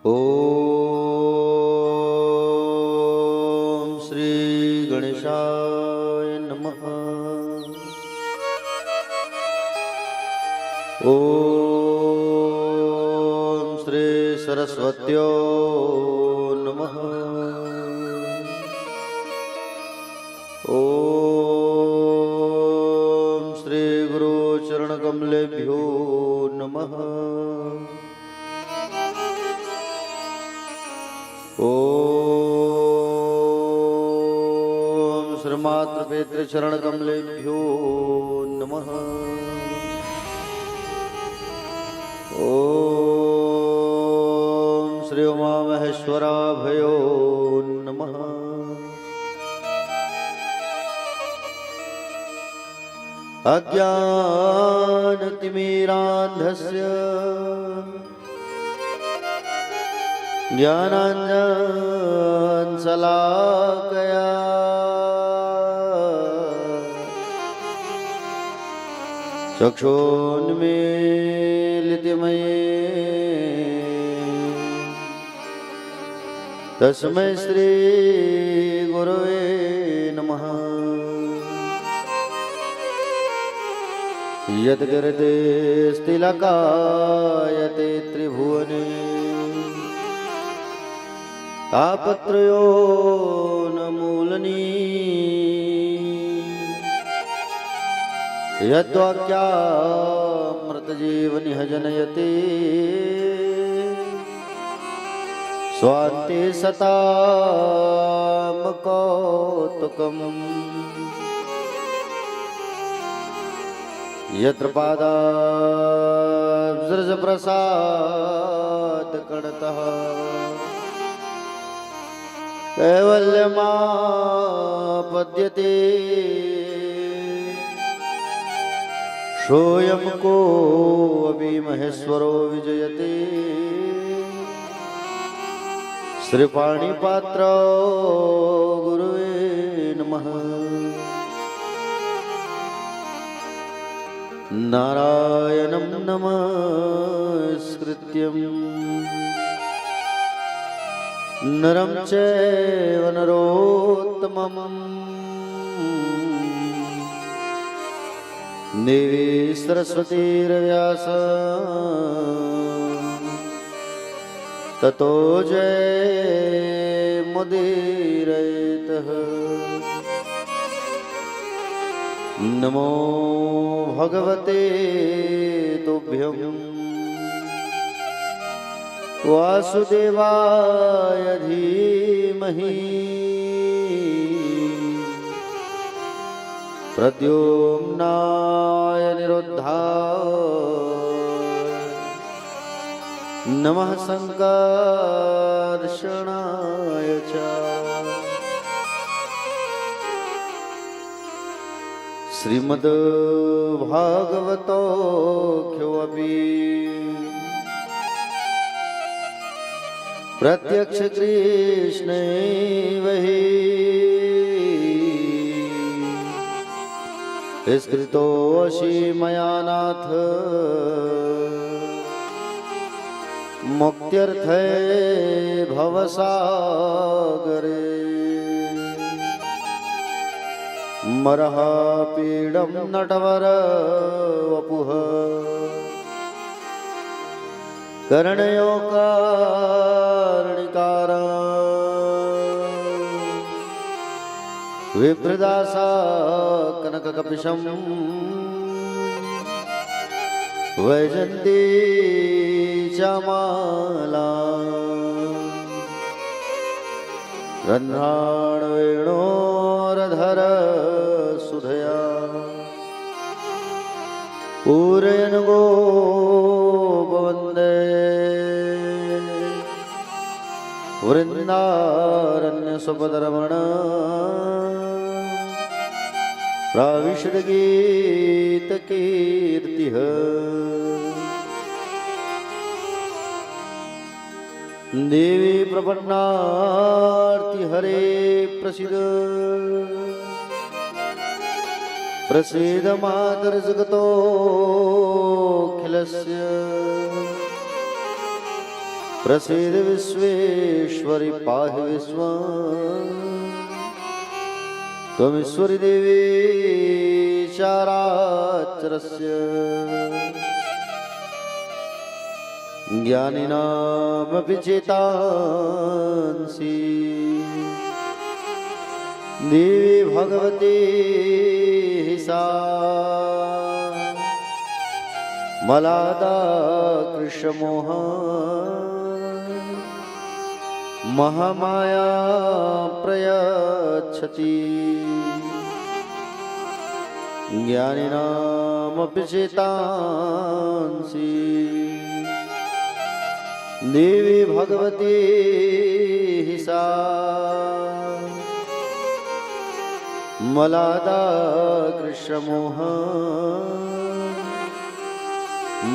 ओम श्री गणेशाय नमः। ओम श्री सरस्वत्यो नमः। ओम श्री गुरु चरण कमलेभ्यो नमः। ओम श्री मातृ पितृ चरण कमलेभ्यो नमः। ओम श्री उमा महेश्वराभयो नमः। अज्ञानतिमिरान्धस्य ज्ञानाञ्जनशलाकया चक्षुन्मीलितमये तस्मै श्री गुरवे नमः। यद्गिरते स्थिलकायते त्रिभुवने तापत्रयो न मूलनी यद्वाक्यामृतजीवनिह जनयते स्वान्ते सतां कौतुकम्। यत्र पादाब्जप्रसादकणतः कैवल्यमापद्यते सोऽयं कोऽपि महेश्वरो विजयते श्रीपाणिपात्र गुरुवे नमः। नारायणं नमस्कृत्यं नरं चैव नरोत्तमं देवी सरस्वतीर्व्यासं ततो जयमुदीरयेत्। नमो भगवते तुभ्यं वासुदेवाय धीमहि प्रद्युम्नाय निरुद्धाय नमः संकर्षणाय च। श्रीमद् भागवतोऽपि प्रत्यक्ष कृष्णैव हि स्कृतोऽसि मया नाथ मुक्त्यर्थे भवसागरे। मरःपीडं नटवर वपुः कर्णयो कर्णिकारः विप्रदासा कनककपिशं वैजन्ती चामाला रन्ध्राणवेणोरधर सुधया पूरयन् गोपवन्दे वृन्दारण्यसुपदरमण प्राविशद्गीतकीर्तिः। देवी प्रपन्नार्ति हरे प्रसीद प्रसीद मातर्जगतोऽखिलस्य प्रसीद विश्वेश्वरि पाहि विश्वम् त्वमीश्वरि देवी चाराचरस्य ज्ञानिनामपि चेतांसि देवी भगवती सा मलादा कृष्णमोह महामाया प्रयच्छति ज्ञानिनामपि चेतांसि देवी भगवती सा मलादा कृष्णमोह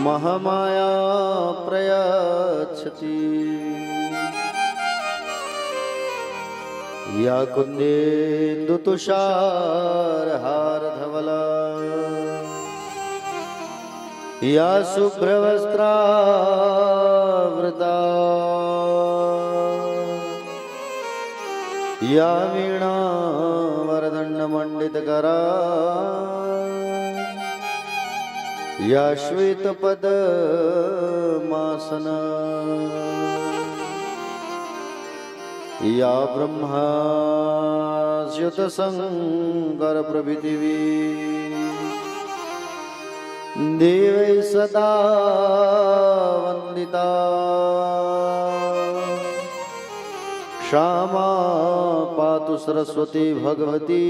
महामाया प्रयच्छति या कुन्देन्दुतुषारहारधवला या शुभ्रवस्त्रावृता या वीणावरदण्डमण्डितकरा या श्वेतपद्मासना या ब्रह्माच्युतशङ्करप्रभृतिवी देवै सदा वन्दिता क्षमा पातु सरस्वती भगवती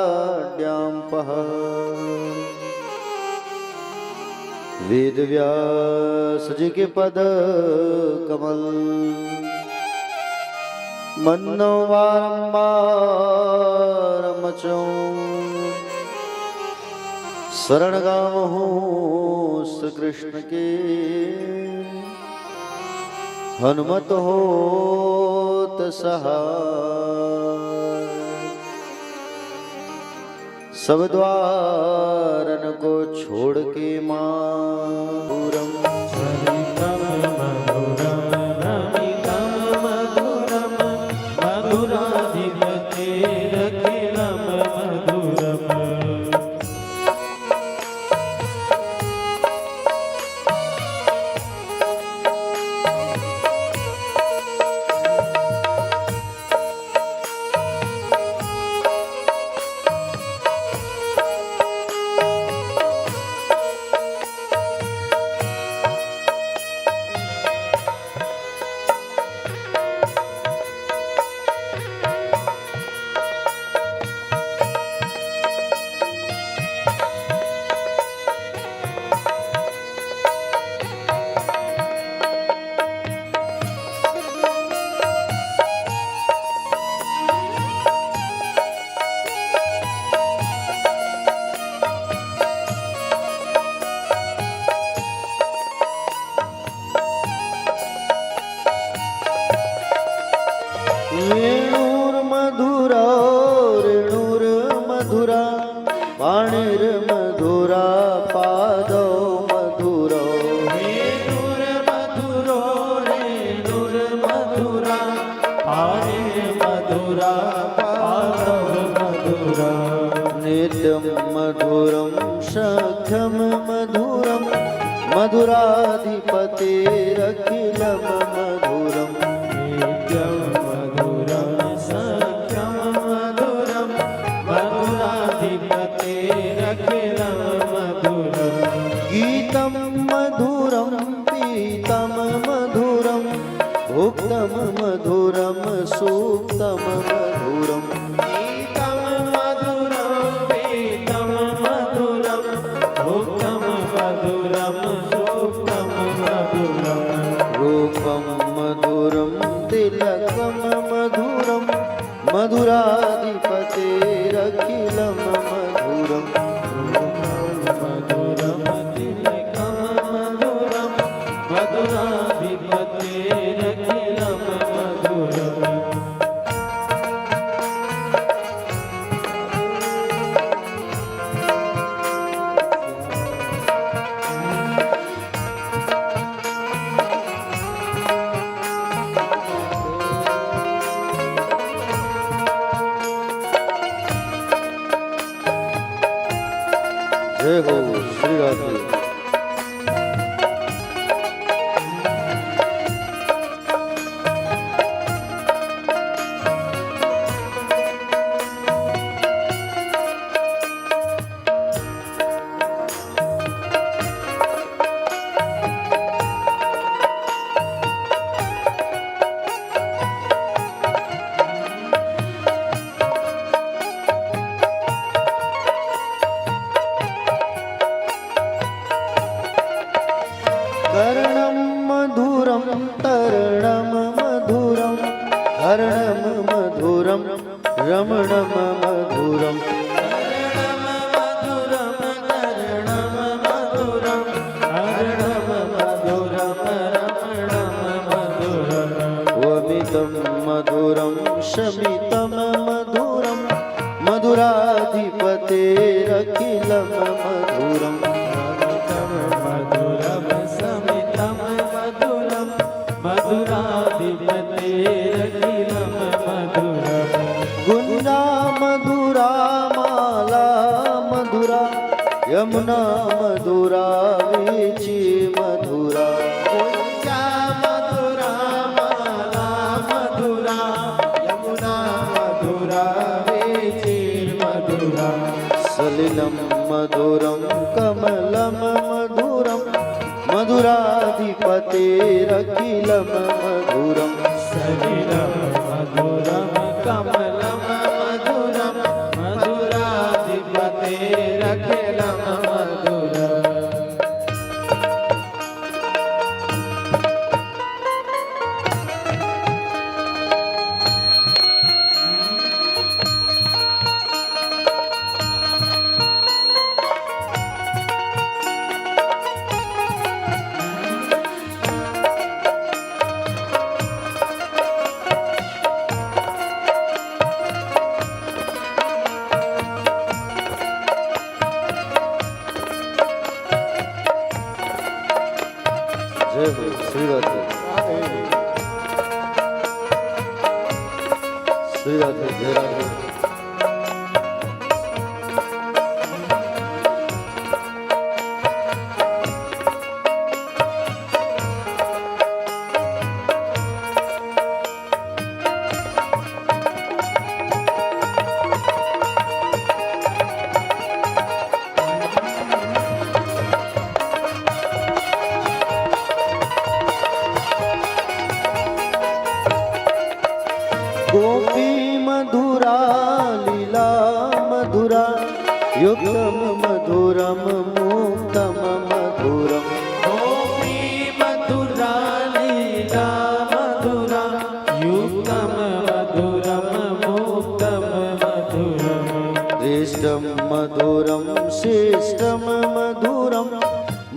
निःशेषजाड्याम्पः वेद व्यास जी के पद कमल मन्नो बारंबार मचो शरण गावहूँ श्री कृष्ण के हनुमत होत सहाय सब द्वारन को छोड़ के माधुरम पाणिर्मधुरा पादौ मधुरो वेणुर्मधुरो रेणुर्मधुरा पाणिर्मधुरा पादौ मधुरा नित्यं मधुरं सख्यं मधुरं मधुराधिपतेरखिलं मधुरम् नित्यं मधुरं सख्यं मधुरं मधुराधिपतेरखिलं मधुरम् गीतं मधुरं पीतं मधुरं भुक्तं मधुरं सूक्तं मधुरम् गीतं मधुरं पीतं मधुरं भुक्तं मधुरं सूक्तं मधुरम् रूपं मधुरं तिलकं मधुरं मधुराधिपतेरखिलं मधुरम् मधुरं तिलकं मधुरं मधुराधिपतेरखिलं मधुरम् जय हो श्री राधे। कर्णं मधुरं तरणं मधुरं हरणं मधुरं रमणं मधुरं वमितं मधुरं शमितं मधुरं मधुराधिपतेरखिलं मधुरम् गुंजा मधुरा माला मधुरा यमुना मधुरा वीची मधुरा गुंजा मधुरा माला मधुरा यमुना मधुरा वीची मधुरा सलिलं मधुरं कमलं मधुरं मधुराधिपतेरखिलं मधुरम् सलिलं मधुरं कमलं मधुरं मधुराधिपतेरखिलं मधुरम् जय हो श्री राधे। श्री राधे जय राधे। गोपी मधुरा लीला मधुरा युक्तम मधुरम मुक्तम मधुरम गोपी मधुरा लीला मधुरा युक्तम मधुरम मुक्तम मधुरम श्रेष्ठम मधुरम श्रेष्ठम मधुरम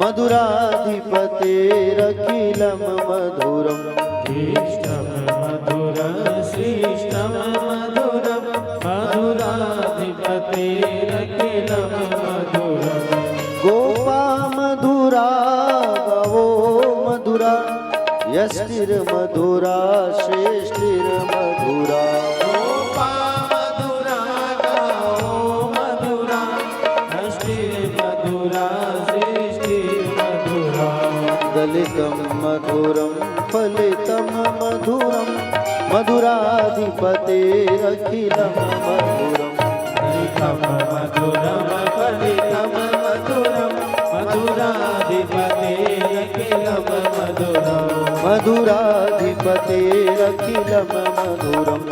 मधुराधिपतेरखिलं मधुरम श्रेष्ठं मधुरं श्रेष्ठं मधुरं मधुराधिपतेरखिलं मधुरम् गोपा मधुरा गवो मधुरा यष्टिर्मधुरा श्रेष्ठिर्मधुरा गोपा मधुरा गावो मधुरा यष्टिर्मधुरा श्रेष्ठिर्मधुरा दलितं मधुरं फलितं मधुरं मधुराधिपतेरखिलं मधुरम् फलितं मधुरं फलितं मधुरं मधुराधिपतेरखिलं मधुरम् मधुराधिपतेरखिलं मधुरम्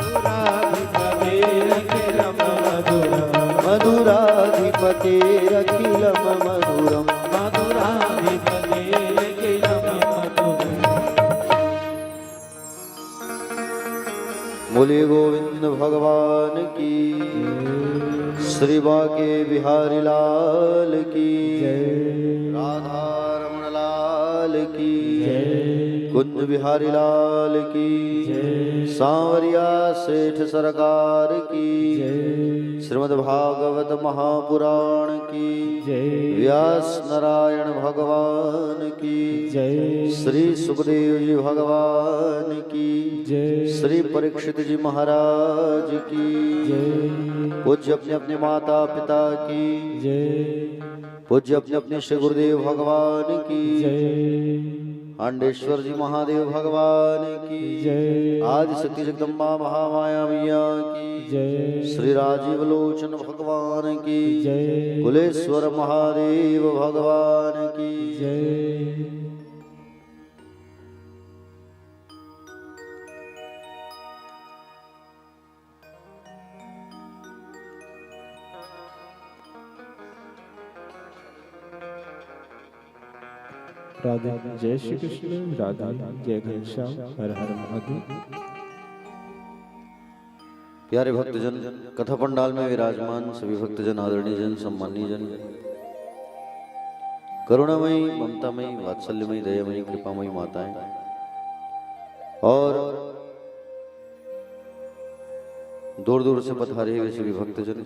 मधुराधिपतेरखिलं मधुरम् मधुराधिपतेरखिलं मधुरम् मधुराधिपतेरखिलं मधुरम् बोले गोविंद भगवान की, श्री बाके बिहारी लाल की, राधा रमण लाल की, कुंज बिहारी लाल की, सांवरिया सेठ सरकार की, श्रीमद्भागवत महापुराण की जय व्यास नारायण भगवान की जय श्री सुखदेव जी भगवान की जय श्री परीक्षित जी महाराज की जय पूज्य अपने अपने माता पिता की जय पूज्य अपने अपने श्री गुरुदेव भगवान की जय आंडेश्वर जी महादेव भगवान की जय आदि शक्ति जगदम्बा महामाया मैया की जय श्री राजीव लोचन भगवान की जय कुलेश्वर महादेव भगवान की जय राधे जय श्री कृष्ण राधा जय घनश्याम हर हर महादेव। प्यारे भक्तजन, कथा पंडाल में विराजमान सभी भक्तजन, आदरणीय जन, सम्मानीय जन, करुणामयी, ममतामयी, वात्सल्यमयी, दयामयी, कृपामयी माताएं और दूर दूर से पधारे हुए सभी भक्तजन,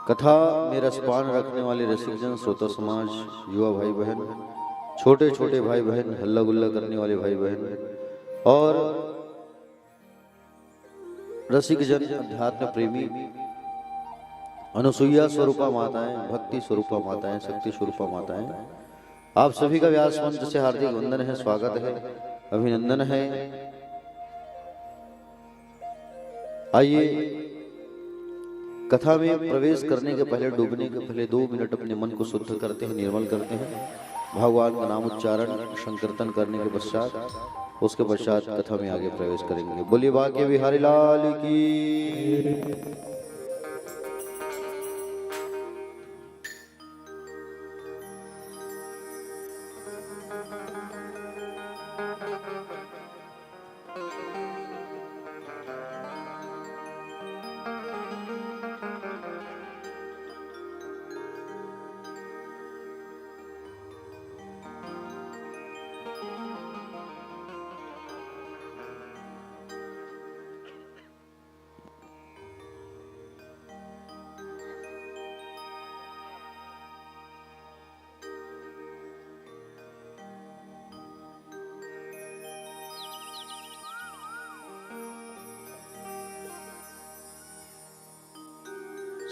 कथा में रसपान रखने वाले रसिकजन, श्रोता समाज, युवा भाई बहन, छोटे छोटे भाई बहन, हल्ला गुल्ला करने वाले भाई बहन और रसिकजन, अध्यात्म प्रेमी, अनुसुईया स्वरूपा माताएं, भक्ति स्वरूपा माताएं, शक्ति स्वरूपा माताएं, आप सभी का व्यास मंच से हार्दिक वंदन है, स्वागत है, अभिनंदन है। आइए कथा में प्रवेश करने के पहले, डूबने के पहले 2 मिनट अपने मन को शुद्ध करते हैं, निर्मल करते हैं, भगवान का नाम उच्चारण संकीर्तन करने के पश्चात उसके पश्चात कथा में आगे प्रवेश करेंगे। बोलिए बाके बिहारी लाल की।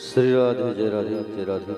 श्री राधे जय राधे जय राधे।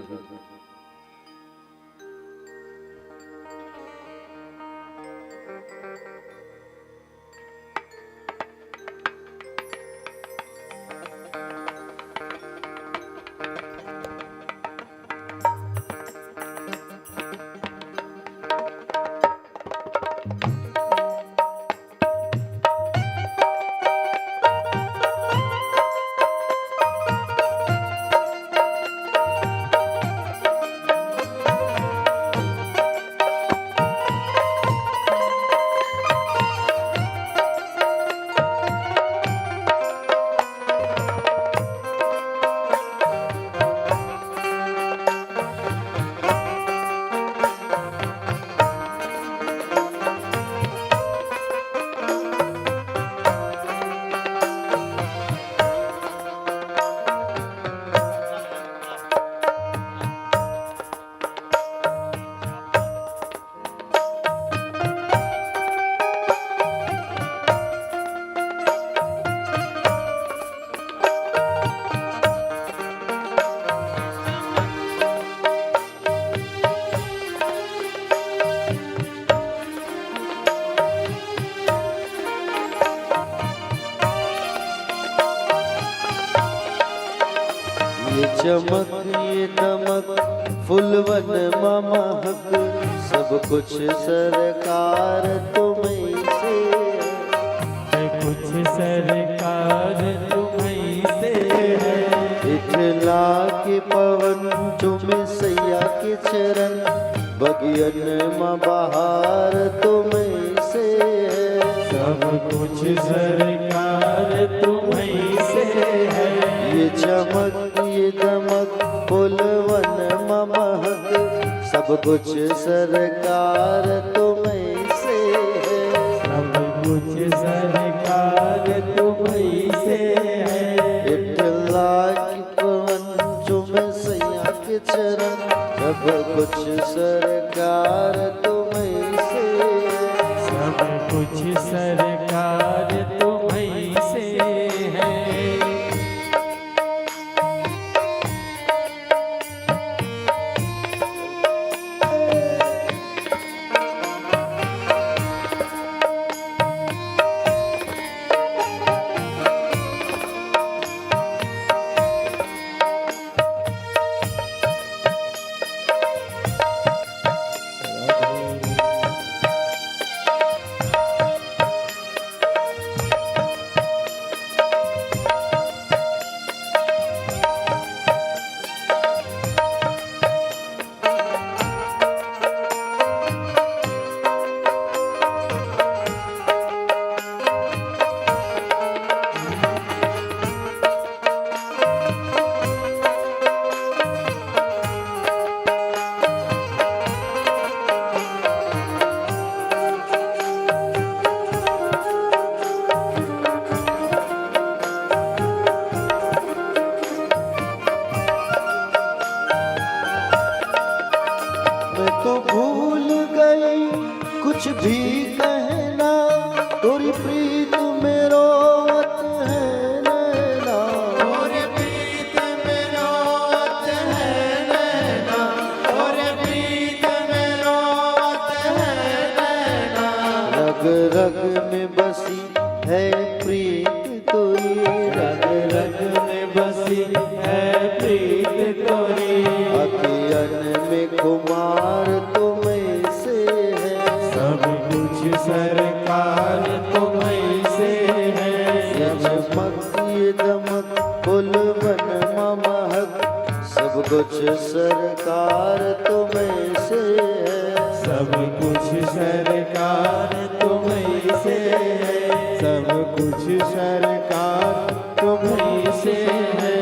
ये चमक ये दमक फुलवन महक, सब कुछ सरकार तुम्हीं से, कुछ सरकार तुम्हीं से है। इठला के पवन चुमे सैया के चरण, बगियन में बहार तुम्हीं से है। सब कुछ सरकार तुम्हीं से है। ये चमक ये दमक फुलवन महक, सब कुछ सरकार तुम्हीं से है। सब कुछ सरकार तुम्हीं से है। कुछ सरकार तुम्हीं से, सब कुछ सरकार तुम्हीं से है। मैं तो भूल गई कुछ भी कहना, तोरी प्रीत में रोवत है नैना, तोरे प्रीत में रोवत है नैना, तोरे प्रीत में रोवत है नैना। रग रग में बसी है प्रीत तोरी, रग रग में बसी है प्रीत तोरी, अखियन में खुमार तुम्हीं से है, सब कुछ सरकार तुम्हीं से है। ये चमक ये दमक फूल बन महक, सब कुछ सरकार तुम्हीं से है, सब कुछ सरकार तुम्हीं से है, सब कुछ सरकार तुम्हीं से है।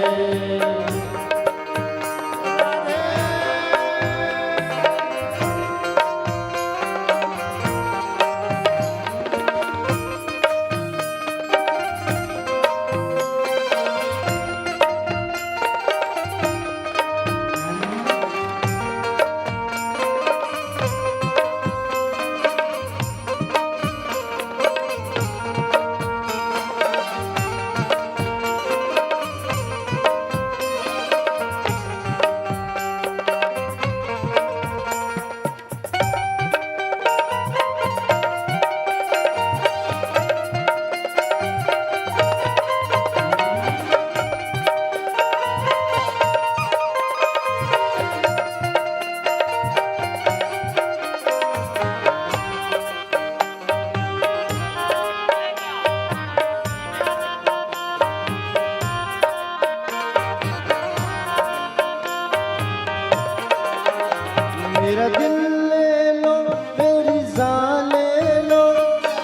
मेरा दिल ले लो, मेरी जान ले लो,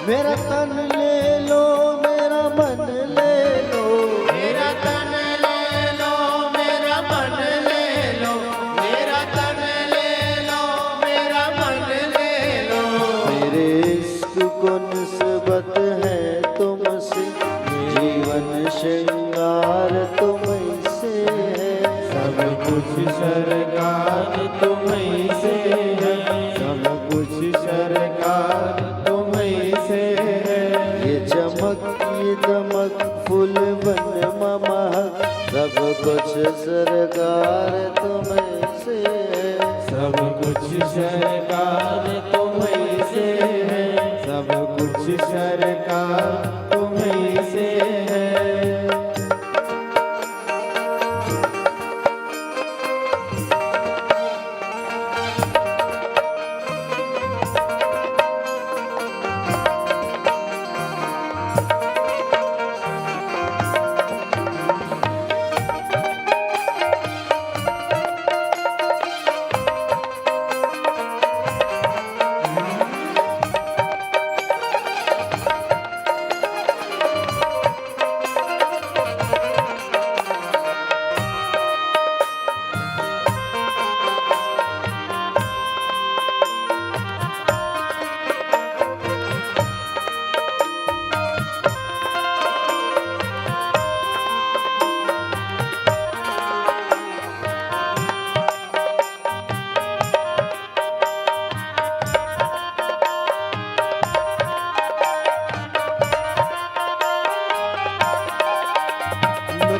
मेरा तन ले लो, मेरा मन ले लो, मेरा तन ले लो, मेरा मन ले लो, मेरा तन ले लो, मेरा मन ले लो। मेरे इश्क को निस्बत है तुमसे, जीवन श्रृंगार तुम्हीं से है, सब कुछ सरकार तुम्हीं से है, सब कुछ सरकार तुम्हीं से है। ये चमक ये दमक फूल बन महक, सब कुछ सरकार तुम्हीं से है, सब कुछ सरकार तुम्हीं से है, सब कुछ सरकार तुम्हीं से है।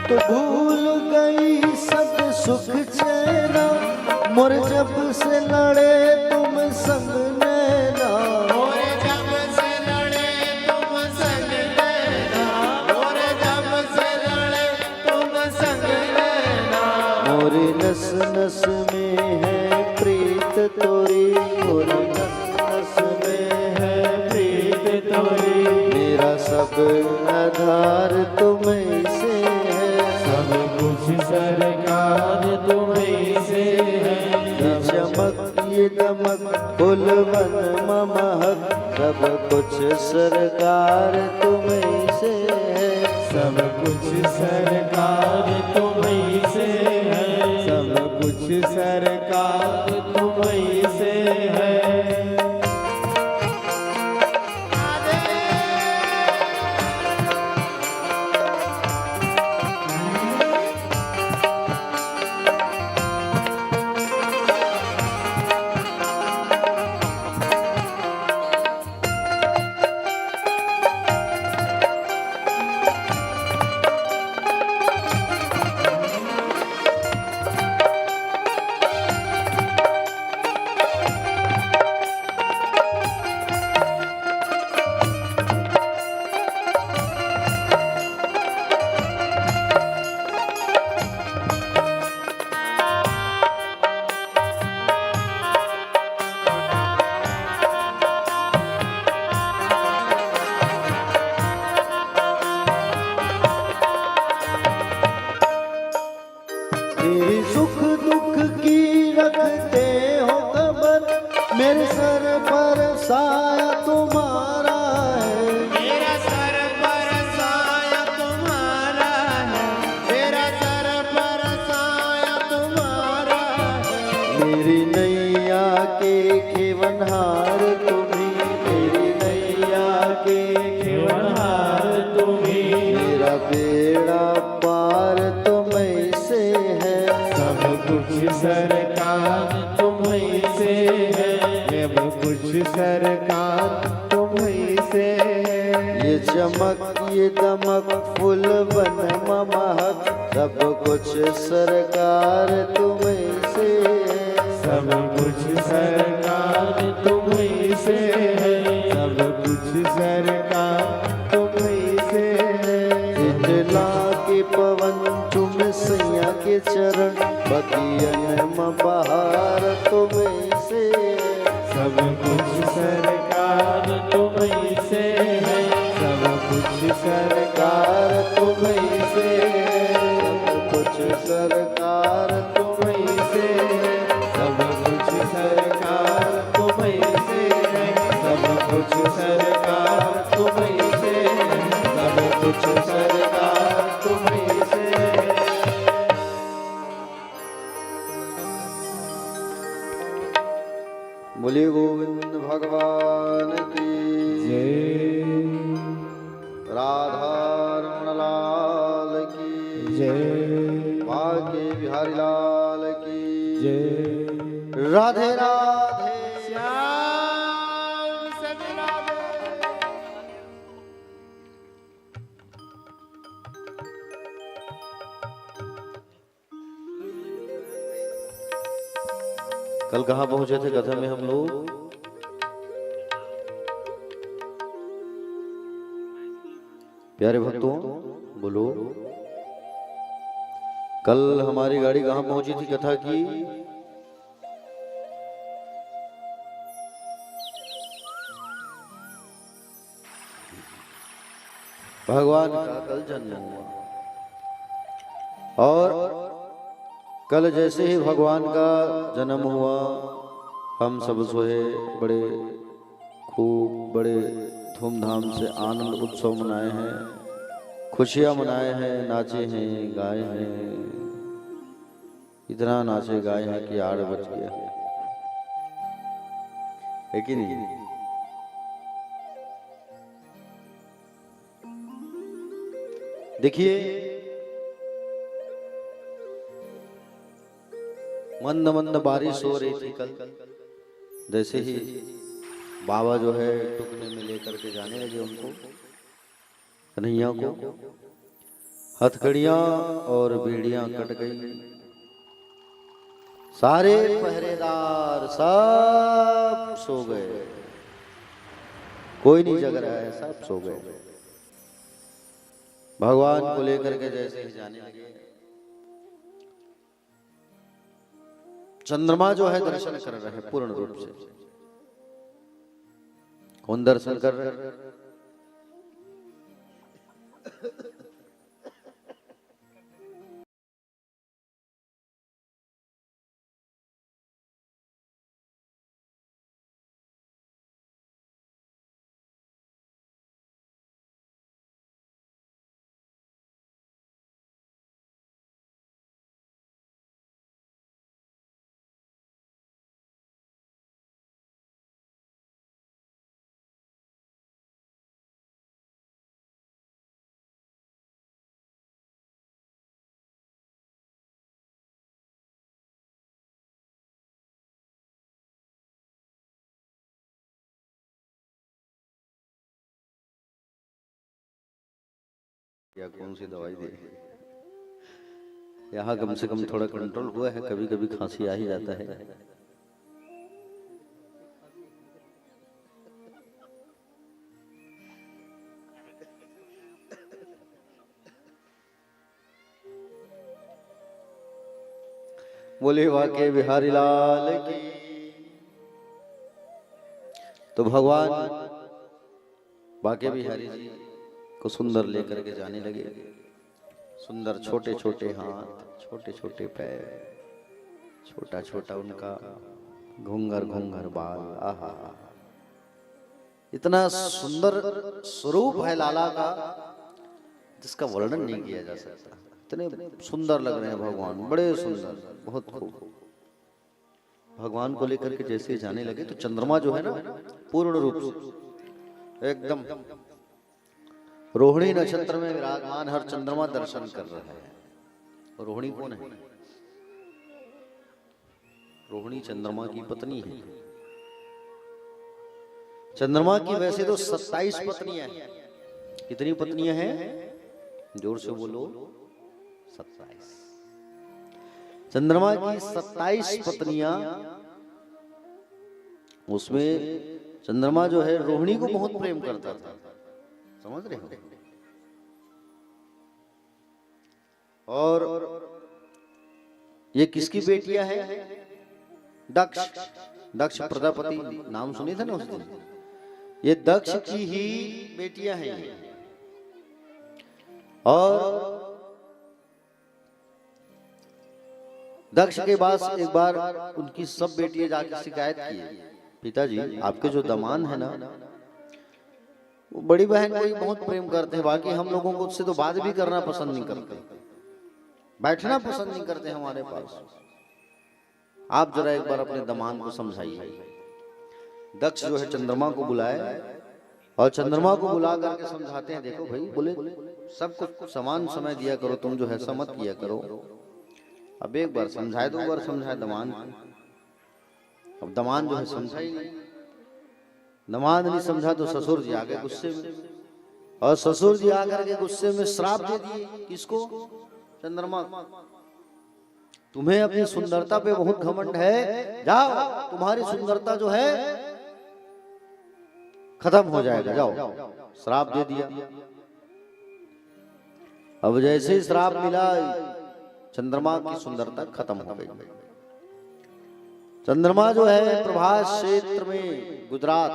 तो भूल गई सब सुख चैना, मोर जब से लड़े तुम संग नैना। मोर जब से लड़े तुम संग नैना, मोर जब से लड़े तुम संग नैना। मोरी नस नस में है प्रीत तोरी, मोरी नस नस में है प्रीत तोरी। मेरा सब आधार तुम्हीं से है, सब कुछ सरकार तुम्हीं से है। ये चमक ये दमक फुलवन महक, सब कुछ सरकार तुम्हीं से है। सब कुछ सरकार तुम्हीं से है, सब कुछ सरकार तुम्हीं से है। मेरी सुख दुख की रखते हो खबर, मेरे सर पर साया तुम्हारा है। मेरा सर पर साया तुम्हारा है, मेरा सर पर साया तुम्हारा है। मेरी नैया के खेवनहार तुम्ही, मेरी नैया के खेवनहार तुम्हीं। मेरा बेड़ा पार तुम्हीं से है। सब कुछ सरकार तुम्हीं से है, सब कुछ सरकार तुम्हीं से है। ये चमक ये दमक फुलवन महक, सब कुछ सरकार तुम्हीं से है। सब कुछ सरकार तुम्हीं से है, सब कुछ सरकार तुम्हीं से है। शीतला के पवन चुम सैया के चरण, बगियन में बहार तुम्हीं से है। सब कुछ सरकार तुम्हीं से है, सब कुछ सरकार तुम्हीं से है। सब कुछ सरकार तुम्हीं से है, सब कुछ सरकार तुम्हीं से है। सब कुछ सरकार तुम्हीं से है, सब कुछ सरकार तुम्हीं से है। बोलिए गोविंद भगवान की जय राधा रमण लाल की जय भाग्य बिहारी लाल की जय। राधे राधे। श्याम सजि राधे। कल कहाँ पहुंचे थे कथा में हम लोग? प्यारे भक्तों बोलो, कल हमारी गाड़ी कहाँ पहुंची थी कथा की? भगवान का कल जन्म हुआ और कल जैसे ही भगवान का जन्म हुआ हम सब सोए बड़े खूब बड़े धूमधाम से आनंद उत्सव मनाए हैं, खुशियां मनाए हैं, नाचे हैं, गाए हैं। इतना नाचे गाए हैं कि 8 बज गया है कि नहीं? देखिए मंद मंद बारिश हो रही थी कल, जैसे ही बाबा जो है टुकने में लेकर के जाने लगे उनको कन्हैया को, हथकड़ियां और बेड़ियां कट गई। सारे पहरेदार सब सो गए, कोई नहीं जग रहा है, सब सो गए। भगवान को लेकर के जैसे ही जाने लगे, चंद्रमा जो है दर्शन कर रहे हैं पूर्ण रूप से। कौन दर्शन कर रहे हैं? या कौन सी दवाई दे? यहाँ कम से कम थोड़ा कंट्रोल हुआ है, कभी कभी खांसी आ ही जाता है। बोले वाके बिहारी लाल की। तो भगवान बाके बिहारी जी को सुंदर लेकर के जाने लगे। सुंदर छोटे छोटे हाथ, छोटे छोटे पैर, छोटा छोटा उनका घुंघर घुंघर बाल। आहा, इतना सुंदर स्वरूप है लाला का जिसका वर्णन नहीं किया जा सकता। इतने सुंदर लग रहे हैं भगवान, बड़े सुंदर, बहुत खूब। भगवान को लेकर के जैसे जाने लगे तो चंद्रमा जो है ना पूर्ण रूप से एकदम रोहिणी नक्षत्र में विराजमान हर चंद्रमा दर्शन कर रहा है। रोहिणी कौन है? रोहिणी चंद्रमा की पत्नी है। चंद्रमा की वैसे तो 27 पत्नियां हैं। कितनी पत्नियां हैं? जोर से बोलो, 27। चंद्रमा की 27 पत्नियां, उसमें चंद्रमा जो है रोहिणी को बहुत प्रेम करता था। समझ रहे हो? और ये किसकी बेटियां हैं? दक्ष। दक्ष प्रजापति नाम सुने थे ना उस दिन? ये दक्ष की ही बेटियां हैं। और दक्ष के पास एक बार उनकी सब बेटियां जाकर शिकायत की, पिताजी आपके जो दामाद है ना वो बड़ी बहन को ही बहुत प्रेम करते हैं, बाकी हम लोगों को उससे तो बात भी करना पसंद नहीं करते, बैठना पसंद नहीं करते हमारे पास। आप जरा एक बार अपने दामाद को समझाइए। दक्ष जो है चंद्रमा को बुलाए और चंद्रमा को बुला करके समझाते हैं, देखो भाई, बोले सबको समान समय दिया करो, तुम जो है ऐसा मत किया करो। अब एक बार समझाए, दो बार समझाए दामाद। अब दामाद जो है समझाई, दामाद नहीं समझा तो ससुर जी आ गए गुस्से में, और ससुर जी आकर के गुस्से में श्राप दे दिए। किसको? चंद्रमा। तुम्हें अपनी सुंदरता पे बहुत घमंड है, जाओ तुम्हारी सुंदरता जो है खत्म हो जाएगा, जाओ। श्राप दे दिया। अब जैसे ही श्राप मिला, चंद्रमा की सुंदरता खत्म हो गई। चंद्रमा जो है प्रभास क्षेत्र में गुजरात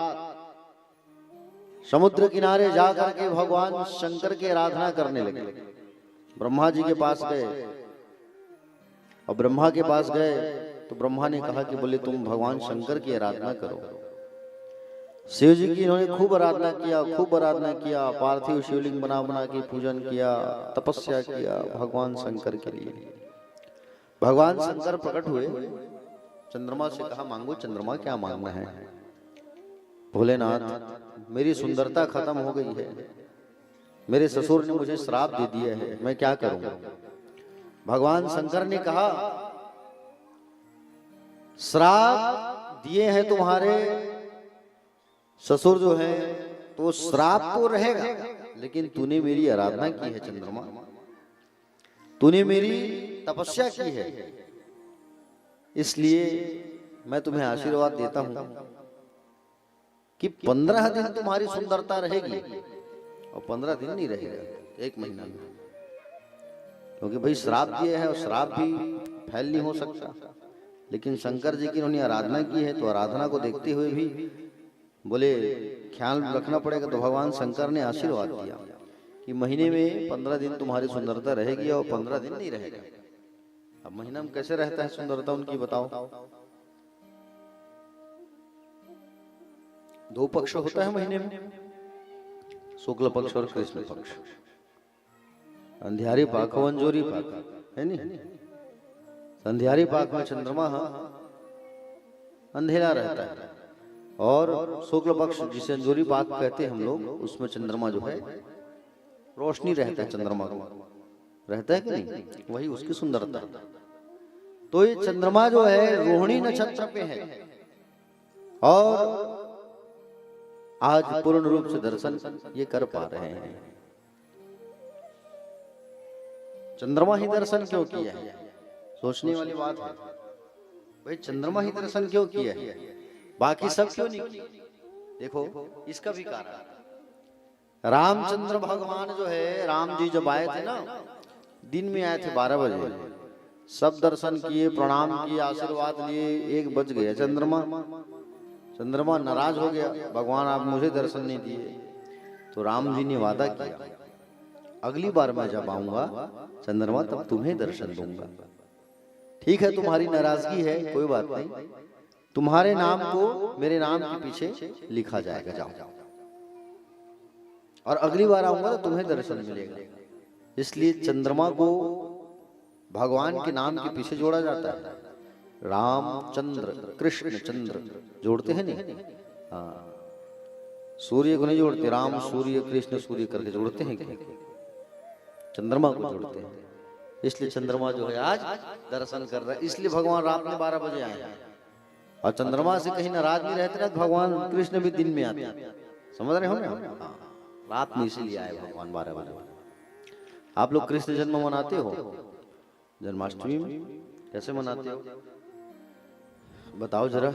समुद्र किनारे जाकर के भगवान शंकर की आराधना करने लगे। ब्रह्मा जी के पास गए, और ब्रह्मा के पास गए तो ब्रह्मा ने कहा कि बोले तुम भगवान शंकर की आराधना करो। शिव जी की इन्होंने खूब आराधना किया, खूब आराधना किया, पार्थिव शिवलिंग बना बना के पूजन किया, तपस्या किया भगवान शंकर के लिए। भगवान शंकर प्रकट हुए, चंद्रमा से कहा मांगो। चंद्रमा क्या मांगना है? भोलेनाथ मेरी सुंदरता खत्म हो गई है, मेरे ससुर ने मुझे श्राप दे दिया है, मैं क्या करूं? भगवान शंकर ने कहा श्राप दिए हैं तुम्हारे ससुर जो है, तो श्राप तो रहेगा, लेकिन तूने मेरी आराधना की है चंद्रमा, तूने मेरी तपस्या की है, इसलिए मैं तुम्हें आशीर्वाद देता हूं कि 15 दिन तुम्हारी सुंदरता रहेगी, और 15 दिन नहीं रहेगा, 1 महीना में। क्योंकि भाई श्राप दिए है और श्राप भी फैल नहीं हो सकता। लेकिन शंकर जी की उन्होंने आराधना की है, तो आराधना को देखते हुए भी बोले ख्याल रखना पड़ेगा। तो भगवान शंकर ने आशीर्वाद दिया कि महीने में 15 दिन तुम्हारी सुंदरता रहेगी और 15 दिन नहीं रहेगा। अब महीना में कैसे रहता है सुंदरता उनकी, बताओ। 2 पक्ष होता है महीने में, शुक्ल पक्ष और कृष्ण पक्ष। अंधियारी पाक और अंजोरी पाक है नहीं। अंधियारी पाक में चंद्रमा अंधेरा रहता है, और शुक्ल पक्ष जिसे अंजोरी पाक कहते हैं हम लोग, उसमें चंद्रमा जो है रोशनी रहता है, चंद्रमा को रहता है कि नहीं, वही उसकी सुंदरता। तो ये चंद्रमा जो है रोहिणी नक्षत्र पे है, और आज पूर्ण रूप से दर्शन ये कर पा रहे हैं। चंद्रमा ही दर्शन क्यों किया है, सोचने वाली बात है। भाई चंद्रमा ही दर्शन क्यों किया है, बाकी सब क्यों नहीं किया? देखो इसका भी कारण, रामचंद्र भगवान जो है, राम जी जब आए थे ना, दिन में आए थे 12 बजे, सब दर्शन किए, प्रणाम किए, आशीर्वाद लिए, 1 बज गया। चंद्रमा नाराज हो गया, भगवान आप मुझे दर्शन नहीं दिए। तो राम जी ने वादा किया, अगली बार मैं जब आऊंगा चंद्रमा तब तुम्हें दर्शन दूंगा। ठीक है, तुम्हारी नाराजगी है, कोई बात नहीं, तुम्हारे नाम को मेरे नाम के पीछे लिखा जाएगा, जाओ, और अगली बार आऊंगा तो तुम्हें दर्शन मिलेगा। इसलिए चंद्रमा को भगवान के नाम के पीछे जोड़ा जाता है। रामचंद्र, कृष्ण चंद्र जोड़ते हैं नहीं, हाँ, सूर्य को नहीं जोड़ते, राम सूर्य कृष्ण सूर्य करके जोड़ते हैं क्या? चंद्रमा को जोड़ते हैं। इसलिए चंद्रमा जो है आज दर्शन कर रहा है, इसलिए भगवान रात में 12 बजे आए हैं। और चंद्रमा से कहीं नाराज नहीं रहते ना, भगवान कृष्ण भी दिन में आते हैं, समझ रहे हो ना? हाँ, रात में इसीलिए आए भगवान 12 बजे। आप लोग कृष्ण जन्म मनाते हो, जन्माष्टमी में कैसे मनाते हो बताओ जरा।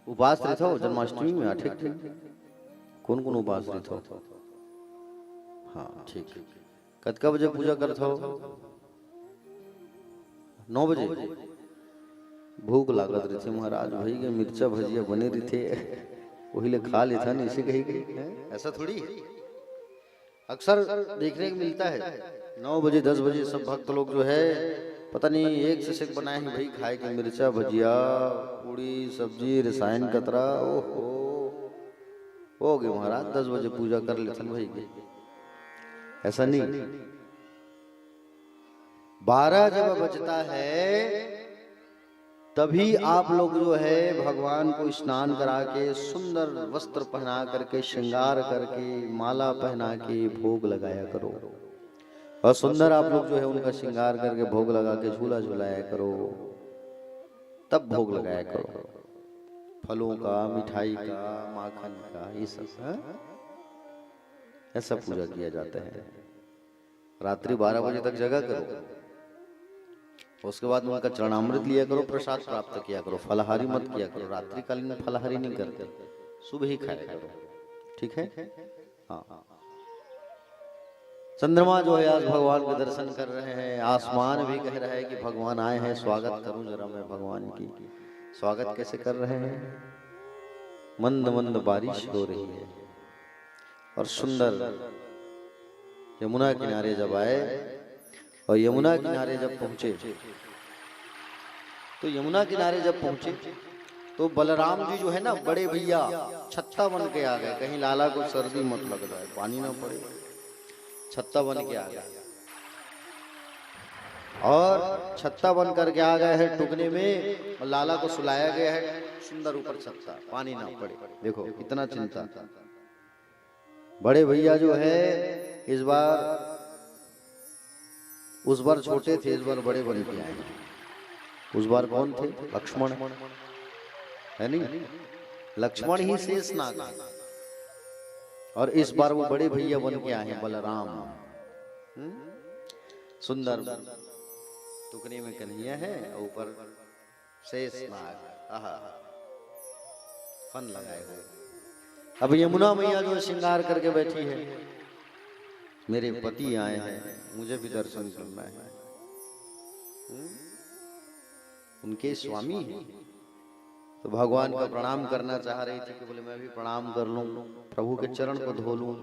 उपवास रहते हो जन्माष्टमी में? ठीक ठीक, कौन कौन उपवास रहते हो? हाँ ठीक। कतका बजे पूजा करते हो? 9 बजे। भूख लागत रही थी महाराज, भाई के मिर्चा भजिया बने रही थे, वही ले खा लेता नहीं, इसे कही गई। ऐसा थोड़ी अक्सर देखने को मिलता है, 9 बजे 10 बजे सब भक्त लोग जो है पता नहीं एक से एक बनाए हैं भाई, खाए के मिर्चा भजिया पूड़ी सब्जी रसायन कतरा। ओहो हो गए महाराज, 10 बजे पूजा कर लेते भाई के। ऐसा नहीं, 12 जब बजता है तभी आप लोग जो है भगवान को स्नान करा के, सुंदर वस्त्र पहना करके, श्रृंगार करके, माला पहना के भोग लगाया करो। और सुंदर आप लोग जो है उनका श्रृंगार करके भोग लगा के झूला झुलाया करो, तब भोग लगाया करो। फलों का, मिठाई का, माखन का, ये सब ऐसा पूजा किया जाता है। रात्रि 12 बजे तक जगा करो, उसके बाद उनका चरणामृत लिया करो, प्रसाद प्राप्त किया करो, फलाहारी मत किया करो। रात्रि कालीन फलाहारी नहीं करते, सुबह ही खाया करो, ठीक है? हाँ। चंद्रमा जो है आज भगवान के दर्शन कर रहे हैं, आसमान भी कह रहा है कि भगवान आए हैं, स्वागत करूं जरा मैं भगवान की। स्वागत कैसे कर रहे हैं? मंद मंद बारिश हो रही है, और सुंदर यमुना किनारे जब आए, और यमुना किनारे जब पहुंचे, तो यमुना किनारे जब पहुंचे तो बलराम जी जो है ना, बड़े भैया छत्ता बन के आ गए, कहीं लाला को सर्दी मत लग जाए, पानी ना पड़े, छत्ता बन के आ गए। और छत्ता बन करके आ गए हैं टुकने में, और लाला को सुलाया गया है सुंदर ऊपर छत्ता, पानी ना पड़े। देखो कितना चिंता। बड़े भैया जो है इस बार, उस बार छोटे थे, इस बार बड़े बन के आए। उस बार कौन थे? लक्ष्मण है नहीं, लक्ष्मण ही शेष नाग, और इस बार वो बड़े भैया बन के आए हैं बलराम। सुंदर टुकड़े में कन्हैया है और ऊपर शेष नाग, आहा फन लगाए हुए। अब यमुना मैया जो श्रृंगार करके बैठी है, मेरे पति आए हैं, मुझे भी दर्शन करना है। उनके स्वामी हैं, तो भगवान का प्रणाम करना चाह रही थी कि बोले मैं भी प्रणाम कर लूं, प्रभु के चरण को धो लूं।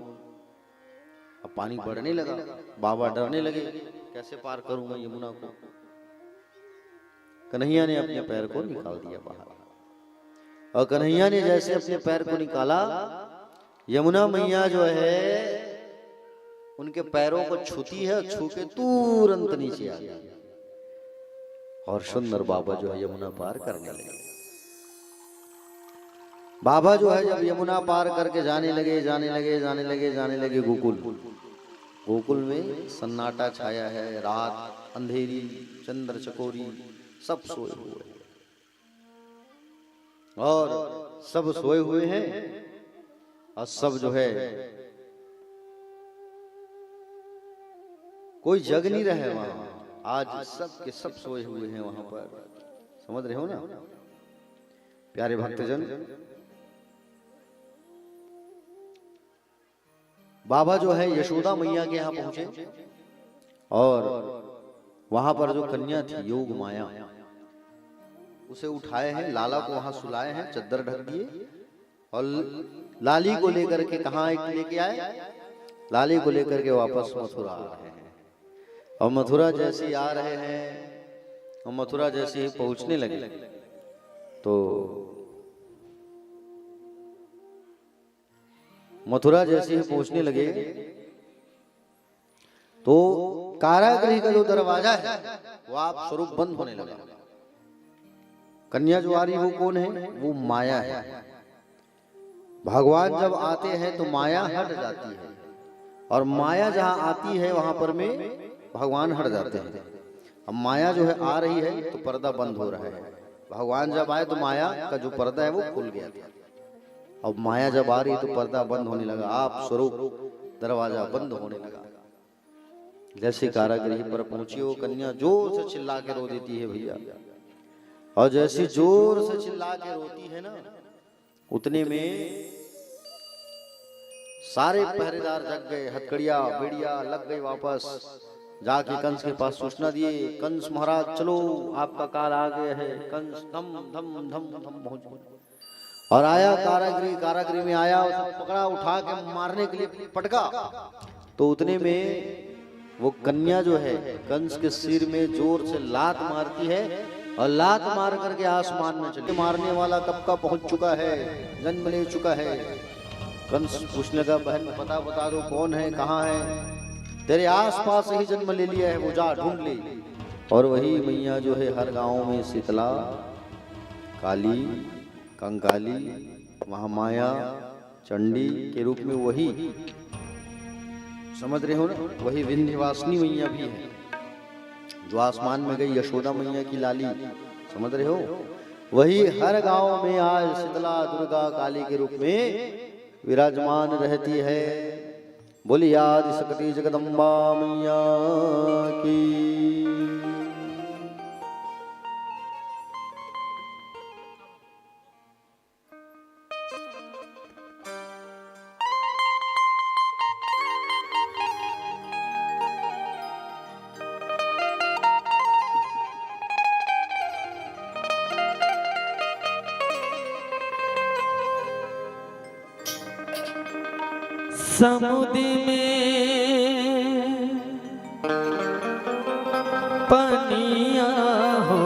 अब पानी बढ़ने लगा, बाबा डरने लगे, कैसे पार करूं मैं यमुना को। कन्हैया ने अपने पैर को निकाल दिया बाहर, और कन्हैया ने जैसे अपने पैर को निकाला, यमुना मैया जो है उनके पैरों को छूती है, छू के तुरंत नीचे आ गई, और सुंदर बाबा जो है यमुना पार करने लगे। बाबा जो है जब यमुना पार करके जाने लगे गोकुल में सन्नाटा छाया है, रात अंधेरी, चंद्र चकोरी सब सोए हुए हैं, और सब सोए हुए हैं, और सब जो है कोई जग नहीं रहे वहां। आज सब के सब सोए हुए हैं वहां पर, समझ रहे हो ना प्यारे भक्तजन। बाबा जो है यशोदा मैया के यहाँ पहुंचे, और वहां पर जो कन्या थी योग माया, उसे उठाए हैं, लाला को वहां सुलाए हैं, चद्दर ढक दिए, और लाली को लेकर के कहाँ लेके आए, लाली को लेकर के वापस मथुरा आ रहे हैं। और मथुरा जैसे आ रहे हैं, और मथुरा जैसे ही पहुंचने लगे, तो मथुरा जैसे ही पहुंचने लगे तो कारागृह का जो दरवाजा है वो आप स्वरूप बंद होने लगा। कन्या जो आ रही वो कौन है, वो माया है। भगवान जब आते हैं तो माया हट जाती है, और माया जहां आती है वहां पर में भगवान हट जाते हैं। अब माया जो है आ रही है तो पर्दा बंद हो रहा है, भगवान जब आए तो माया का जो पर्दा है वो खुल गया था। अब माया जब आ रही तो पर्दा बंद होने लगा, आप स्वरूप दरवाजा बंद होने लगा। जैसे कारागृह पर पहुंची वो कन्या जोर से चिल्ला के रो देती है भैया, और जैसी जोर से चिल्ला के रोती है ना, उतने में सारे पहरेदार जग गए, हथकड़िया बेड़िया लग गई, वापस जाके कंस के पास सूचना दिए, कंस महाराज चलो आपका काल आ गया है। कंस धम धम धम धम पहुंच और आया कारागृह में आया, उसे पकड़ा, उठा के मारने के लिए पटका, तो उतने में वो कन्या जो है कंस के सिर में जोर से लात मारती है, और लात मार करके आसमान में चली। मारने वाला कब का पहुंच चुका है, जन्म ले चुका है। कंस पूछने लगा, बहन पता बता दो कौन है, कहाँ है, तेरे आसपास ही जन्म ले लिया है, वो जा ढूंढ ले। और वही मैया जो है हर गांव में शीतला, काली, कंकाली, महामाया, चंडी के रूप में वही, समझ रहे हो ना, वही विंध्यवासिनी मैया भी है जो आसमान में गई, यशोदा मैया की लाली, समझ रहे हो। वही हर गांव में आज शीतला, दुर्गा, काली के रूप में विराजमान रहती है। बोली आदि शक्ति जगदम्बा मैया की। समुद्र में पनिया हो,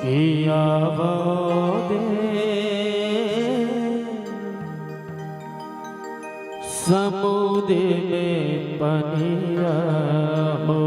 किया वो दे समुद्र में पनिया हो।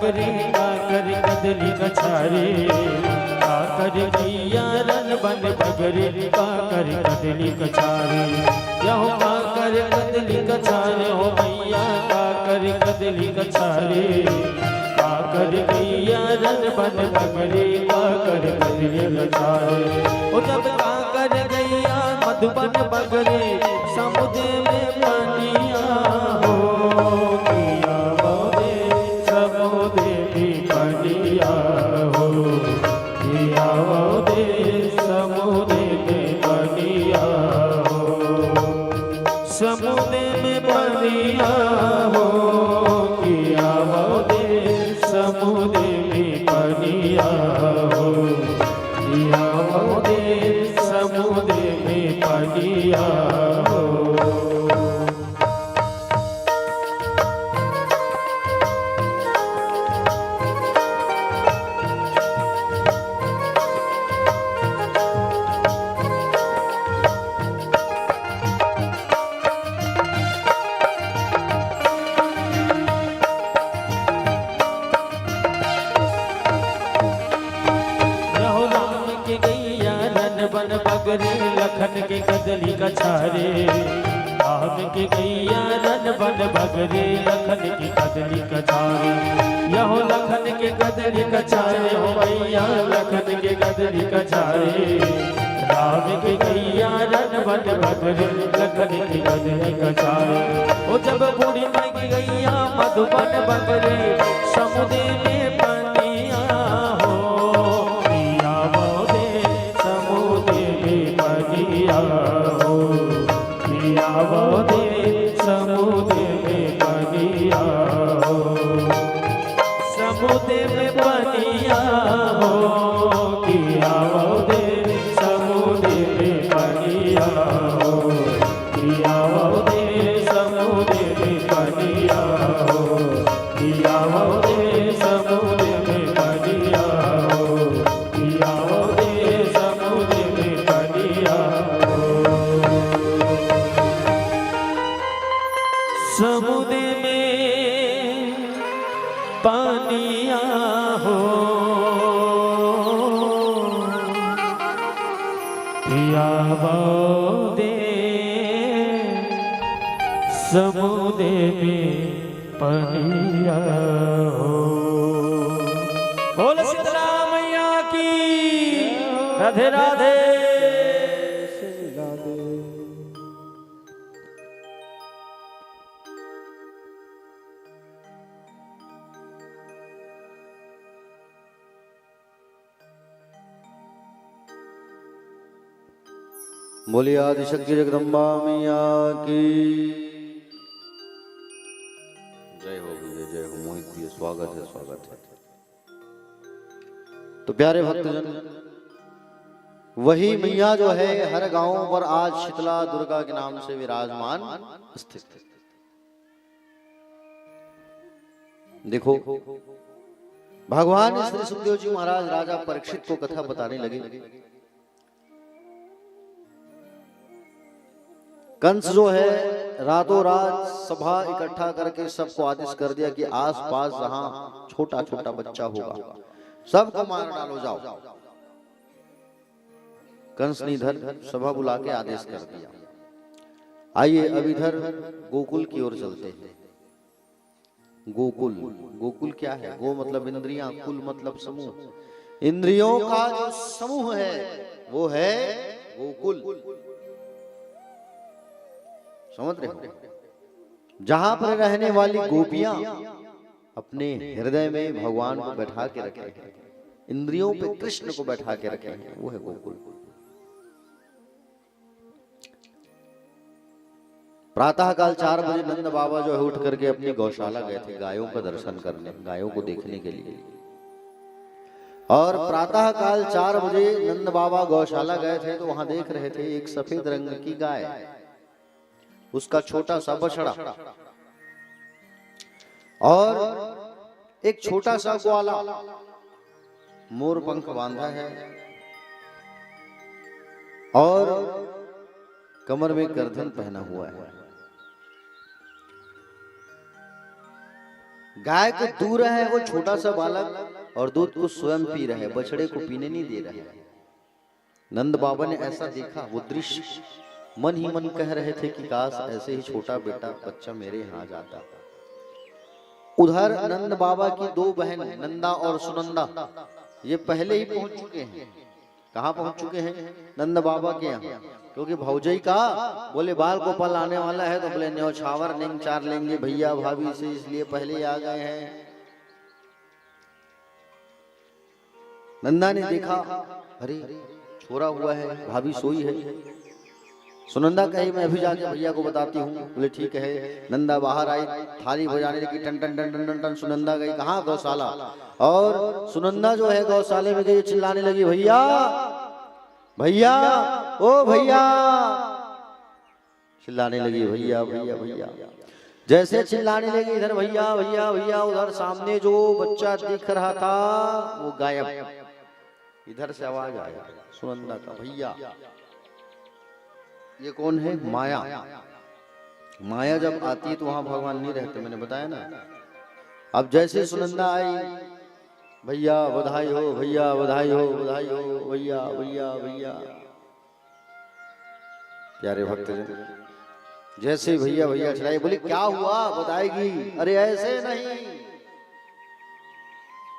बगरे काकर कदली कछारे काकर गैया रन बन बगरे काकर कदली कछारे यहो काकर कदली कछारे हो मैया काकर कदली कछारे काकर गैया रन बन बगरे काकर कदली कछारे ओ जब काकर गैया मधुबन बगरे समुद्र में पानिया हो किया बोले समुद्र में पानिया हो किया बोले समुद्र में पानिया हो समुद्र में पानिया हो किया बोले समुद्र में पानिया हो किया बोले समुद्र में पानिया हो बन बगरे लखन के कदली कछारे आम के गैया रन बन बगरे लखन के कदली कछारे यहो लखन के कदली कछारे हो मैया लखन के कदली कछारे राम के गैया रन बन बगरे लखन के कदली कछारे ओ जब बूढ़ी माई की गैया मधुबन बगरे समुद्र में पानिया हो पिया बोले समुद्र में पानिया हो पिया बोले समुद्र में पानिया हो समुद्र में पानिया हो पिया बोले समुद्र में पानिया हो पिया बोले समुद्र में पानिया हो पिया बोले समुद्र में पानिया हो पिया बोले समुद्र में पानिया हो समुद्र में पानिया हो पिया बोले समुद्र में पानिया हो बोल शीतला मैया की राधे राधे बोलिए आदिशक्ति जगदम्बा मैया की जय हो भैया, जय हो मोहित भैया, स्वागत है स्वागत है। तो प्यारे भक्तजन, वही मैया जो है हर गांव पर आज शीतला दुर्गा के नाम से विराजमान स्थित है। देखो भगवान श्री सुखदेव जी महाराज राजा परीक्षित को कथा बताने लगे। कंस जो है रातों रात सभा इकट्ठा करके सबको आदेश कर दिया कि आसपास जहां छोटा छोटा बच्चा होगा सबको मार डालो जाओ। कंस ने इधर सभा बुला के आदेश कर दिया। आइए अब इधर गोकुल की ओर चलते हैं। गोकुल, गोकुल क्या है? गो मतलब इंद्रियां, कुल मतलब समूह। इंद्रियों का जो समूह है वो है गोकुल। समझ रहे हो? जहां पर रहने वाली गोपियां अपने हृदय में भगवान को बैठा के रखे हैं, इंद्रियों पे कृष्ण को बैठा के रखे हैं, वो है गोकुल। प्रातः काल 4 बजे नंद बाबा जो है उठ करके अपनी गौशाला गए थे गायों का दर्शन करने, गायों को देखने के लिए। और प्रातः काल 4 बजे नंद बाबा गौशाला गए थे तो वहां देख रहे थे एक सफेद रंग की गाय, उसका छोटा सा बछड़ा और एक छोटा सा ग्वाला मोर पंख बांधा है और कमर में गर्दन पहना हुआ है। गाय को दूर है वो छोटा सा बालक और दूध को स्वयं पी रहा है, बछड़े को पीने नहीं दे रहा है। नंद बाबा ने ऐसा देखा वो दृश्य, मन ही मन कह रहे थे कि काश ऐसे ही छोटा बेटा बच्चा मेरे यहाँ जाता। उधर नंद बाबा की दो बहन नंदा और सुनंदा ये पहले ही पहुंच चुके हैं। कहाँ पहुंच चुके हैं? नंद बाबा के यहाँ। क्योंकि भौजाई का बोले बाल गोपाल आने वाला है तो बोले न्यौछावर निंग चार लेंगे भैया भाभी से, इसलिए पहले ही आ गए हैं। नंदा ने देखा अरे छोरा हुआ है, भाभी सोई है। सुनंदा कही मैं अभी जाके भैया को बताती हूँ। बोले ठीक है। नंदा बाहर आई, थाली बजाने लगी, टन टन टन टन टन। सुनंदा गई कहाँ? गौशाला। और सुनंदा जो है गौशाले में गई, चिल्लाने लगी भैया भैया ओ भैया, चिल्लाने लगी भैया भैया भैया। जैसे चिल्लाने लगी इधर भैया भैया भैया, उधर सामने जो बच्चा दिख रहा था वो गायब। इधर से आवाज आया सुनंदा का भैया। ये कौन है? माया। माया जब आती है तो वहां भगवान नहीं रहते, मैंने बताया ना। अब जैसे सुनंदा आई, भैया बधाई हो भैया बधाई हो बधाई हो भैया भैया भैया। प्यारे भक्तजन जैसे भैया भैया चढ़ाई, बोले क्या हुआ बताएगी? अरे ऐसे नहीं,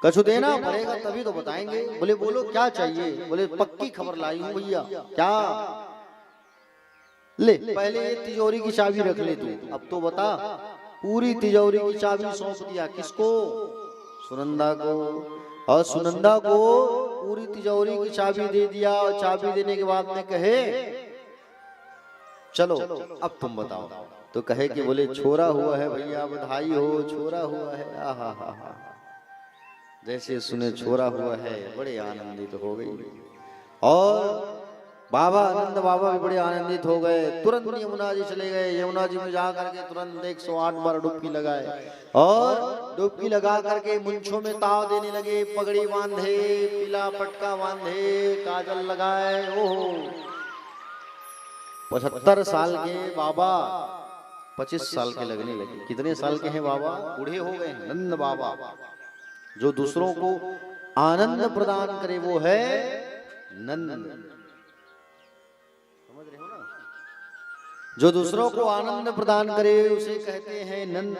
कछु देना पड़ेगा तभी तो बताएंगे। बोले बोलो क्या चाहिए? बोले पक्की खबर लाई हूं भैया। क्या? ले पहले ये तिजोरी की चाबी रख ले तू, अब तो बता। पूरी तिजोरी की चाबी सौंप दिया किसको? सुनंदा को। और सुनंदा को पूरी तिजोरी की चाबी दे दिया। और चाबी देने के बाद में कहे चलो अब तुम बताओ। तो कहे कि बोले छोरा हुआ है भैया बधाई हो, छोरा हुआ है। आहा हा हा। जैसे सुने छोरा हुआ है बड़े आनंदित हो गई। और बाबा नंद बाबा भी बड़े आनंदित हो गए। तुरंत यमुना जी चले गए। यमुना जी में जा करके तुरंत 108 बार डुबकी लगाए। और डुबकी लगा करके मुंछों में ताव देने लगे, पगड़ी बांधे, पीला पटका बांधे, काजल लगाए। ओहो 75 साल के बाबा 25 साल के लगने लगे। कितने साल के हैं बाबा? बूढ़े हो गए। नंद बाबा जो दूसरों को आनंद प्रदान करे वो है नंद। जो दूसरों को आनंद प्रदान करे उसे कहते हैं नंद।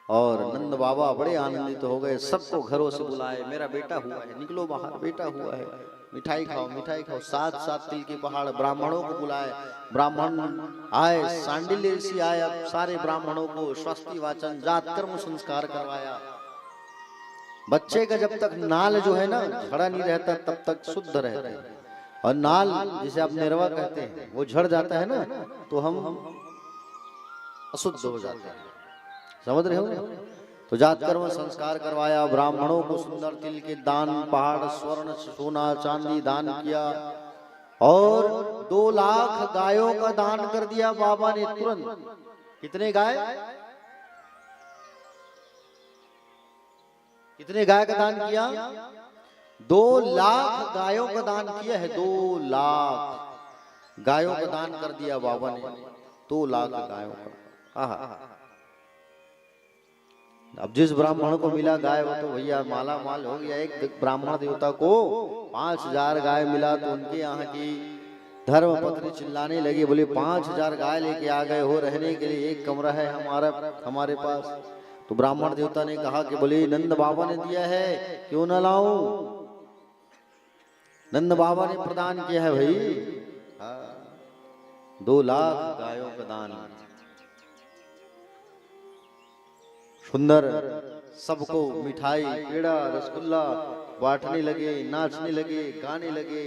और नंद बाबा बड़े आनंदित हो गए। सबको घरों से बुलाए, मेरा बेटा हुआ है, निकलो बाहर, बेटा हुआ है, मिठाई खाओ मिठाई खाओ। 7 तिल के पहाड़ ब्राह्मणों को बुलाए, ब्राह्मण आए, सांडिल्य ऋषि आए। अब सारे ब्राह्मणों को स्वस्ति वाचन जातकर्म संस्कार करवाया। बच्चे का जब तक नाल जो है ना झड़ा नहीं रहता तब तक शुद्ध रहता है। और नाल जिसे आप निरवा कहते हैं वो झड़ जाता है ना तो हम अशुद्ध हो जाते हैं। समझ रहे हो? तो जातकर्म संस्कार करवाया। ब्राह्मणों को सुंदर तिल के दान, पहाड़, स्वर्ण, सोना, चांदी दान किया। और 2 लाख गायों का दान कर दिया बाबा ने तुरंत। कितने गाय? कितने गाय का दान किया? 2 लाख गायों का दान किया है। 2 लाख गायों का दान कर दिया बाबा ने। 2 लाख गायों का। आहा। अब जिस ब्राह्मण को मिला गाय वो तो भैया माला माल हो गया। एक ब्राह्मण देवता को 5000 गाय मिला तो उनके यहाँ की धर्म पत्नी चिल्लाने लगी, बोले 5000 गाय लेके आ गए हो, रहने के लिए एक कमरा है हमारे पास। तो ब्राह्मण देवता ने कहा कि बोले नंद बाबा ने दिया है, क्यों न लाऊं? नंद बाबा ने प्रदान किया है भाई। 2 लाख गायों का दान। सुंदर सबको मिठाई, पेड़ा, रसगुल्ला बांटने लगे, नाचने लगे, गाने लगे।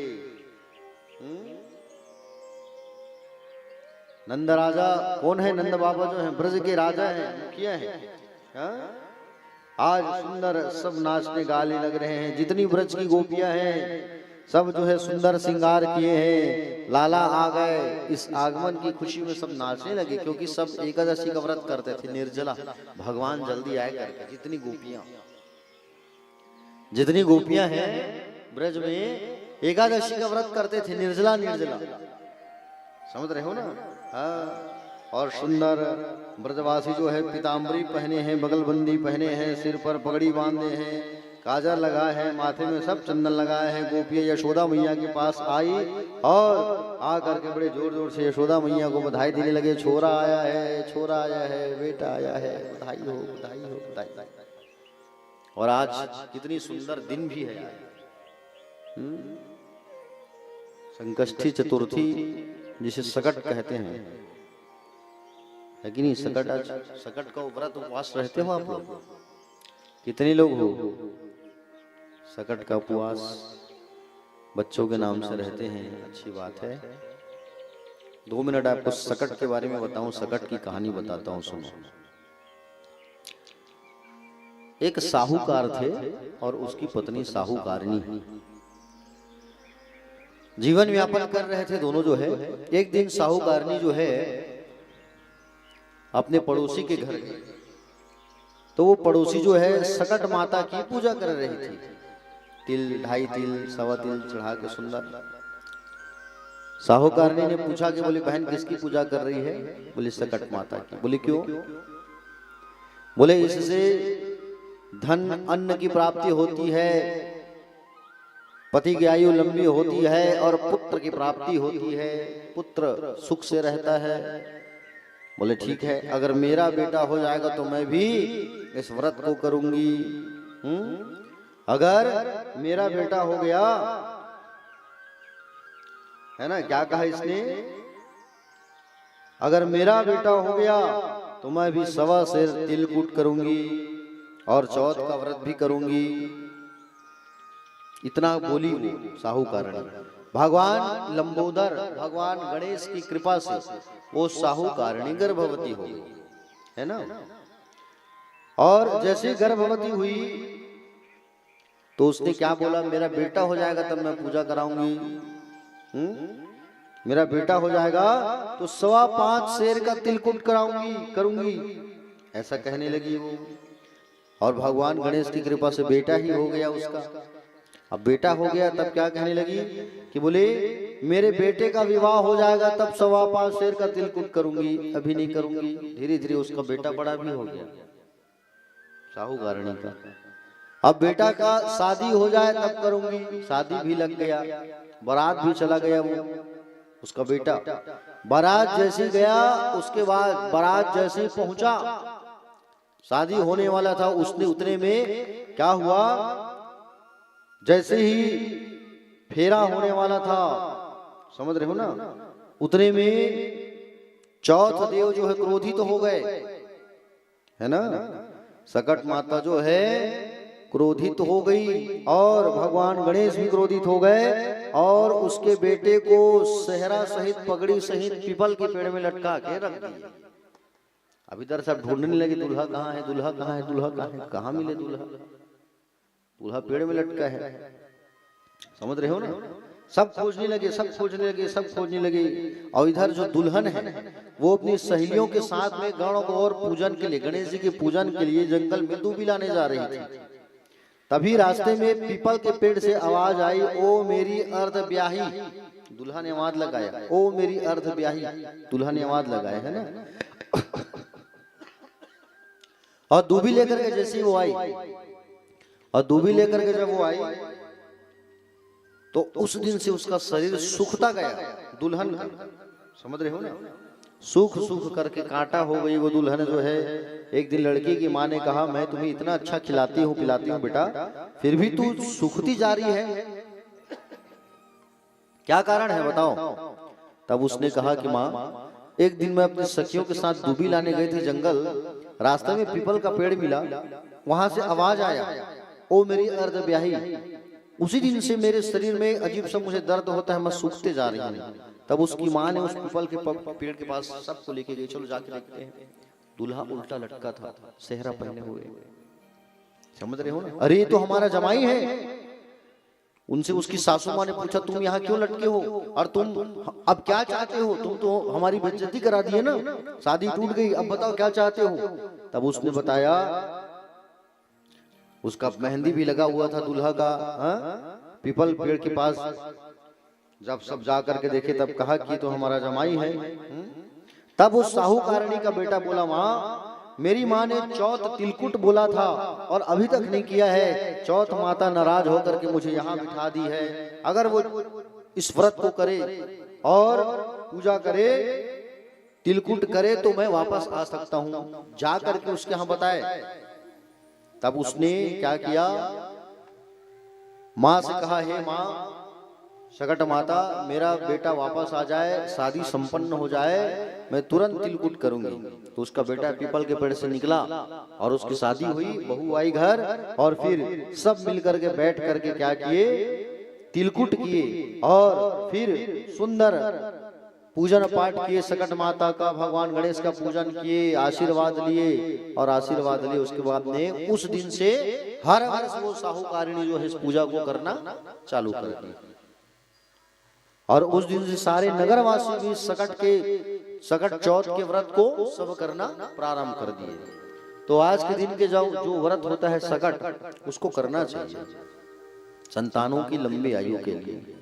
नंद राजा कौन है? नंद बाबा जो है ब्रज के राजा हैं, मुखिया हैं। आज सुंदर सब नाचने गाने लग रहे हैं। जितनी ब्रज की गोपियां हैं सब जो है सुंदर श्रृंगार किए हैं। लाला आ गए। इस आगमन की खुशी में सब नाचने लगे क्योंकि सब एकादशी का व्रत करते थे निर्जला। भगवान जल्दी आए करके। जितनी गोपियां हैं ब्रज में एकादशी का व्रत करते थे निर्जला। समझ रहे हो ना? हाँ। और सुंदर ब्रजवासी जो है पीताम्बरी पहने हैं, बगलबंदी पहने हैं, सिर पर पगड़ी बांधे हैं, काजल लगाए हैं, माथे में सब चंदन लगाए हैं। गोपियाँ यशोदा मैया के पास आई और आ करके बड़े जोर जोर से यशोदा मैया को बधाई देने लगे। छोरा आया है, छोरा आया है, बेटा आया है, बधाई हो, बधाई हो, बधाई। और आज कितनी सुंदर दिन भी है यार। संकष्टी चतुर्थी जिसे सकट कहते हैं, है कि नहीं? सकट, आज सकट का व्रत उपवास रहते हो आप लोग? कितने लोग हो? सकट का उपवास बच्चों के नाम से रहते हैं, अच्छी बात है। 2 मिनट आपको सकट के बारे में बताऊं, सकट की कहानी बताता हूं, सुनो। एक साहूकार थे और उसकी पत्नी साहूकारनी जीवन व्यापन कर रहे थे दोनों जो है। एक दिन साहूकारनी जो है अपने पड़ोसी के घर गई, तो वो पड़ोसी जो है सकट माता की पूजा कर रही थी। तिल, 2.5 तिल, 1.25 तिल चढ़ा के सुंदर। साहूकारनी ने पूछा कि बोले बहन किसकी पूजा कर रही है? बोले सकट माता की। बोले क्यों? बोले इससे धन अन्न की प्राप्ति होती है, पति की आयु लंबी होती है और पुत्र की प्राप्ति होती है, पुत्र सुख से रहता है। बोले ठीक है, अगर मेरा बेटा हो जाएगा तो मैं भी इस व्रत को करूंगी। अगर मेरा बेटा हो गया, है ना, क्या कहा इसने? अगर मेरा बेटा हो गया तो मैं भी 1.25 सेर तिलकूट करूंगी और चौथ का व्रत भी करूंगी। इतना बोली वो साहूकारनी। भगवान लंबोदर, भगवान गणेश की कृपा से वो साहूकारनी गर्भवती हो गई, है ना। और जैसे गर्भवती हुई तो उसने क्या बोला? मेरा बेटा हो जाएगा तब मैं पूजा कराऊंगी। मेरा बेटा हो जाएगा तो 5.25 सेर का तिलकुट करूंगी, ऐसा कहने लगी वो। और भगवान गणेश की कृपा से बेटा ही हो गया उसका। अब बेटा हो गया तब क्या कहने लगी कि बोले मेरे बेटे का विवाह हो जाएगा तब 5.25 सेर का तिलकुट करूंगी, अभी नहीं करूंगी। धीरे धीरे उसका बेटा बड़ा भी हो गया साहूकारनी का। अब बेटा का शादी हो जाए तब करूंगी, शादी भी लग गया, बारात भी चला गया वो उसका बेटा। बारात जैसे गया, उसके बाद बारात जैसे पहुंचा, शादी होने वाला था, उसने उतने में क्या हुआ? जैसे ही फेरा होने वाला था, समझ रहे हो ना, उतने में चौथ देव जो है क्रोधित हो गए, है ना। सकट माता जो है क्रोधित हो गई और भगवान गणेश भी क्रोधित हो गए और उसके बेटे को सेहरा सहित पगड़ी सहित पीपल के पेड़ में लटका के रख दिया। अब इधर सब ढूंढने लगे दूल्हा कहाँ है, दूल्हा कहाँ है, दूल्हा कहाँ है, कहाँ मिले दूल्हा? दूल्हा पेड़ में लटका है, समझ रहे हो ना। सब खोजने लगे, सब खोजने लगे, सब खोजने लगे। और इधर जो दुल्हन है वो अपनी सहेलियों के साथ में गणगौर पूजन के लिए, गणेश जी के पूजन के लिए जंगल में दूबी लाने जा रही थी। तभी रास्ते में पीपल के पेड़ से आवाज आई, ओ मेरी अर्ध ब्याही। दूल्हा ने आवाज लगाया, ओ मेरी अर्ध ब्याही, दूल्हा ने आवाज लगाया, है ना। और दूबी लेकर के जैसे वो आई, और दूबी लेकर के जब वो आई तो उस दिन से उसका शरीर सूखता गया दुल्हन का, समझ रहे हो ना। सूख सूख करके कांटा हो गई वो दुल्हन जो है। एक दिन लड़की की माँ ने कहा, मैं तुम्हें इतना अच्छा खिलाती हूँ पिलाती हूँ बेटा, फिर भी तू सूखती जा रही है, क्या कारण है बताओ? तब उसने कहा कि माँ, एक दिन मैं अपनी सखियों के साथ दूबी लाने गई थी जंगल, रास्ते में पीपल का पेड़ मिला, वहां से आवाज आया, ओ मेरी अर्ध ब्याही। उसी दिन से मेरे शरीर में अजीब सा मुझे दर्द होता है, मैं सूखते जा रही हूँ। तब उसकी माँ ने उस पीपल के पेड़ के पास सबको लेके गई, चलो जाके देखते हैं। दूल्हा उल्टा लटका था, सेहरा पहने हुए, समझ रहे हो ना। अरे तो हमारा जमाई है। उनसे उसकी सासू माँ ने पूछा, तुम यहाँ क्यों लटके हो और तुम अब क्या चाहते हो? तुम तो हमारी बेइज्जती करा दी है ना, शादी टूट गई, अब बताओ क्या चाहते हो? तब उसने बताया, उसका मेहंदी भी लगा हुआ था दूल्हा का, पीपल पेड़ के पास। जब सब जा करके देखे तब कहा कि तो हमारा जमाई है। तब उस साहूकारणी का बेटा बोला, माँ मेरी माँ ने चौथ तिलकुट बोला था और अभी तक नहीं किया है। चौथ माता नाराज होकर के मुझे यहाँ बिठा दी है। अगर वो इस व्रत को करे और पूजा करे, तिलकुट करे, तो मैं वापस आ सकता हूँ। जा करके उसके यहाँ बताए। तब उसने क्या किया, माँ से कहा, हे माँ सकट माता, मेरा बेटा वापस आ जाए, शादी संपन्न हो जाए, मैं तुरंत तिलकुट करूंगी। तो उसका बेटा पीपल के पेड़ से निकला और उसकी शादी हुई, बहू आई घर, और फिर सब मिलकर के बैठ करके क्या किए, तिलकुट किए और फिर सुंदर पूजन पाठ किए। सकट माता का, भगवान गणेश का पूजन किए, आशीर्वाद लिए और आशीर्वाद लिए। उसके बाद ने उस दिन से हर वर्ष वो साहूकारिणी जो है इस पूजा को करना चालू कर दी। और उस दिन से सारे नगरवासी भी सकट चौथ के व्रत को सब करना प्रारंभ कर दिए। तो आज के दिन के जो व्रत होता है सकट, उसको करना चाहिए संतानों की लंबी आयु के लिए।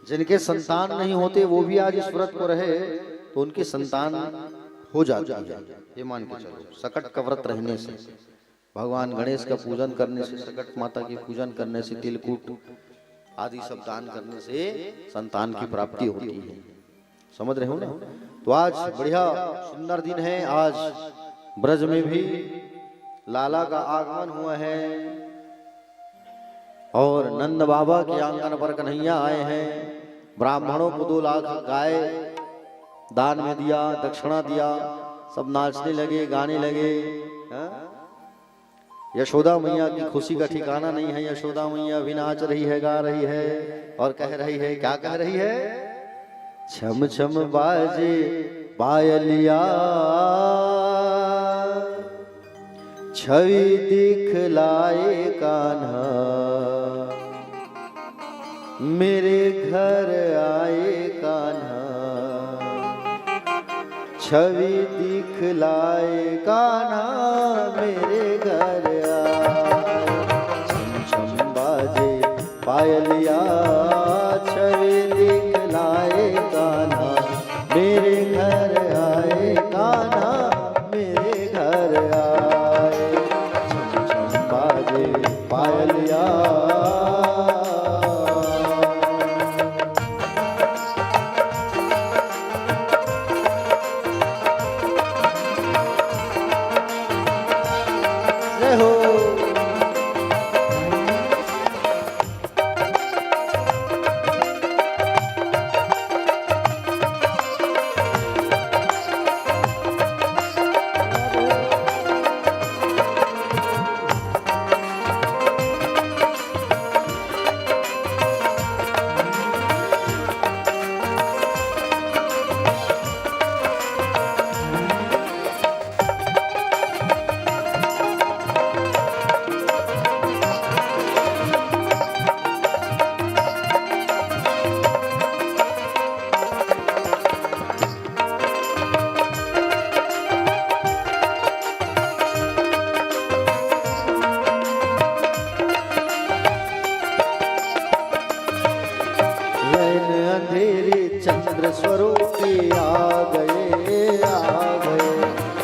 जिनके संतान नहीं होते वो भी आज इस व्रत को रहे तो उनके संतान हो जाते हैं। ये मान के चलो, सकट का व्रत रहने से, भगवान गणेश का पूजन करने से, सकट माता की पूजन करने से, तिलकुट आदि सब दान करने से संतान की प्राप्ति होती है। समझ रहे हो ना? तो आज बढ़िया सुंदर दिन है। आज ब्रज में भी लाला का आगमन हुआ है और नंद बाबा के आंगन पर कन्हैया आए हैं। ब्राह्मणों को 2 लाख गाय दान में दिया, दक्षिणा दिया, सब नाचने लगे, गाने लगे। यशोदा मैया की खुशी का ठिकाना नहीं है। यशोदा मैया भी नाच रही है, गा रही है और कह रही है, क्या कह रही है, छम छम बाजे पायलिया, छवि दिखलाए कान्हा, मेरे घर आए कान्हा, छवि दिखलाए कान्हा, मेरे घर आए। छम छम बाजे पायलिया, छवि दिखलाए कान्हा, मेरे घर आए कान्हा, मेरे घर आए। छम छम बाजे पायलिया, चंद्र स्वरूपी आ गए, आ गए,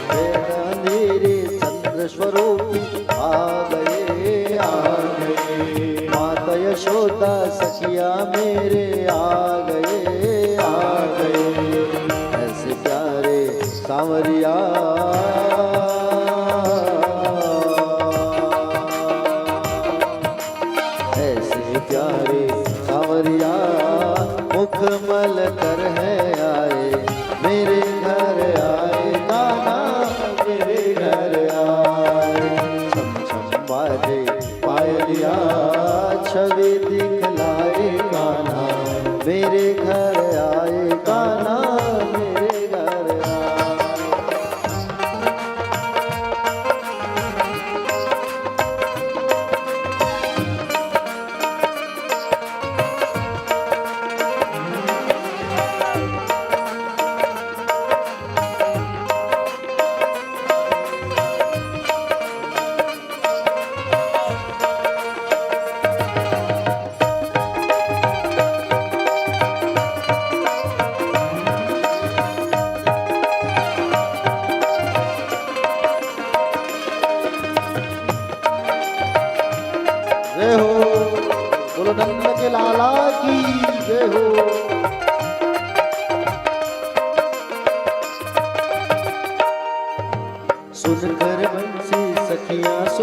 अंधेरे चंद्र स्वरूपी आ गए, आ गए। माता यशोदा सखिया मेरे आ गए, आ गए। ऐसे प्यारे सांवरिया, ऐसे प्यारे सांवरिया, मुखमल कर है आए, मेरे घर आए कान्हा, मेरे घर आए। छम छम बाजे पायलिया, छवि दिखलाए कान्हा, मेरे घर आए कान्हा, मेरे घर आए।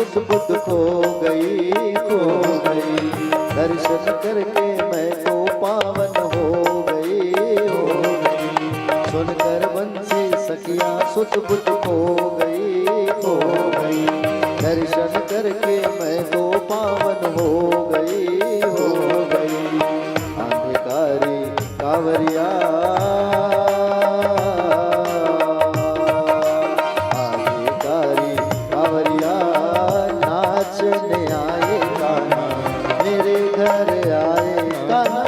सुध बुध खो गई, खो गई। दर्शन करके मैं तो पावन हो गई, हो गई। सुनकर बंसी सखिया सुध बुध खो गई, खो गई। दर्शन करके मैं तो पावन हो गई, हो गई। आंधकारी कांवरिया, आंधकारी कांवरिया नाचने आए कान्हा मेरे घर आए, कान्हा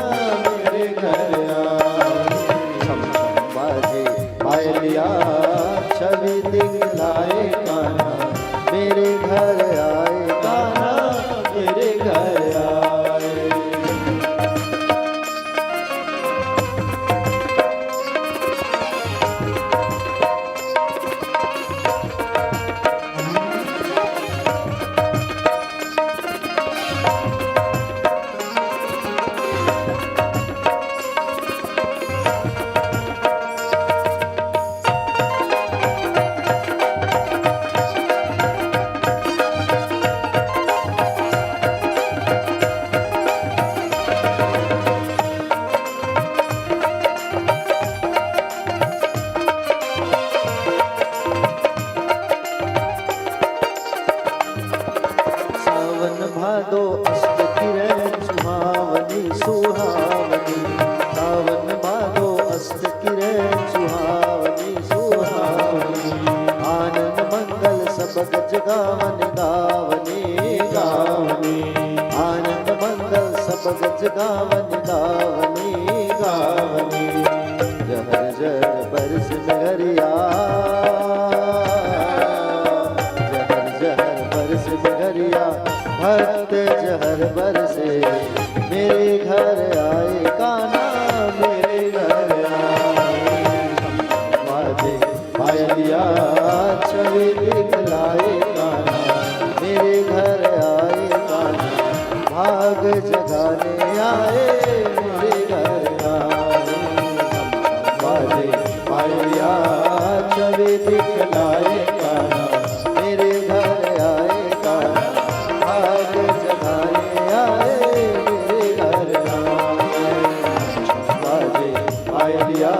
मेरे घर आए। छम छम बाजे पायलिया छवि दिखलाए कान्हा मेरे घर आए, कान्हा मेरे घर आए। सावन भादो अष्ट किरण सुहावनी, सुहावनी। सावन भादो अष्ट किरण सुहावनी, सुहावनी। आनंद मंगल सब गज गावन, गावनी, गावनी। आनंद मंगल सब गज गावन, गावनी, गावनी। जहर जहर बरस मेहरिया, जहर जहर बरस मेहरिया। भक्त जहर बरसे मेरे घर आए, कान्हा मेरे घर आए। बाजे पायलिया छवि दिखलाए कान्हा मेरे घर आए, कान्हा भाग जगाने आए मेरे घर आए। बाजे पायलिया छवि दिखलाए कान्हा मेरे घर आए, कान्हा भाग जगाने आए मेरे घर आए। बाजे पायलिया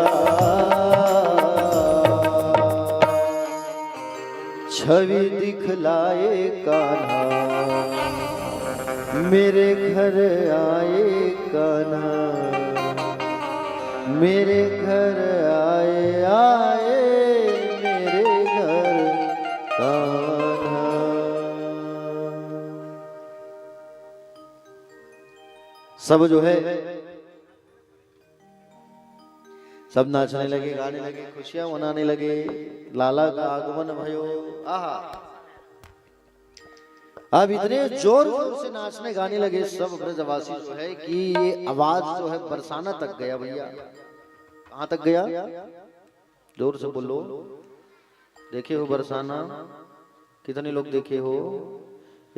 छवि दिखलाए कान्हा मेरे घर आए, कान्हा मेरे घर आए, आए मेरे घर कान्हा। सब जो है सब नाचने लगे, गाने लगे, खुशियां मनाने लगे। लाला का आगमन भयो। आहा, अब इतने जोर से नाचने गाने लगे सब ब्रजवासी जो है कि ये आवाज जो है बरसाना तक गया। भैया कहाँ तक गया? जोर से बोलो। देखे हो बरसाना? कितने लोग देखे हो?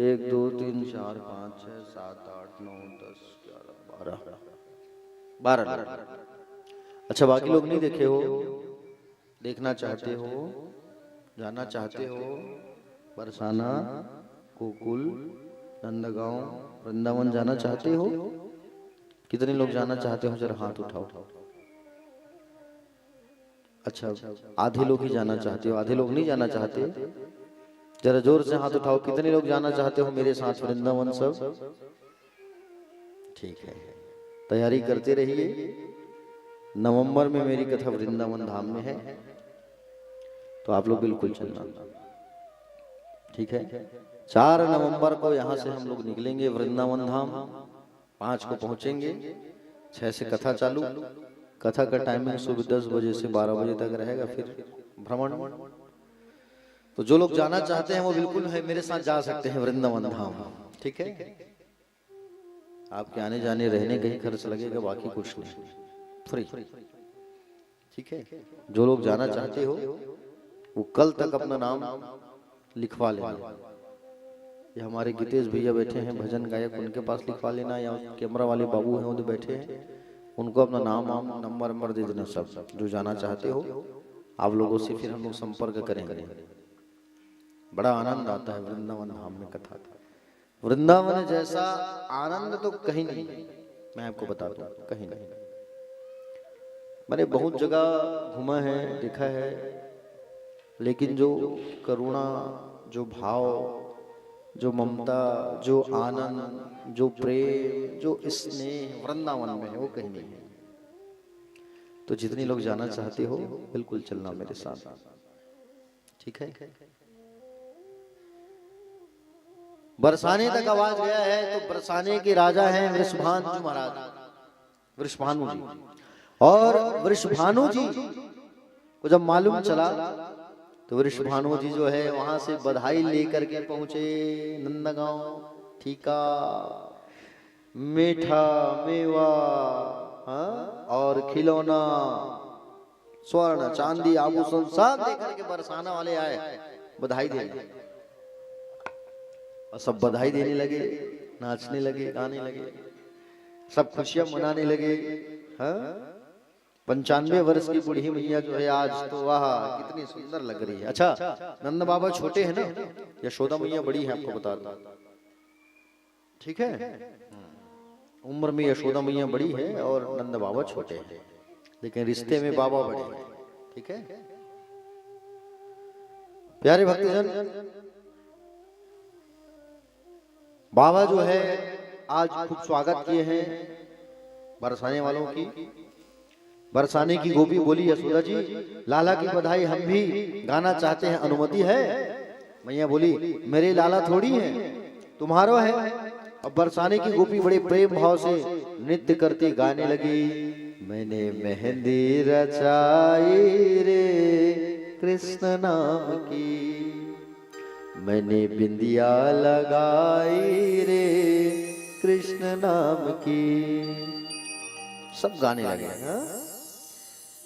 1 2 3 4 5 6 7 8 9 10 11 12। अच्छा, बाकी लोग नहीं देखे हो? देखना चाहते हो, जाना चाहते हो? बरसाना, गोकुल, नंदगांव, वृंदावन जाना चाहते हो? कितने लोग जाना चाहते हो? जरा हाथ उठाओ। अच्छा, आधे लोग ही जाना चाहते हो, आधे लोग नहीं जाना चाहते। जरा जोर से हाथ उठाओ। कितने लोग जाना चाहते हो मेरे साथ वृंदावन? सब ठीक है, तैयारी करते रहिए। नवंबर में मेरी कथा वृंदावन धाम में है, तो आप लोग बिल्कुल चलना, ठीक है। 4 नवंबर को यहाँ से हम लोग निकलेंगे वृंदावन धाम, 5 को पहुंचेंगे, 6 से कथा चालू। कथा का टाइमिंग सुबह 10 बजे से 12 बजे तक रहेगा, फिर भ्रमण। तो जो लोग जाना चाहते हैं वो बिल्कुल है मेरे साथ जा सकते हैं वृंदावन धाम, ठीक है। आपके आने जाने रहने का ही खर्च लगेगा, बाकी कुछ नहीं, फ्री, ठीक है। जो लोग जाना चाहते हो वो कल तक अपना नाम लिखवा लेना। ये हमारे गीतेश भैया बैठे हैं भजन गायक, उनके पास लिखवा लेना, या कैमरा वाले बाबू हैं उधर बैठे हैं, उनको अपना नाम नंबर दे देना। सब जो जाना चाहते हो आप लोगों से फिर हम लोग संपर्क करेंगे, बड़ा आनंद आता है वृंदावन धाम में कथा। वृंदावन जैसा आनंद तो कहीं नहीं, मैं आपको बता दूं, कहीं नहीं। मैंने बहुत जगह घूमा है, देखा है, लेकिन जो करुणा, जो भाव, जो ममता, जो आनंद, जो प्रेम, जो स्नेह वृंदावन में है वो कहीं नहीं है। तो जितने लोग जाना चाहते हो बिल्कुल चलना मेरे साथ, ठीक है। बरसाने तक आवाज गया है तो बरसाने के राजा हैं वृषभानु जी महाराज, वृषभानु जी। और वृषभानु जी को जब मालूम चला तो वृषभानु जी जो है वहां से बधाई लेकर के पहुंचे नंदगांव। ठीका, मीठा मेवा, और खिलौना, स्वर्ण चांदी आभूषण सब लेकर के बरसाना वाले आए बधाई देने। और सब बधाई देने लगे, नाचने लगे, गाने लगे, सब खुशियां मनाने लगे। 95 वर्ष की बूढ़ी मैया जो है आज तो वाह कितनी सुंदर लग रही है। अच्छा, नंद बाबा छोटे हैं ना, यशोदा मैया बड़ी है, आपको बता दूं, ठीक है। उम्र में यशोदा मैया बड़ी है और नंद बाबा छोटे हैं, लेकिन रिश्ते में बाबा बड़े हैं, ठीक है। प्यारे भक्तजन, बाबा जो है आज खूब स्वागत किए हैं बरसाने वालों की। बरसाने की गोपी बोली यशोदा जी लाला की बधाई हम भी गाना चाहते हैं, अनुमति है? मैया बोली मेरे लाला थोड़ी है, तुम्हारो है। अब बरसाने की गोपी बड़े प्रेम भाव से नृत्य करती गाने लगी। मैंने मेहंदी रचाई रे कृष्ण नाम की, मैंने बिंदिया लगाई रे कृष्ण नाम की। सब गाने लगे।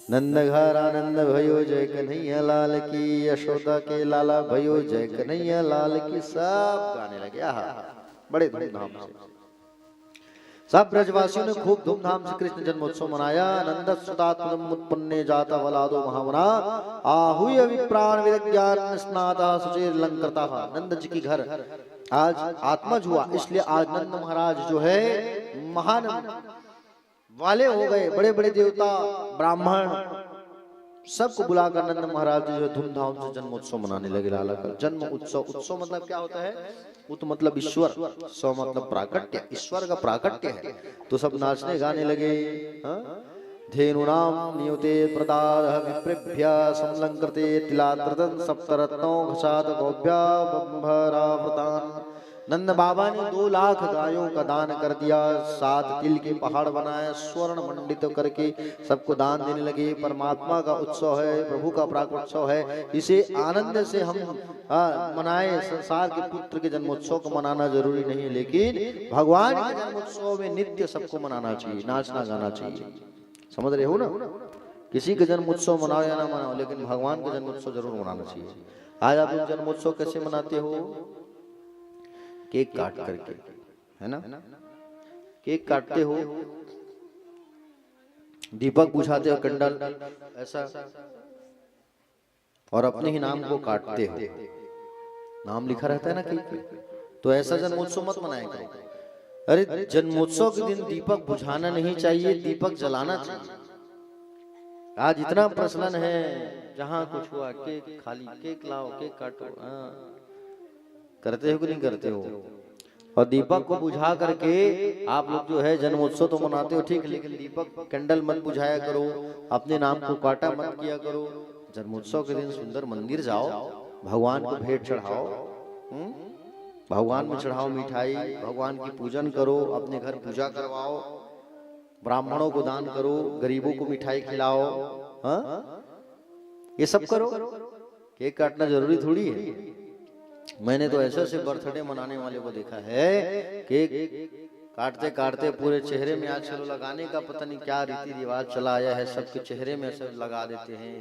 नंद घर आनंद भयो जय कन्हैया लाल की, यशोदा के लाला भयो जय कन्हैया लाल की, सब गाने लगे। बड़े धूमधाम से सब ब्रजवासियों ने खूब धूमधाम से कृष्ण जन्मोत्सव मनाया। नंद सुतात्मन्ने जाता वलादो महावना, आहूय विप्राण विज्ञान स्नाता सुचिर लंकृता। नंद जी की घर आज आत्मज हुआ, इसलिए आज नंद महाराज जो है महान वाले हो गए। बड़े बड़े देवता ब्राह्मण सबको बुलाकर नंद महाराज जी जो धूमधाम से जन्मोत्सव मनाने लगे लाला का। जन्म उत्सव, उत्सव मतलब क्या होता है? उत मतलब ईश्वर, सौ मतलब प्राकट्य, ईश्वर का प्राकट्य है। तो सब नाचने गाने लगे। धेनुनाम नियुते प्रदार विप्रेभ्य समलंकृते तिलात्रतन सप्तरत्नों घसात गौभ्या बंभरावृतान। नंद बाबा ने 2 लाख गायों का दान कर दिया, 7 तिल के पहाड़ बनाए, स्वर्ण मंडित करके सबको दान देने लगे। परमात्मा का उत्सव है, प्रभु का प्राकोत्सव है, इसे आनंद से हम मनाए। संसार के पुत्र के जन्मोत्सव को मनाना जरूरी नहीं, लेकिन भगवान के जन्मोत्सव में नित्य सबको मनाना चाहिए, नाचना गाना चाहिए। समझ रहे हो ना? किसी के जन्मोत्सव मनाओ या ना मनाओ, लेकिन भगवान का जन्मोत्सव जरूर मनाना चाहिए। आज आप लोग जन्मोत्सव कैसे मनाते हो? केक काट करके, है ना? केक काटते हो, दीपक बुझाते हो, कंडल ऐसा, और अपने ही नाम को काटते हो। नाम लिखा रहता है ना केक पे, तो ऐसा जन्मोत्सव मत मनाया करो। अरे जन्मोत्सव के दिन दीपक बुझाना नहीं चाहिए, दीपक जलाना चाहिए। आज इतना प्रचलन है, जहां कुछ हुआ केक खाली, केक लाओ, केक काटो। करते हो कि नहीं करते हो? और दीपक को बुझा करके आप लोग जो है जन्मोत्सव तो मनाते हो, ठीक, लेकिन दीपक कैंडल मत बुझाया करो, अपने नाम को काटा मत किया करो। जन्मोत्सव के दिन सुंदर मंदिर जाओ, भगवान को भेंट चढ़ाओ, भगवान में चढ़ाओ मिठाई, भगवान की पूजन करो, अपने घर पूजा करवाओ, ब्राह्मणों को दान करो, गरीबों को मिठाई खिलाओ। ये सब करो। केक काटना जरूरी थोड़ी है। मैंने तो ऐसे ऐसे बर्थडे मनाने वाले को देखा है, केक काटते काटते पूरे चेहरे में आजकल लगाने का पता नहीं क्या रीति रिवाज चला आया है, सबके चेहरे में ऐसे लगा देते हैं।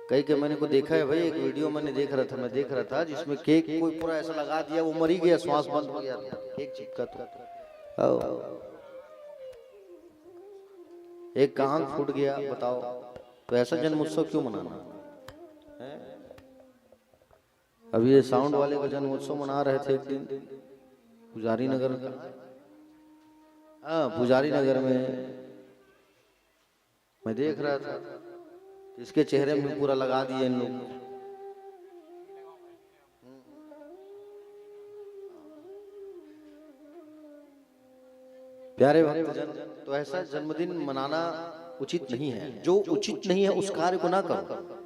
कई के मैंने को देखा है भाई, एक वीडियो मैंने देख रहा था जिसमें केक कोई पूरा ऐसा लगा दिया, वो मर ही गया, श्वास बंद हो गया, केक चिपका तो एक कान फूट गया। बताओ, तो ऐसा जन्मोत्सव क्यों मनाना है? अभी ये साउंड वाले का जन्मोत्सव मना रहे थे एक दिन पुजारी नगर, हाँ पुजारी नगर में मैं देख रहा था, इसके चेहरे में पूरा लगा दिए इन लोग। प्यारे भक्तजन, तो ऐसा जन्मदिन मनाना उचित नहीं है। जो उचित नहीं है उस कार्य को ना करो,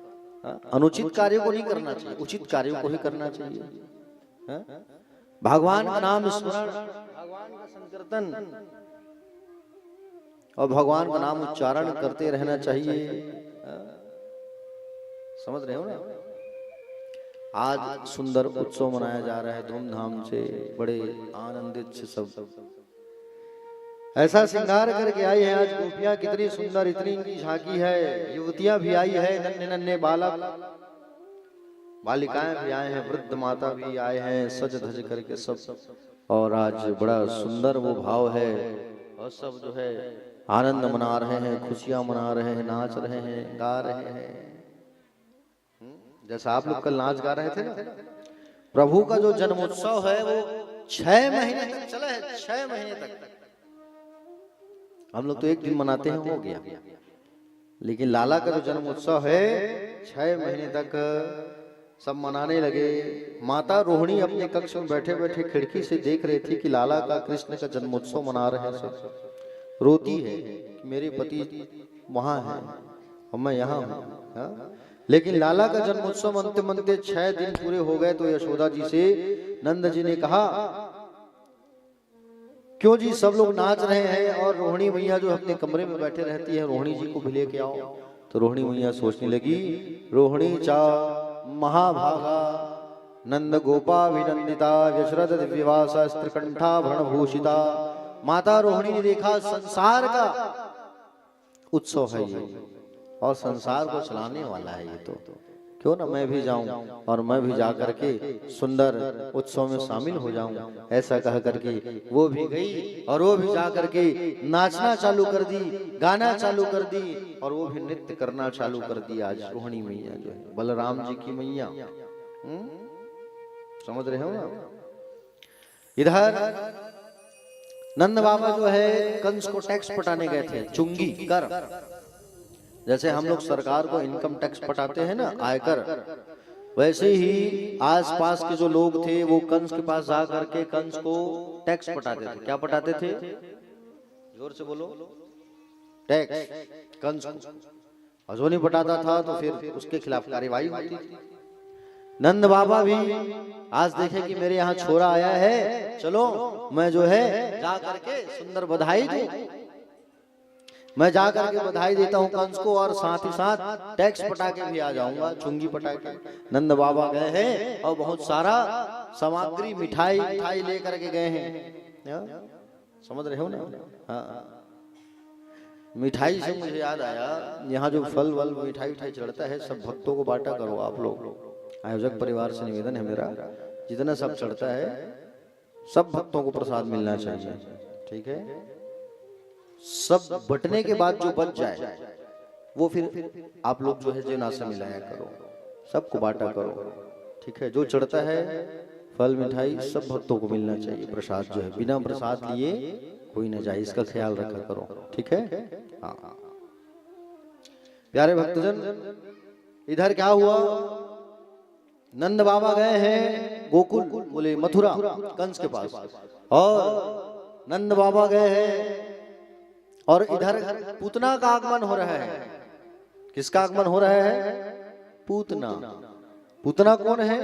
अनुचित कार्य को नहीं करना चाहिए, उचित कार्यों को ही करना चाहिए। भगवान का नाम स्मरण, भगवान का संकीर्तन और भगवान का नाम उच्चारण करते रहना चाहिए। समझ रहे हो ना? आज सुंदर उत्सव मनाया जा रहा है धूमधाम से, बड़े आनंदित से सब ऐसा श्रृंगार करके आई है। आज गोपियां कितनी सुंदर, इतनी इनकी झांकी है, युवतियां भी आई है, नन्हे नन्हे बालक बालिकाएं भी आए हैं, वृद्ध माता भी आए हैं, सज धज करके सब। और आज बड़ा सुंदर वो भाव है और सब जो है आनंद मना रहे हैं, खुशियां मना रहे हैं, नाच रहे हैं, गा रहे हैं। जैसा आप लोग कल नाच गा रहे थे ना, प्रभु का जो जन्मोत्सव है वो 6 महीने तक चला है, 6 महीने तक। हम लोग तो एक दिन मनाते हैं, हो गया, लेकिन लाला का जो जन्मोत्सव है 6 महीने तक सब मनाने लगे। माता रोहिणी अपने कक्ष में बैठे बैठे खिड़की से देख रही थी कि लाला का, कृष्ण का जन्मोत्सव मना रहे हैं सब। रोती है कि मेरे पति वहां हैं और मैं यहाँ हूँ। लेकिन लाला का जन्मोत्सव मनते मनते 6 दिन पूरे हो गए तो यशोदा जी से नंद जी ने कहा, क्यों जी सब लोग नाच रहे हैं और रोहिणी मैया जो अपने कमरे में बैठे रहती है, रोहिणी जी को भी लेके आओ। तो रोहिणी मैया सोचने लगी, रोहिणी चा महाभागा नंद गोपा विनंदिता यशरथ दिव्यवासा स्त्रिकंठा भरणभूषिता। माता रोहिणी ने देखा संसार का उत्सव है ये और संसार को चलाने वाला है ये, तो क्यों ना मैं भी जाऊं और मैं भी जा करके सुंदर उत्सव में शामिल हो जाऊं। ऐसा कह करके वो भी गई और वो भी जा करके नाचना चालू कर दी, गाना चालू कर दी और वो भी नृत्य करना चालू कर दिया। आज रोहिणी मैया जो है बलराम जी की मैया, समझ रहे हो ना? इधर नंद बाबा जो है कंस को टैक्स पटाने गए थे, चुंगी कर। जैसे हम लोग सरकार को इनकम टैक्स पटाते हैं ना, आयकर, वैसे ही आसपास के जो लोग थे वो कंस के पास जा करके कंस को टैक्स पटाते थे। क्या पटाते थे? जोर से बोलो। टैक्स कंस को जो नहीं पटाता था तो फिर उसके खिलाफ कार्यवाही होती थी। नंद बाबा भी आज देखे कि मेरे यहाँ छोरा आया है, चलो मैं जो है जा करके सुंदर बधाई दूं, मैं जा करके बधाई देता हूँ कंस को और साथ ही साथ टैक्स पटा के भी आ जाऊंगा, चुंगी पटा के। नंद बाबा गए हैं और बहुत सारा सामग्री मिठाई लेकर के गए हैं। समझ रहे हो ना? हाँ, मिठाई से मुझे याद आया, यहाँ जो फल वल मिठाई चढ़ता है सब भक्तों को बांटा करो आप लोग। आयोजक परिवार से निवेदन है मेरा, जितना सब चढ़ता है सब भक्तों को प्रसाद मिलना चाहिए, ठीक है? सब बटने के बाद जो बच जाए वो फिर आप लोग जो है जना से मिलाया करो, सबको बांटा करो, ठीक है? जो चढ़ता है फल मिठाई सब भक्तों को मिलना चाहिए। प्रसाद जो है बिना प्रसाद लिए कोई न जाए, इसका ख्याल रखा करो, ठीक है? हाँ प्यारे भक्तजन, इधर क्या हुआ? नंद बाबा गए हैं गोकुल, बोले मथुरा कंस के पास, और नंद बाबा गए हैं और इधर पूतना का आगमन हो रहा है। किसका आगमन हो रहा है? पूतना। पूतना कौन है?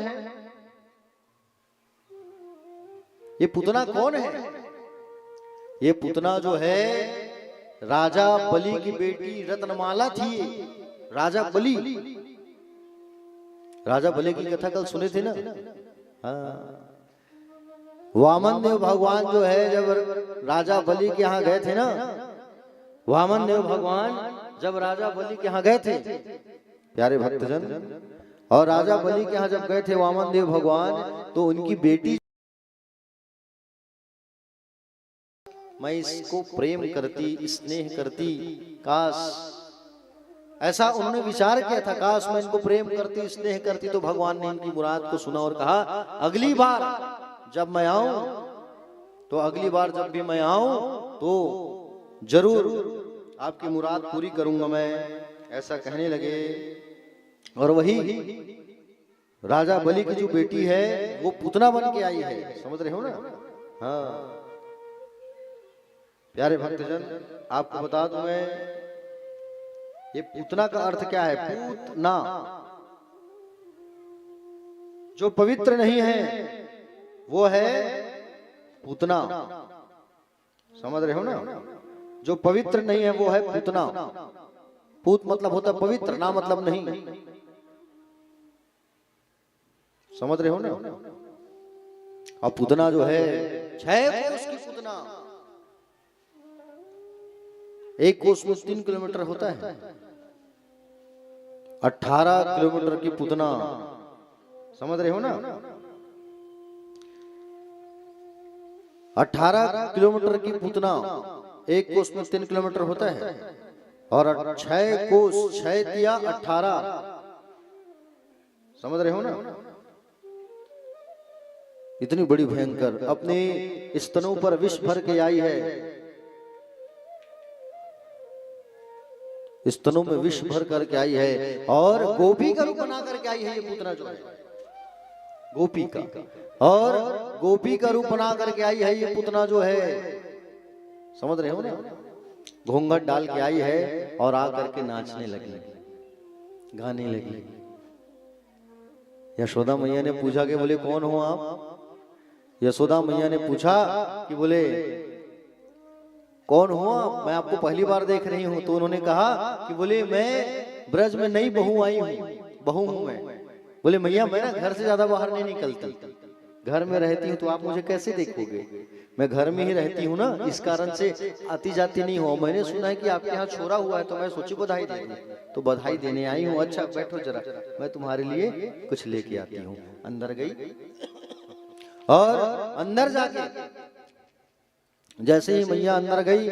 ये पूतना कौन है? ये पूतना जो है राजा बलि की बेटी रत्नमाला थी। राजा बलि, राजा बलि की कथा कल सुने थे ना? हाँ, वामन देव भगवान जो है जब राजा बलि के यहाँ गए थे ना, वामन देव भगवान जब राजा बलि के यहाँ गए थे, प्यारे भक्तजन, और राजा बलि के यहाँ जब गए थे वामन देव भगवान, तो उनकी बेटी, मैं इसको प्रेम करती, स्नेह करती, काश ऐसा उन्होंने विचार किया था, काश मैं इनको प्रेम करती, स्नेह करती। तो भगवान ने इनकी मुराद को सुना और कहा, अगली बार जब मैं आऊं, तो अगली बार जब भी मैं आऊं तो जरूर आपकी मुराद पूरी करूंगा मैं, ऐसा कहने लगे। और वही राजा बलि की जो बेटी है वो पुतना बन के आई है, समझ रहे हो ना। हाँ प्यारे भक्तजन, आपको बता दूं मैं, ये पूतना का अर्थ क्या है? पूतना, जो पवित्र नहीं है वो है पूतना, समझ रहे हो ना। जो पवित्र नहीं है वो है पूतना। पूत मतलब होता पवित्र, ना मतलब नहीं, समझ रहे हो ना। अब पूतना जो है 6 कोस की पूतना, एक कोस में 3 किलोमीटर होता है, 18 किलोमीटर की पूतना, समझ रहे हो ना। 18 किलोमीटर की पूतना, एक कोस में 3 किलोमीटर होता है, और 6 कोस, 6 तिया 18, समझ रहे हो ना। इतनी बड़ी भयंकर अपने स्तनों पर विष भर के आई है, स्तनों में विष भर करके आई है, और गोपी का रूप बना करके आई है ये पूतना जो है, गोपी का, और गोपी का रूप बना करके आई है ये पूतना जो है, समझ रहे हो ना। घूंघट डाल के आई है और आकर के नाचने लगी, गाने लगी। यशोदा मैया ने पूछा कि बोले कौन हो आप? यशोदा मैया ने पूछा कि बोले कौन हो आप, मैं आपको पहली बार देख रही हूं। तो उन्होंने कहा कि बोले मैं ब्रज में नई बहू आई हूं, बहू हूं मैं। बोले मैया मैं ना घर से ज्यादा बाहर नहीं निकलती, घर में रहती हूँ तो आप मुझे कैसे देखोगे, मैं घर में ही रहती हूँ ना, इस कारण से आती जाती नहीं हो। मैंने सुना है कि आपके यहाँ छोरा हुआ है, तो मैं सोची बधाई दे दूं, तो बधाई देने आई हूँ। अच्छा बैठो जरा, मैं तुम्हारे लिए कुछ लेके आती हूँ। अंदर गई, और अंदर जाके जैसे ही मैया अंदर गई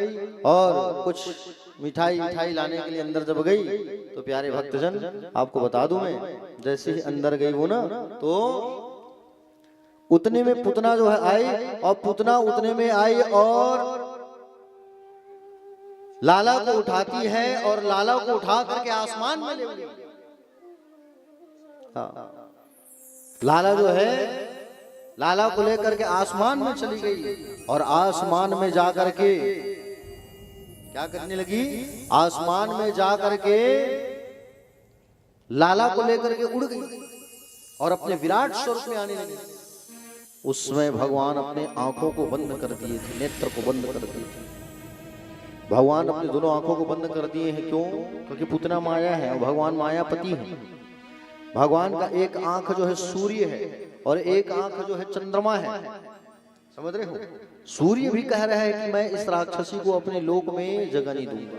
और कुछ मिठाई मिठाई लाने के लिए अंदर जब गई, तो प्यारे भक्तजन आपको बता दूं मैं, जैसे ही अंदर गई वो ना, तो उतने में पूतना जो है आई, और पूतना उतने में आई और लाला को उठाती है, और लाला को उठा करके आसमान में ले गई। लाला जो है, लाला को लेकर के आसमान में चली गई, और आसमान में जाकर के क्या करने लगी? आसमान में जाकर के लाला को लेकर के उड़ गई और अपने विराट स्वरूप में आने लगी। उस समय भगवान अपने आंखों को बंद कर दिए थे, नेत्र को बंद कर दिए थे। भगवान अपने दोनों आंखों को बंद कर दिए हैं, क्यों? क्योंकि पूतना माया है और भगवान मायापति है। भगवान का एक आंख जो है सूर्य है, और एक आंख जो है चंद्रमा है, समझ रहे हो। सूर्य भी कह रहा है कि मैं इस राक्षसी को अपने लोक में जगह नहीं दूंगा,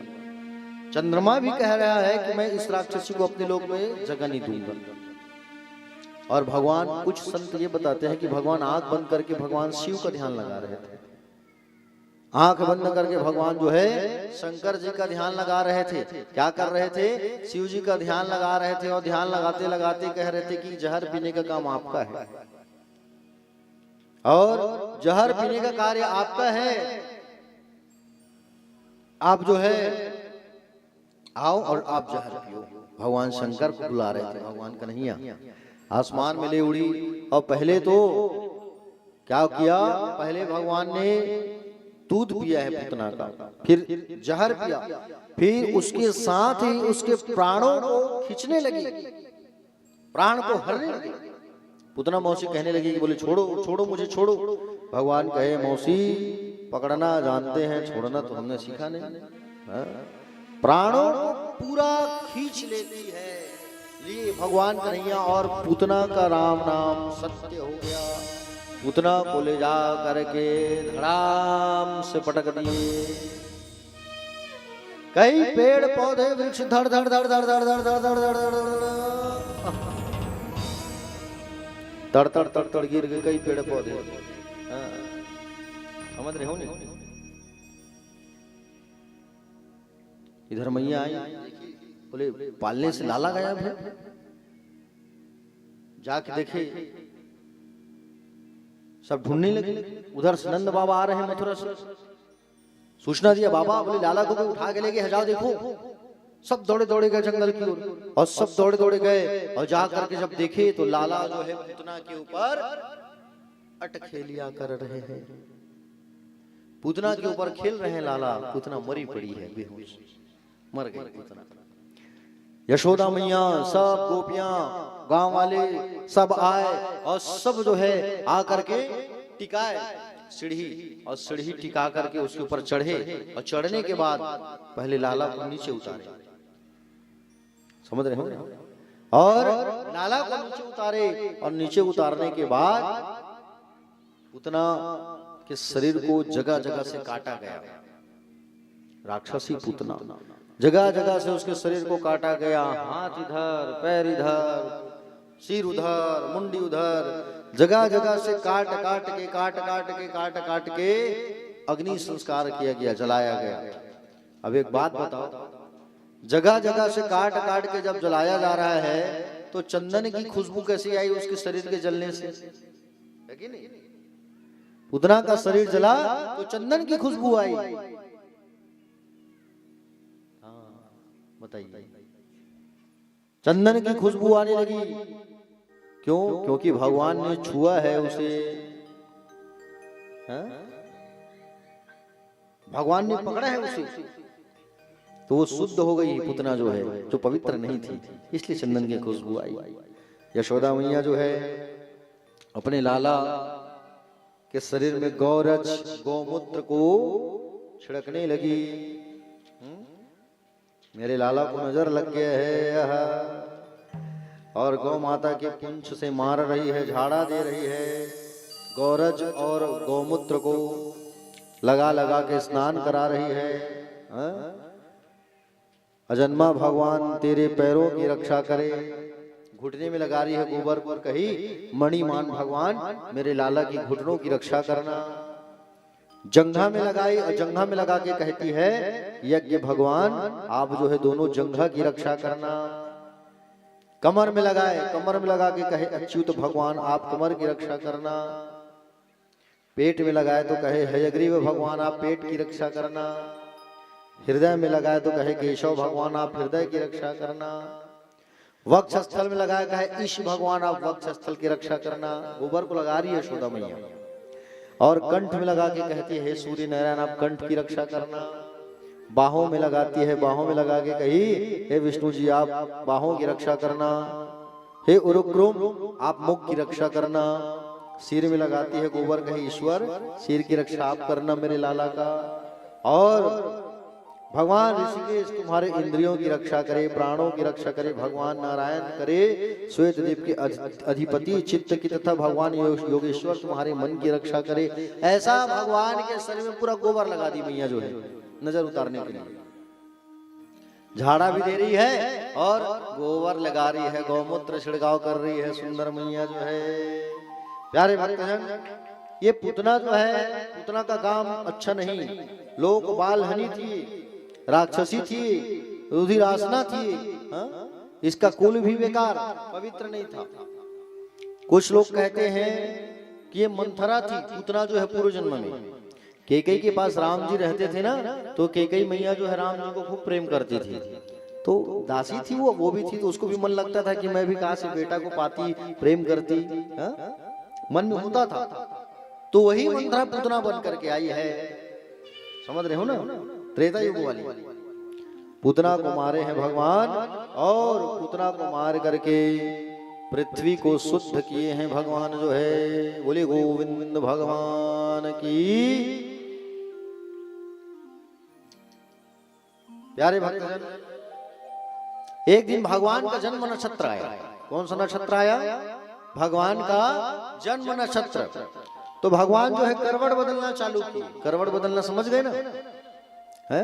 चंद्रमा भी कह रहा है कि मैं इस राक्षसी को अपने लोक में जगह नहीं दूंगा। और भगवान, कुछ संत ये बताते हैं कि भगवान आंख बंद करके भगवान शिव का ध्यान लगा रहे थे। आंख बंद करके भगवान जो है शंकर जी का ध्यान लगा रहे थे। क्या कर रहे थे? शिव जी का ध्यान लगा रहे थे, और ध्यान लगाते लगाते कह रहे थे कि जहर पीने का काम आपका है, और जहर पीने का कार्य आपका है। आप जो है आओ और आप जहर पियो। भगवान शंकर को बुला रहे थे, भगवान कन्हैया आसमान में ले उड़ी। और पहले तो क्या किया? पहले भगवान ने दूध पिया है पूतना का, फिर जहर पिया, फिर उसके साथ ही उसके प्राणों को खींचने लगी, प्राण को हरने लगी। पूतना मौसी कहने लगी कि बोले छोड़ो छोड़ो मुझे छोड़ो। भगवान कहे मौसी पकड़ना जानते हैं, छोड़ना तो हमने सीखा नहीं। प्राणों को पूरा खींच लेती है। लिए भगवान कन्हैया और पूतना का राम नाम सत्य हो गया। पूतना को ले जा करके धड़ाम से पटक दिए। कई पेड़ पौधे वृक्ष धड़ धड़ धड़ धड़ धड़ धड़ धड़ धड़ धड़ तड़ तड़ तड़ तड़ गिर गए कई पेड़ पौधे। समझ रहे हो नहीं? इधर मैया आई, बोले पालने से लाला गायब है। जाके देखे, सब ढूंढने लगे। उधर से नंद बाबा आ रहे हैं मथुरा से, सूचना दिया बाबा, बोले लाला को भी उठा के लेके जाओ देखो। सब दौड़े दौड़े गए जंगल की ओर, और सब दौड़े दौड़े गए, और जा करके जब देखे तो लाला जो है पूतना के ऊपर अटखेलिया कर रहे हैं। पूतना के ऊपर खेल रहे हैं लाला, पूतना मरी पड़ी है, बेहोश मर गई पूतना। यशोदा मैया, सब गोपियां, गांव वाले सब आए, और सब जो है आकर के टिकाए सीढ़ी, और सीढ़ी टिका करके उसके ऊपर चढ़े, और चढ़ने के बाद पहले लाला को नीचे उतारे, समझ रहे हो, और लाला को नीचे उतारे, और नीचे उतारने के बाद पूतना के शरीर को जगह जगह से काटा गया। राक्षसी पूतना, जगह जगह से उसके शरीर को काटा गया। हाथ इधर, पैर इधर, सिर उधर, मुंडी उधर, जगह जगह से काट काट के अग्नि संस्कार किया गया, जलाया गया। अब एक बात बताओ, जगह जगह से काट के जब जलाया जा रहा है तो चंदन की खुशबू कैसी आई उसके शरीर के जलने से? है कि नहीं? पूतना का शरीर जला तो चंदन की खुशबू आई। बताइए, चंदन की खुशबू आने लगी। क्यों? क्योंकि भगवान ने छुआ है उसे, भगवान ने पकड़ा है उसे, तो वो शुद्ध हो गई पूतना जो है, जो पवित्र नहीं थी, इसलिए चंदन की खुशबू आई। यशोदा मैया जो है अपने लाला के शरीर में गौरज गौमूत्र को छिड़कने लगी। मेरे लाला को नजर लग गया है, और गौ माता के पुंछ से मार रही है, झाड़ा दे रही है। गौरज और गौमूत्र को लगा लगा के स्नान करा रही है। अजन्मा भगवान तेरे पैरों की रक्षा करे। घुटने में लगा रही है गोबर पर, कही मणिमान भगवान मेरे लाला की घुटनों की रक्षा करना। जंघा में लगाई, और जंघा में लगा के कहती है यज्ञ भगवान आप जो है दोनों जंघा की रक्षा करना। कमर में लगाए, कमर में लगा के कहे अच्युत भगवान आप कमर की रक्षा करना। पेट में लगाए तो कहे हयग्रीव भगवान आप पेट की रक्षा करना। हृदय में लगाए तो कहे केशव भगवान आप हृदय की रक्षा करना। वक्ष स्थल में लगाए कहे ईश भगवान आप वक्ष स्थल की रक्षा करना। गोबर को लगा रही है यशोदा मैया, और कंठ में लगा के कहती है सूर्य नारायण आप कंठ की रक्षा करना। बाहों में लगाती है, बाहों में लगा के कही हे विष्णु जी आप बाहों की रक्षा करना। हे उरुक्रम आप मुख की रक्षा करना। सिर में लगाती है गोबर, कही ईश्वर सिर की रक्षा आप करना मेरे लाला का। और भगवान ऋषिकेश तुम्हारे इंद्रियों की रक्षा करे, प्राणों की रक्षा करे। भगवान नारायण करे श्वेत द्वीप के अधिपति चित्त की तथा भगवान योगेश्वर तुम्हारे मन की रक्षा करे। ऐसा भगवान के शरीर में पूरा गोबर लगा दी मैया जो है नजर उतारने के लिए। झाड़ा भी दे रही है और गोबर लगा रही है, गौमूत्र छिड़काव कर रही है। सुंदर मैया जो है। प्यारे भक्तजन, ये पूतना जो है, पूतना का काम अच्छा नहीं। लोक बाल हनी थी, राक्षसी थी, रुधिरासना थी। इसका कुल भी बेकार पवित्र नहीं था। कुछ लोग कहते हैं कि ये मंथरा थी पूतना जो है पूर्व जन्म में। कैकेयी के पास राम जी रहते थे ना, तो कैकेयी मैया जो है राम जी को खूब प्रेम करती थी। तो दासी थी वो भी थी, तो उसको भी मन लगता था कि मैं भी कहा से बेटा को पाती, प्रेम करती। मन में होता था। तो वही मंथरा पूतना बन करके आई है। समझ रहे हो ना? त्रेता युग वाली पूतना को मारे हैं भगवान, और पूतना को मार करके पृथ्वी को शुद्ध किए हैं भगवान जो है। बोले गोविंद भगवान की। प्यारे भक्तजन, एक दिन भगवान का जन्म नक्षत्र आया। कौन सा नक्षत्र आया? भगवान का जन्म नक्षत्र। तो भगवान जो है करवट बदलना चालू किए। करवट बदलना समझ गए ना? है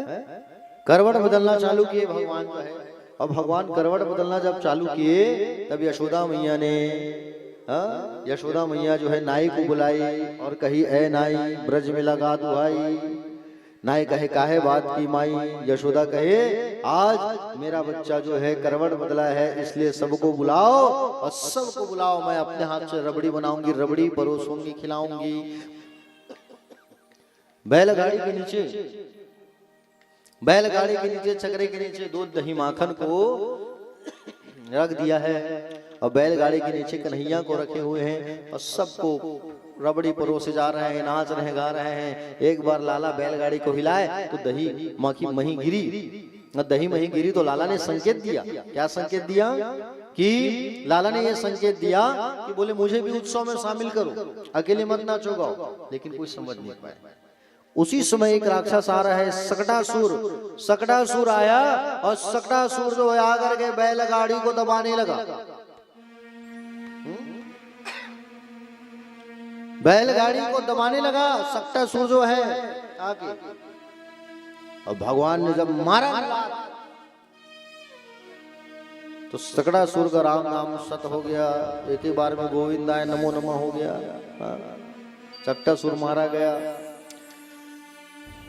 करवट बदलना चालू किए भगवान जो है। और भगवान करवट बदलना जब चालू किए तब यशोदा मैया ने, यशोदा मैया जो है नाई को बुलाई और कही ए नाई ब्रज में लगा दुहाई। नाय कहे काहे बात की माई, यशोदा कहे आज मेरा बच्चा जो है करवट बदला है, इसलिए सबको बुलाओ और सबको बुलाओ, मैं अपने हाथ से रबड़ी बनाऊंगी, रबड़ी परोसूंगी, खिलाऊंगी। बैलगाड़ी के नीचे, बैलगाड़ी के नीचे, चक्रे के नीचे दूध दही माखन को रख दिया है और बैलगाड़ी के नीचे कन्हैया को रखे हुए हैं और सबको रबड़ी परोसे जा रहे हैं, नाच रहे हैं, गा रहे हैं। एक बार लाला बैलगाड़ी को हिलाए तो दही माखी मही गिरी, दही मही गिरी तो लाला ने संकेत दिया। क्या संकेत दिया? कि लाला ने यह संकेत दिया कि बोले मुझे भी उत्सव में शामिल करो, अकेले मत नाचो गाओ। लेकिन कोई समझ नहीं पाया। उसी समय एक राक्षस आ रहा है, सकटासुर। सकटासुर आया और सकटासुर जो है आकर के बैलगाड़ी को दबाने लगा। बैलगाड़ी को दबाने लगा सकटासुर जो है आके, और भगवान ने जब मारा तो सकटासुर का राम नाम सत हो गया, एक ही बार में गोविंदाय नमो नमः हो गया। सकटासुर मारा गया।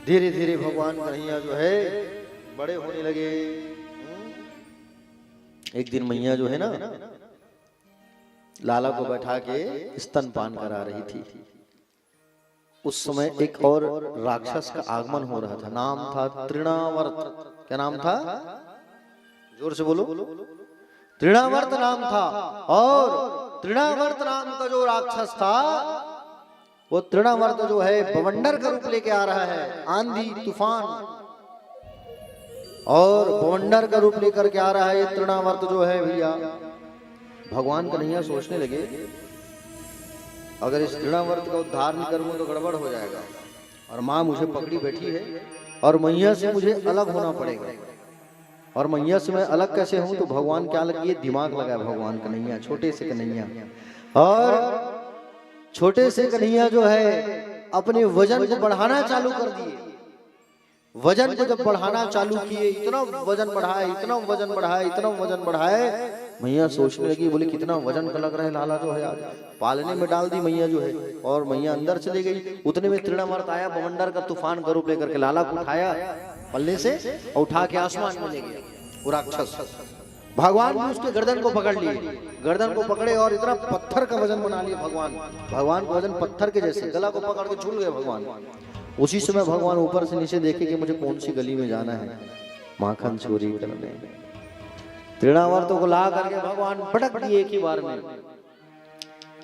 धीरे धीरे भगवान कन्हैया जो है बड़े होने लगे। एक दिन मैया जो है ना लाला को बैठा के स्तनपान करा रही थी। उस समय एक और राक्षस का आगमन हो रहा था, नाम था तृणावर्त। क्या नाम था? जोर से बोलो। तृणावर्त नाम था। और तृणावर्त नाम का जो राक्षस था वो तृणावर्त जो है बवंडर का रूप लेके आ रहा है, आंधी तूफान और बवंडर का रूप लेकर के आ रहा है ये तृणावर्त जो है भैया। भगवान कन्हैया सोचने लगे अगर इस तृणावर्त का उद्धार नहीं करूंगा तो गड़बड़ हो जाएगा, और माँ मुझे पकड़ी बैठी है और मैया से मुझे अलग होना पड़ेगा। और मैया से मैं अलग कैसे हूं? तो भगवान क्या लगी दिमाग लगाया भगवान कन्हैया, छोटे से कन्हैया। और छोटे से कन्हैया जो है अपने वजन को बढ़ाना चालू कर दिए। वजन को जब बढ़ाना चालू किए, इतना वजन बढ़ाए, इतना वजन बढ़ाए, इतना वजन बढ़ाए, मैया सोचने लगी, बोली कितना वजन का लग रहा है लाला जो है आज। पालने में डाल दी मैया जो है और मैया अंदर चली गई। उतने में तृणावर्त आया, बवंडर का तूफान का रूप लेकर के लाला को उठाया पल्ले से और उठा के आसमान में ले गया वो राक्षस। भगवान ने उसके गर्दन को पकड़ लिए, गर्दन को पकड़े और इतना पत्थर का वजन बना लिया भगवान। भगवान का वजन पत्थर के जैसे, गला को पकड़ के झूल गए भगवान। उसी समय भगवान ऊपर से नीचे देखे कि मुझे कौन सी गली में जाना है माखन चोरी करने। तृणावर्त को ला करके भगवान पटक दिए एक ही बार में,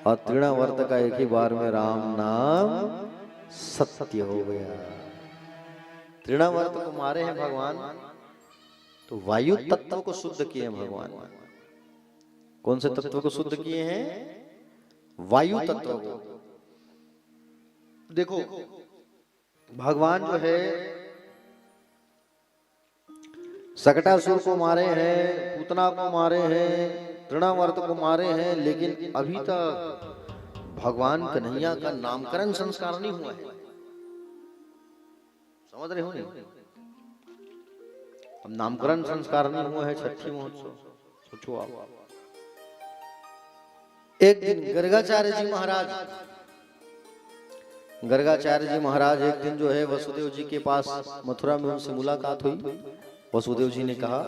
और तृणावर्त का एक ही बार में राम नाम सत्य हो गया। तृणावर्त को मारे हैं भगवान तो वायु तत्व को शुद्ध किए हैं भगवान। कौन से तत्व को शुद्ध किए हैं? वायु तत्व को। देखो भगवान जो है सकटासुर को मारे हैं, पूतना को मारे हैं, तृणावर्त को मारे हैं, लेकिन अभी तक भगवान कन्हैया का नामकरण संस्कार नहीं हुआ है। समझ रहे हो नहीं? अब नामकरण संस्कार नहीं हुआ है, छठी महोत्सव। सोचो आप, एक दिन गर्गाचार्य जी महाराज, गर्गाचार्य जी महाराज एक दिन जो है वसुदेव जी के पास मथुरा में उनसे मुलाकात हुई। वसुदेव जी ने कहा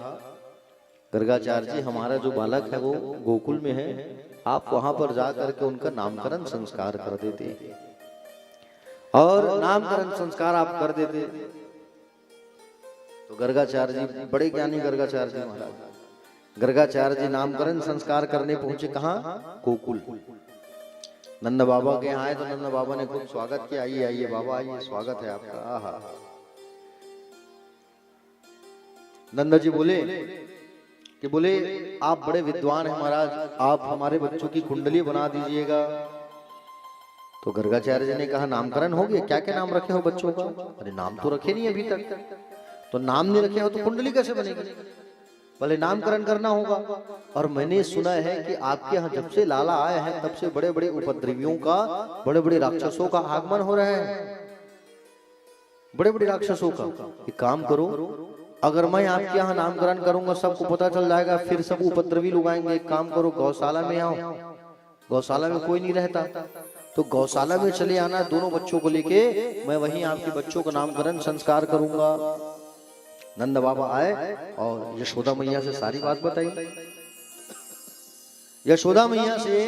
गर्गाचार्य जी हमारा जो बालक है वो गोकुल में है, आप वहां पर जा करके उनका नामकरण संस्कार कर देते, और नामकरण संस्कार आप कर देते तो गर्गाचार्य जी बड़े ज्ञानी गर्गाचार्य जी महाराज, गर्गाचार्य जी नामकरण संस्कार करने पहुंचे कहाँ? गोकुल। नंद बाबा के यहाँ आए तो नंद बाबा ने खूब स्वागत किया, आइए आइए बाबा आइए, स्वागत है आपका। आहा। नंद जी बोले कि बोले आप बड़े विद्वान हैं महाराज, आप हमारे बच्चों की कुंडली बना दीजिएगा। तो गर्गाचार्य जी ने कहा नामकरण हो गया, क्या क्या नाम रखे हो बच्चों का? अरे नाम तो रखे नहीं अभी तक। तो नाम नहीं रखे हो तो कुंडली कैसे बनेगी? भले नामकरण करना होगा। और मैंने सुना है कि आपके यहाँ जब से लाला आए हैं तब से बड़े बड़े उपद्रवियों का, बड़े बड़े राक्षसों का आगमन हो रहा है, बड़े बड़े राक्षसों का। एक काम करो, अगर मैं आपके यहाँ नामकरण करूंगा सबको पता चल जाएगा, फिर सब उपद्रवी लोग आएंगे। एक काम करो गौशाला में आओ, गौशाला में कोई नहीं रहता, तो गौशाला में चले आना दोनों बच्चों को लेके, मैं वहीं आपके बच्चों का नामकरण संस्कार करूंगा। नंद बाबा आए और यशोदा मैया से सारी बात बताई। यशोदा मैया से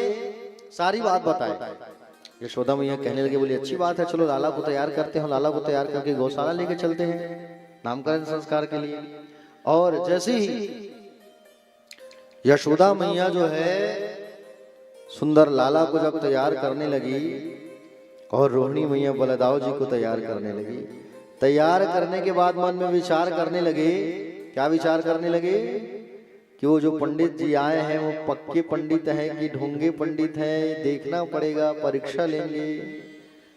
सारी बात बताई। यशोदा मैया कहने लगे, बोली अच्छी बात है, चलो लाला को तैयार करते हैं, लाला को तैयार करके गौशाला लेके चलते हैं नामकरण संस्कार के लिए। और जैसे ही यशोदा मैया जो है सुंदर लाला को जब तैयार करने लगी और रोहिणी मैया बलदाव जी को तैयार करने लगी, तैयार करने के बाद मन में विचार करने लगे। क्या विचार करने लगे कि वो जो पंडित जी आए हैं वो पक्के पंडित हैं कि ढोंगे पंडित हैं, देखना पड़ेगा, परीक्षा लेंगे।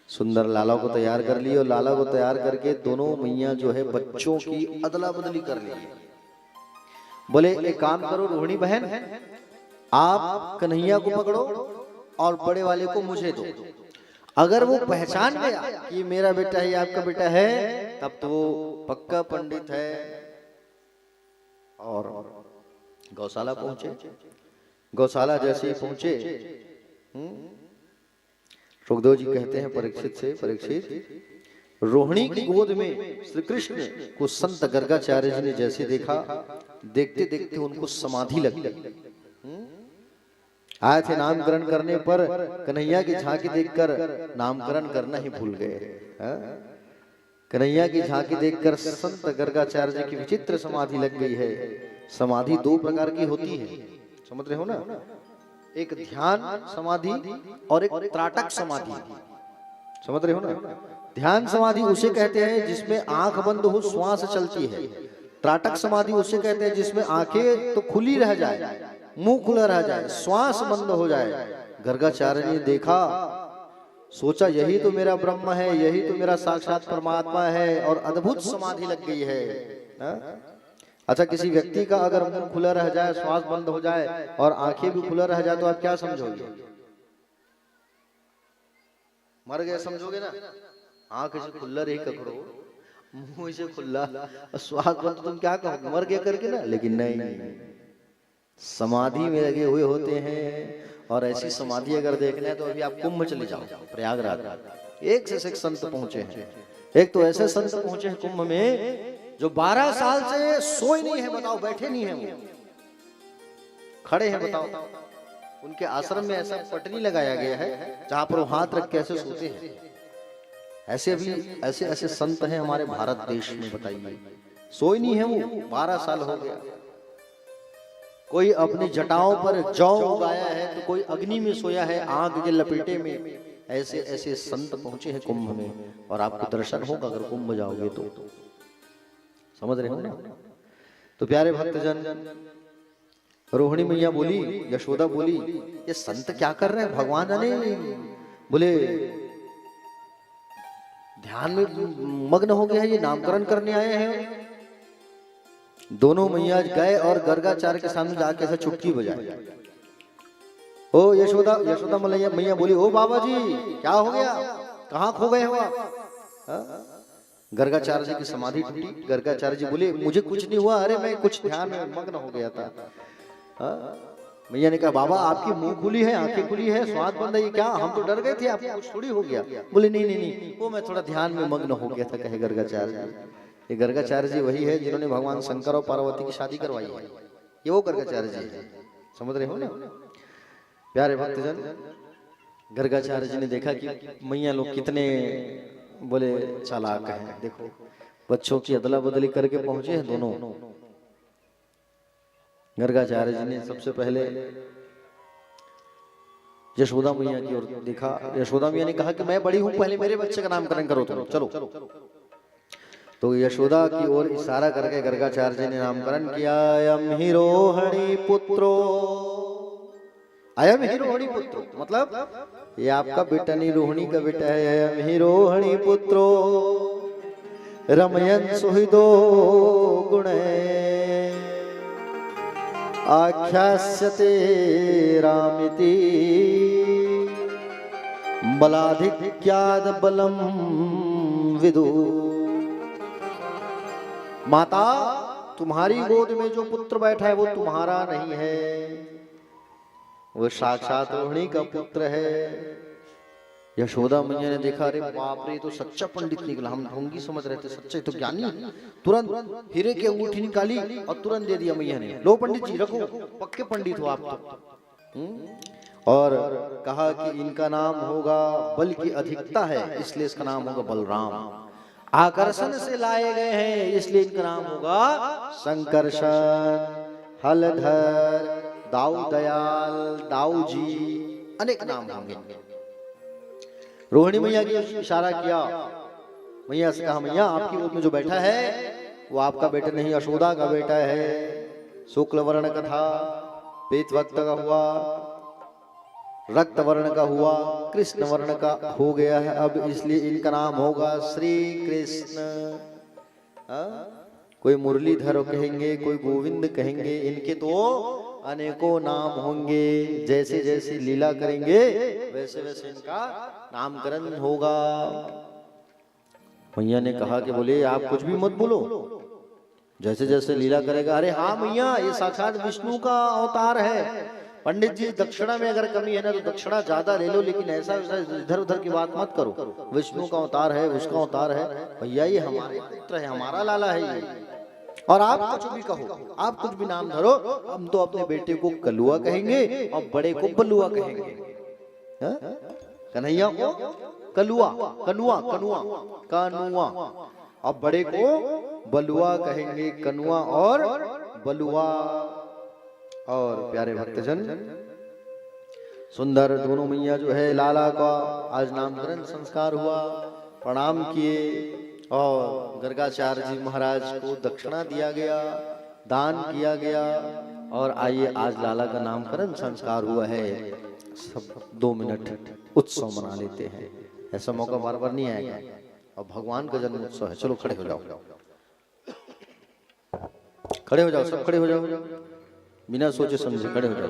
सुंदर लाला को तैयार कर ली और लाला को तैयार करके दोनों मैया जो है बच्चों की अदला बदली कर ली। बोले एक काम करो रोहिणी बहन, आप कन्हैया को पकड़ो और बड़े वाले को मुझे दो। अगर वो पहचान गया कि मेरा बेटा है, आपका बेटा है, तब तो वो पक्का पंडित है। और गौशाला पहुंचे। गौशाला जैसे ही पहुंचे, सुखदेव जी कहते हैं परीक्षित से, परीक्षित रोहिणी की गोद में श्री कृष्ण को संत गर्गाचार्य जी ने जैसे देखा, देखते देखते उनको समाधि लगी। आए थे नामकरण करने पर कन्हैया की झांकी देखकर नामकरण करना ही भूल गए। कन्हैया की झांकी देखकर संत गर्गाचार्य जी की विचित्र समाधि लग गई है। समाधि दो प्रकार की होती है, समझ रहे हो ना? एक ध्यान समाधि और एक त्राटक समाधि, समझ रहे हो ना? ध्यान समाधि उसे कहते हैं जिसमें आंख बंद हो, श्वास चलती है। त्राटक समाधि उसे कहते हैं जिसमें आंखें तो खुली रह जाए, मुंह खुला रह जाए, श्वास बंद हो जाए। गर्गाचार्य ने देखा, सोचा यही तो मेरा ब्रह्म है, यही तो मेरा साक्षात परमात्मा है, और अद्भुत समाधि लग गई है। अच्छा, किसी व्यक्ति का अगर मुंह खुला रह जाए, श्वास बंद हो जाए और आंखें भी खुला रह जाए तो आप क्या समझोगे? मर गए समझोगे ना? आंख से खुला रही ककड़ो, मुंह से खुला, श्वास बंद, तुम क्या कहोगे? मर गए करके ना। लेकिन नहीं, समाधि में लगे हुए होते हैं। और ऐसी समाधि अगर देखना है तो अभी आप कुंभ चले जाओ, प्रयागराज। एक से एक संत पहुंचे हैं। एक तो ऐसे संत पहुंचे हैं कुंभ में जो 12 साल से सोए नहीं है, बताओ, बैठे नहीं है, वो खड़े हैं, बताओ। उनके आश्रम में ऐसा पटनी लगाया गया है जहां पर वो हाथ रख के ऐसे सोते हैं। ऐसे भी ऐसे ऐसे संत हैं हमारे भारत देश में, बताइए। सोए नहीं है वो, 12 साल हो गया। कोई अपनी जटाओं पर जौ उगाया है तो कोई अग्नि में सोया है, आग के लपेटे में। ऐसे ऐसे संत पहुंचे हैं कुंभ में, और आपको दर्शन होगा अगर कुंभ जाओगे तो। समझ रहे हो ना? तो प्यारे भक्तजन, रोहिणी मैया बोली, यशोदा बोली, ये संत क्या कर रहे हैं भगवान जाने। बोले ध्यान में मग्न हो गया है, ये नामकरण करने आए हैं। दोनों मैया गए और गर्गाचार्य के सामने जाके ऐसा चुटकी बजाई। ओ यशोदा, यशोदा मैया बोली, ओ बाबा जी क्या हो गया, कहाँ खो गए हो आप? गर्गाचार्य जी की समाधि टूटी। गर्गाचार्य जी बोले, मुझे कुछ नहीं हुआ, अरे मैं कुछ ध्यान में मग्न हो गया था। मैया ने कहा, बाबा आपकी मुंह खुली है, आंखें खुली है, श्वास बंद है, ये क्या? हम तो डर गए थे, आपको कुछ थोड़ी हो गया। बोले नहीं नहीं नहीं, वो मैं थोड़ा ध्यान में मग्न हो गया था, कहे गर्गाचार्य जी। ये गर्गाचार्य जी वही है जिन्होंने भगवान शंकर और पार्वती की शादी करवाई है। ये वो गर्गाचार्य जी है, समझ रहे हो ना? प्यारे भक्तजन, गर्गाचार्य जी ने देखा कि मैया लोग कितने बोले चालाक हैं। देखो बच्चों की अदला बदली करके पहुंचे हैं दोनों। गर्गाचार्य जी ने सबसे पहले यशोदा मैया की ओर देखा। यशोदा मैया ने कहा कि मैं बड़ी हूं, पहले मेरे बच्चे का नामकरण करो तुम, चलो। तो यशोदा की ओर इशारा करके गर्गाचार्य जी ने नामकरण किया। अयम ही रोहिणी पुत्रो, अयम ही रोहिणी पुत्रो, मतलब ये आपका बेटा नहीं, रोहिणी का बेटा है। अयम ही रोहिणी पुत्रो रमयन सुहृदो गुणे आख्यास्यते रामिति बलाधिक्याद बलम विदु। माता, तुम्हारी गोद में जो पुत्र बैठा है वो तुम्हारा नहीं है, वो साक्षात रोहिणी का पुत्र है। यशोदा मैया ने देखा, अरे बाप रे, ये तो सच्चा पंडित निकला, हम ढोंगी समझ रहे थे, सच्चा तो ज्ञानी है। तुरंत हीरे की अंगूठी निकाली और तुरंत दे दिया मैया ने, लो पंडित जी रखो, पक्के पंडित हो आप तो। और कहा कि इनका नाम होगा, बल की अधिकता है इसलिए इसका नाम होगा बलराम, आकर्षण से लाए गए हैं इसलिए इनका नाम होगा संकर्षण, हलधर, दाऊ दयाल, दाऊ जी, अनेक नाम होंगे। रोहिणी मैया की इशारा किया, मैया से कहा, मैया आपकी गोद में जो बैठा है वो आपका बेटा नहीं, यशोदा का बेटा है। शुक्ल वर्ण का था, पीत वक्त का हुआ, रक्त वर्ण का हुआ, कृष्ण वर्ण का हो गया है अब, इसलिए इनका नाम होगा श्री कृष्ण। कोई मुरलीधर कहेंगे, कोई गोविंद कहेंगे, इनके तो अनेकों नाम होंगे, जैसे जैसे लीला करेंगे वैसे वैसे इनका नामकरण होगा। मैया ने कहा कि बोले आप कुछ भी मत बोलो, जैसे जैसे लीला करेगा। अरे हाँ मैया, ये साक्षात विष्णु का अवतार है। पंडित जी दक्षिणा में अगर कमी है ना तो दक्षिणा ज्यादा ले लो, लेकिन ऐसा इधर उधर की बात मत करो। विष्णु का अवतार है, उसका अवतार है भैया, ये हमारे पुत्र है, हमारा लाला है ये। और आप कुछ भी कहो, आप कुछ भी नाम धरो, हम तो अपने बेटे को कलुआ कहेंगे और बड़े को बलुआ कहेंगे। कन्हैया को कलुआ, कनुआ, कनुआ, कनुआ, और बड़े को बलुआ कहेंगे, कनुआ और बलुआ। और प्यारे भक्तजन, सुंदर दोनों मैया जो है लाला का आज नामकरण संस्कार हुआ, प्रणाम किए और गर्गाचार्य जी महाराज को दक्षिणा दिया गया, दान किया गया। और आइए आज लाला का नामकरण संस्कार हुआ है, सब 2 मिनट उत्सव मना लेते हैं, ऐसा मौका बार बार नहीं आएगा। और भगवान का जन्म उत्सव है। चलो खड़े हो जाओ, खड़े हो जाओ, सब खड़े हो जाओ, बिना सोचे समझे खड़े हो जाओ।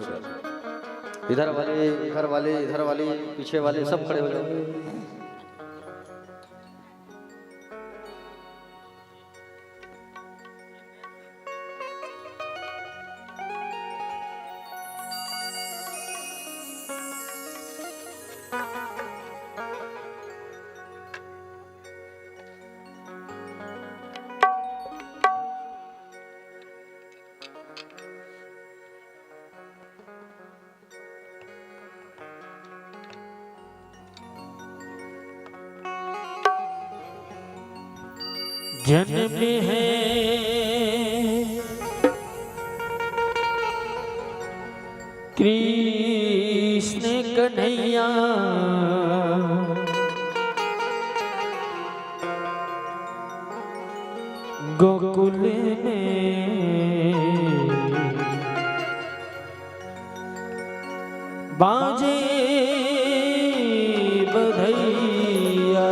इधर वाले, इधर वाले, इधर वाले, पीछे वाले सब खड़े हो जाओ। जन्म है कृष्ण कन्हैया, गोकुल में बाजे बधैया।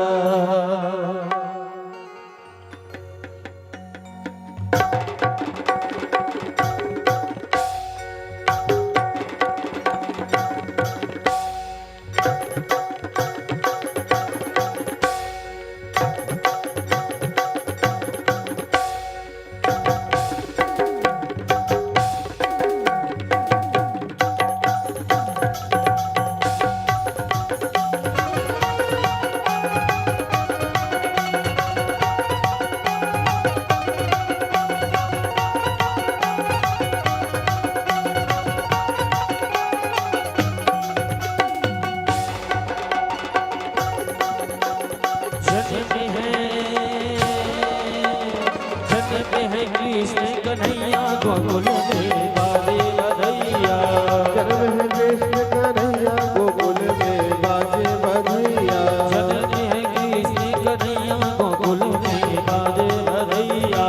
कृष्ण कन्हैया गोकुल में बाजे बधैया। जन्म है कृष्ण कन्हैया गोकुल में बाजे बधैया। जन्म है कृष्ण कन्हैया गोकुल में बाजे बधैया।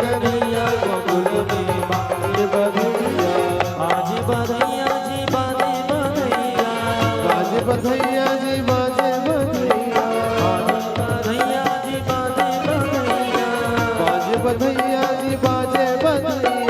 कन्हैया गोकुल में बाजे बधैया। आज बधैया जी बाजे बधैया। बाजे बधैया जी बाजे बधैया। आज बधैया जी बाजे बधैया। बाजे बधैया जी बाजे बधैया।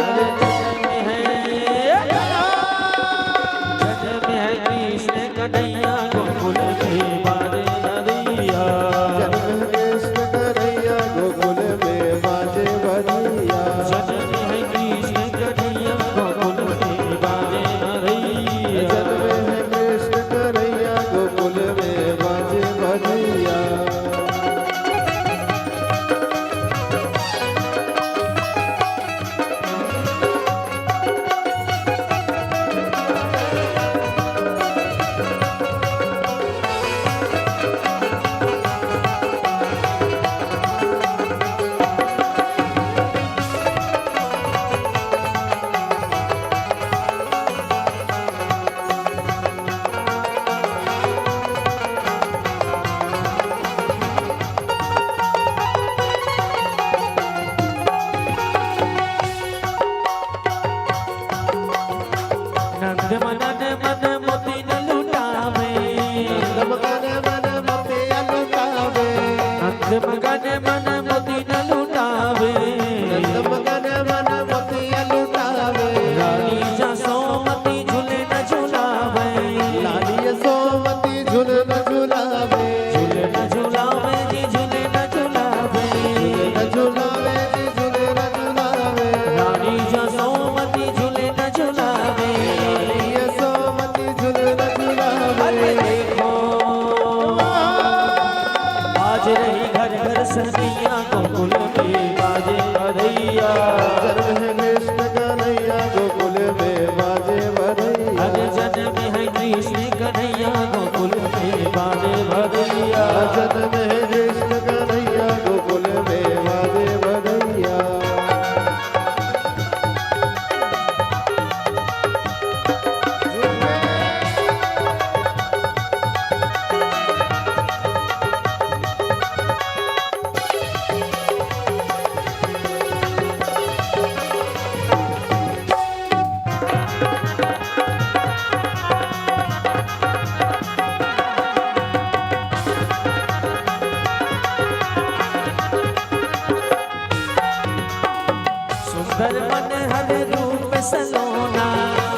सुंदर मन हर रूप सलोना,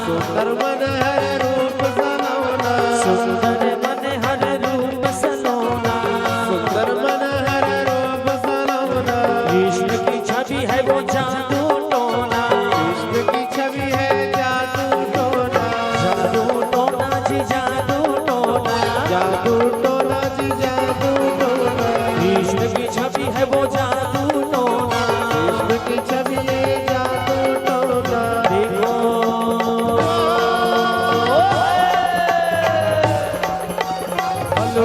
सुंदर मन हर रूप सलोना, सुंदर मन हर रूप सलोना, सुंदर मन हर रूप सलोना। कृष्ण की छवि है वो जादू टोना, कृष्ण की छवि है जादू टोना, जादू टोना जी जादू टोना, जादू टोना जी जादू टोना। कृष्ण की छवि है वो जादू टोना। कृष्ण की छवि है जादू टोना। देखो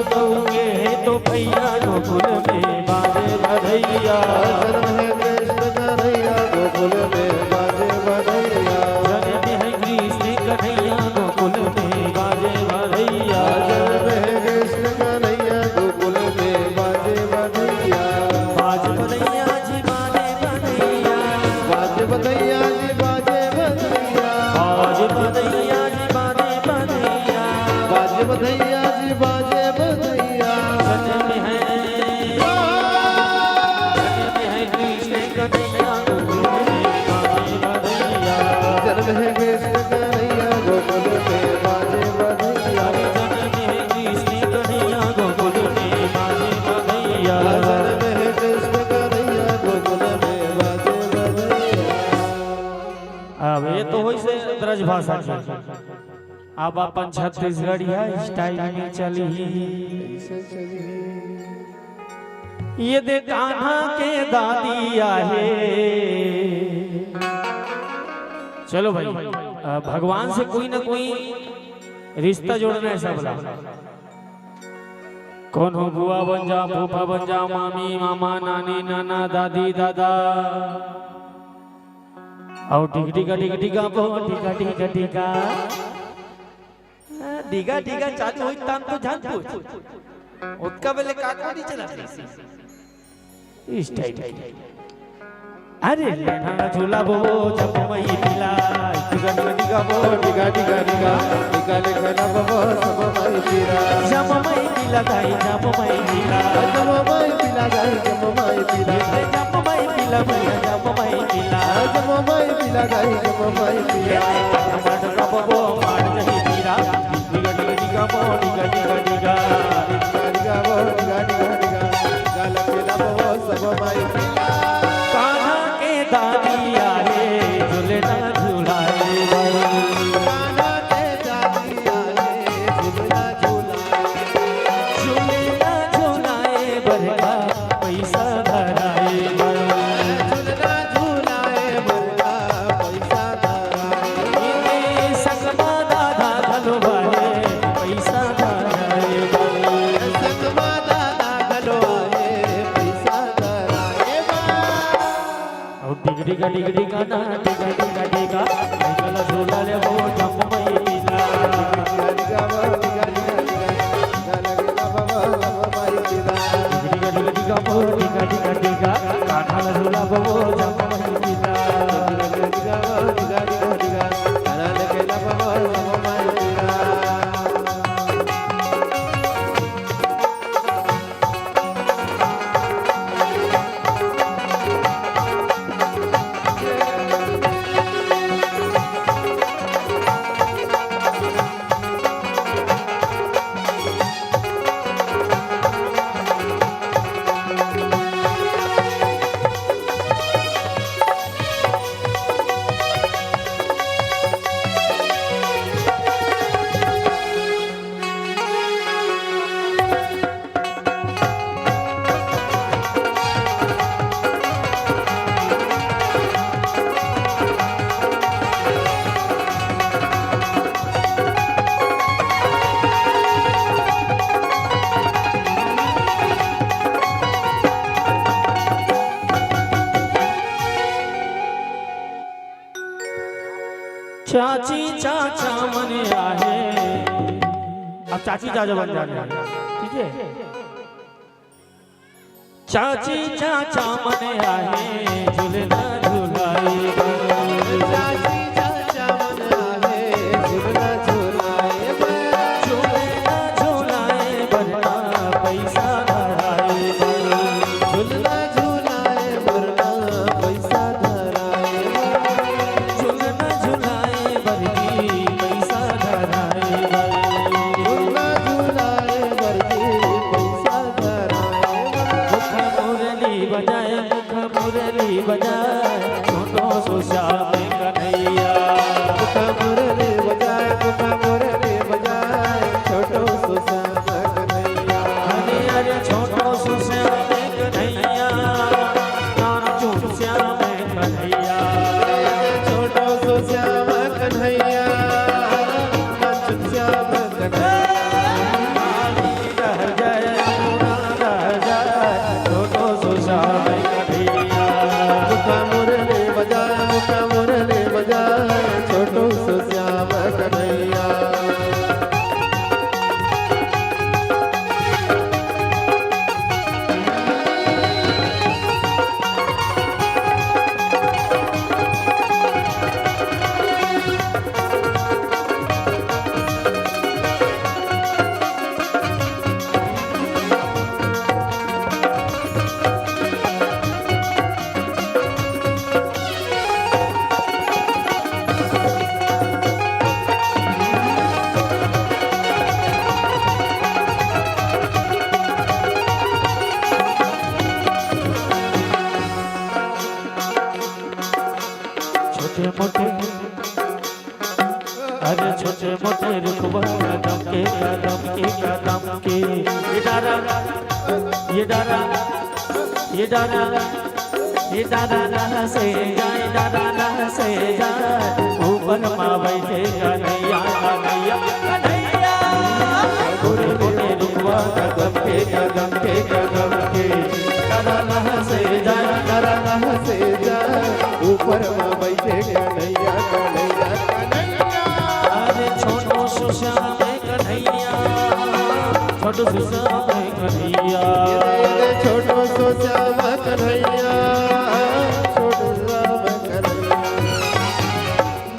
कहूँगे तो भैया गोकुल में बाजे बधैया, जन्म है कृष्ण कन्हैया गोकुल में बाजे बधैया, जन्म है कृष्ण कन्हैया गोकुल में बाजे बधैया, जन्म है कृष्ण कन्हैया गोकुल में बाजे बधैया। बाजे बधैया जी बाजे बधैया, बाजे बधैया जी बाजे बधैया, बाजे बधैया जी बाजे बधैया, बाजे बधैया जी बाजे बधैया। जन्म है कृष्ण कन्हैया गोकुल में बाजे बधैया, जन्म है कृष्ण कन्हैया गोकुल में बाजे बधैया, जन्म है कृष्ण कन्हैया गोकुल में बाजे बधैया। जन्म है कृष्ण कन्हैया गोकुल में बाजे बधैया। अब ये तो होई से ब्रज भाषा की। अब अपन छत्तीसगढ़िया स्टाइल में चली, ऐसे चली ये दे कान्हा के दादी आहे। चलो भाई, भगवान से कोई ना कोई रिश्ता जोड़ना है सब लोग। कौन हो बुआ बन जा, फूफा बन जा, मामी मामा नानी नाना दादी दादा, और टिका टिका टिका बो टिका टिका टिका डिगा डिगा चालू होई ताम तो जान पूछ उतका बेले काका नहीं चला इस टाइप। अरे लेना झूला बो जब मई पिला टिका टिका बो टिका टिका टिका टिका लेखना बबो सब माई पीरा, जब मई पिला गाई जब मई पिला, जब माई पीला गाई जब माई पीला, जब मई पिला भैया जब मई पिला, जब माई पीला गाई जब माई पीला। टमाटर का बबो मार नहीं पीरा डिगा डिगा डिगा बो डिगा डिगा डिगा टिका बो टिका टिका टिका टिका लेखना बबो सब माई पीला। कान्हा के दादी आए झूलना झूलाए, कान्हा के दादी आए झूलना झूलाए, झूलना झूलाए बरका पैसा धराए, झूलना झूलाए बरका पैसा धराए। इने सकमा दादा धलवाए पैसा धराए, सकमा दादा गलवाए पैसा धराए बा। और डिग डिगा डिग डिगा ना डिगा डिगा डिगा निकल झूला ले वो जम मई पिला, टिका बो टिका टिका टिका लगेला बाबा सब माई पीला। डिगा डिगा डिगा बो डिगा डिगा डिगा कान्हा ला झूला बो जम मई पिला। टिका बो टिका टिका टिका गाना लगेला बाबा सब माई पीला। चाची चाचा मन आहे, अब चाची चाचा बन जाना, ठीक है। चाची चाचा मन आहे झूलना झूलाए, चाची चाचा मन आहे झूलना झूलाए बा। झूलना झूलाए बरना पैसा धराए, झूलना झूलाए बरना पैसा धराए श्याम कन्हैया। मुखा मुरली बजाए, मुखा मुरली बजाए, छोटो सो श्याम कन्हैया। हरे हरे छोटो सो श्याम कन्हैया, नाचो श्याम कन्हैया। छोटो सो श्याम कन्हैया, नाचो श्याम कन्हैया। रह जाए रह जाए छोटो सो श्याम कन्हैया। मुखा मुरली बजाए, मुखा मुरली बजाए, छोटो सो श्याम कन्हैया। छोटे मोटे अरे छोटे मोटे रुखबा कदम के कदम के कदम के। ये डारा ये डारा ये डारा ये डारा ना से जाए, डारा ना से जाए, ऊपर माँ बैठे कन्हैया कन्हैया कन्हैया। छोटे मोटे रुखबा कदम के कदम के कदम के। डारा ना से जाए, तारा नहा से जाए, ऊपर माँ बैठे कन्हैया कन्हैया कन्हैया। अरे छोटो सो श्याम कन्हैया, छोटो सो श्याम कन्हैया। रे छोटो सो श्याम कन्हैया, छोटो श्याम कन्हैया।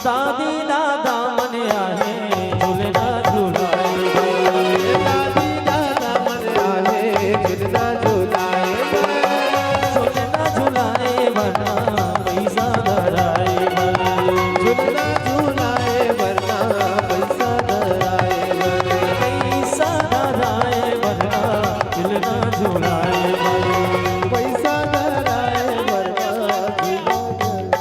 दादी दादा मन आहे झूलना झूलाए। दादी दादा मन आहे झूलना झूलाए। झूलना झूलाए बना पैसा धराए बने। झूलना झूलाए वरना पैसा धराए बने। पैसा धराए बना झूलना झूलाए बने। पैसा धराए वरना झूलना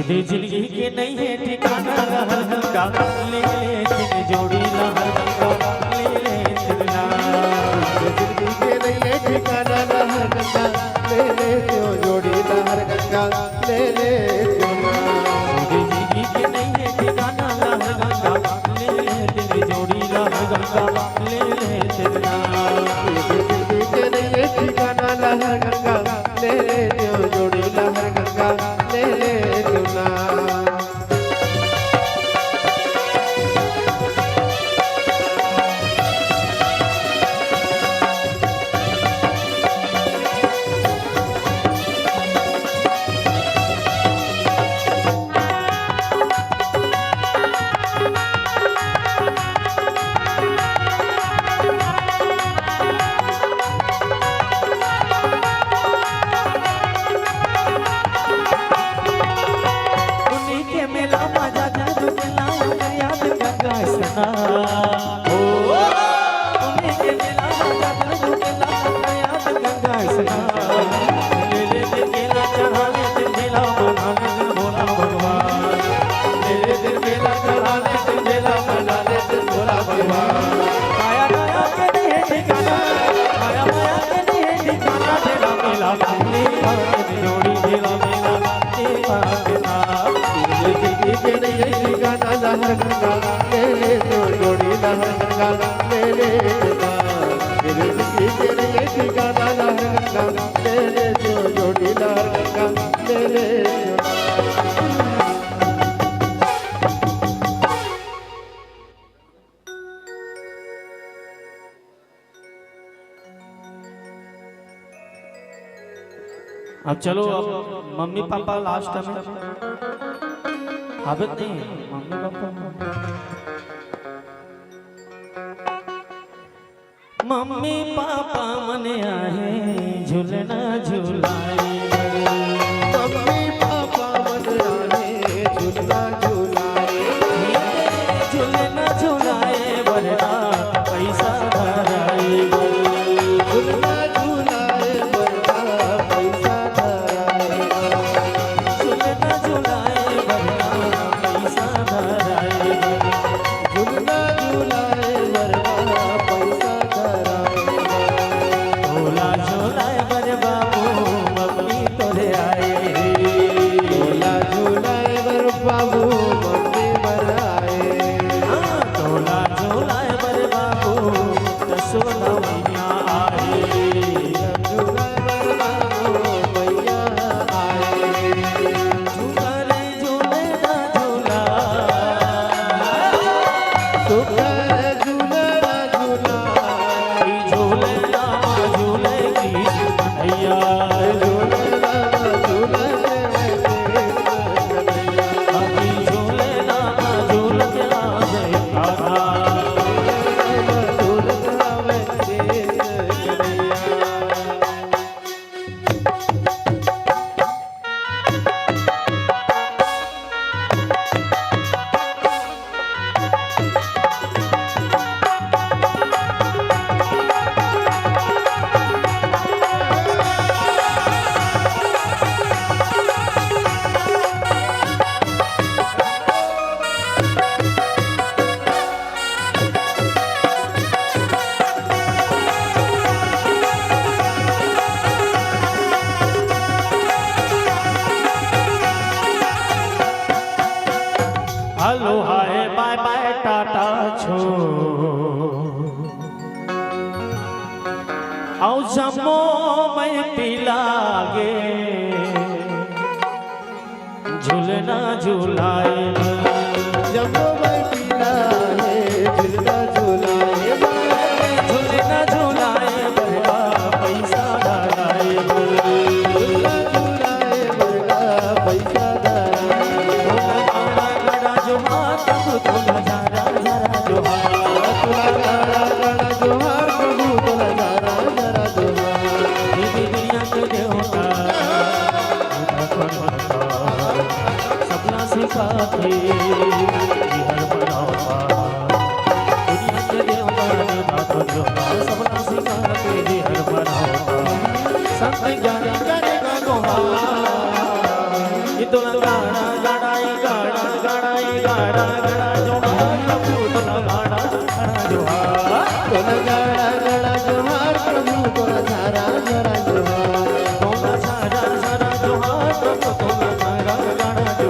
ये जिंदगी के नहीं है ठिकाना, हर गंगा ले लेकिन जोड़ी ला, हर गंगा ले लेकिन ना। जिंदगी के नहीं है ठिकाना, लहर गंगा ले ले क्यों जोड़ी, लहर गंगा ले ले क्यों ना। ये जिंदगी के नहीं है ठिकाना, हर गंगा ले लेकिन जोड़ी ला, हर गंगा ले लेकिन ना। ये जिंदगी के नहीं है ठिकाना, लहर गंगा ले ले क्यों जोड़ी, लहर गंगा ले ले क्यों ना। उन्हीं के मेला मजा जादू के लाया याद गंगा सना। ओ उन्हीं के मेला मजा जादू के लाया याद गंगा सना। ले ले दिल मेला चढ़ा ले, दिल मेला बना ले, दिल भोला भगवान। ले ले दिल मेला चढ़ा ले, दिल मेला बना ले, दिल भोला भगवान। माया माया के नहीं है ठिकाना, माया माया के नहीं है ठिकाना, तेरा मेला मेला जोड़ी मेला मेला तेरा बिना। जिंदगी के नहीं है ठिकाना, लहर गंगा ले ले क्यों जोड़ी, लहर गंगा ले ले ना। जिंदगी के नहीं है ठिकाना, लहर गंगा ले ले क्यों जोड़ी, लहर गंगा ले ले क्यों ना। अब चलो अब मम्मी पापा लास्ट में आदत नहीं है मम्मी पापा मम्मी पापा मने आहे झूलना झूलाए मम्मी पापा मन आए झूला झूलाए झूलना झूलाए वरना पैसा धराए झूला झूलाए बरना पैसा धराए झूलना झूलाए वरना पैसा धराए झूला झूलाए बरना पैसा धराए झूला झूलाए बर बाबू मम्मी तोरे आए झूला झूलाए बर बाबू मम्मी बर आए झूला झूलाए बर बाबू दसोला मैया आए झूलाए बर बाबू मैया आए झूला रे झूले ना झूला सुखर झूला झूला झूले रामा झूले की कन्हैया झूला झूला अभी झूले रामा झूल के आ गए Kanha hello hi bye bye टाटा छो आओ जमो मैं पिलागे झूलना झूलाए जब मैं पीला है झूला झूलाए झूलना झूलाए बरका पैसा धराए झूला झूलाए बरगा पैसा धराए गड़ा जो हाथ तुला जरा जरा जो हाथ तुला गाड़ा गाड़ा जोहार प्रभु तुला जरा जरा जोहार दीदी दुनिया के देवता सपना सिखाते हर बनावा दुनिया के देवता सपना सिखाते हर बनावा संत ज्ञान करेगा गोहा इतना गाड़ा गाड़ाई गाड़ा गाड़ाई गाड़ा गाड़ा जो प्रभु तुला गाड़ा गाड़ा जो तुला गाड़ा गाड़ा जोहार प्रभु तुला जरा जरा जोहार तोला सारा सारा जो प्रभु तुला गाड़ा गाड़ा जो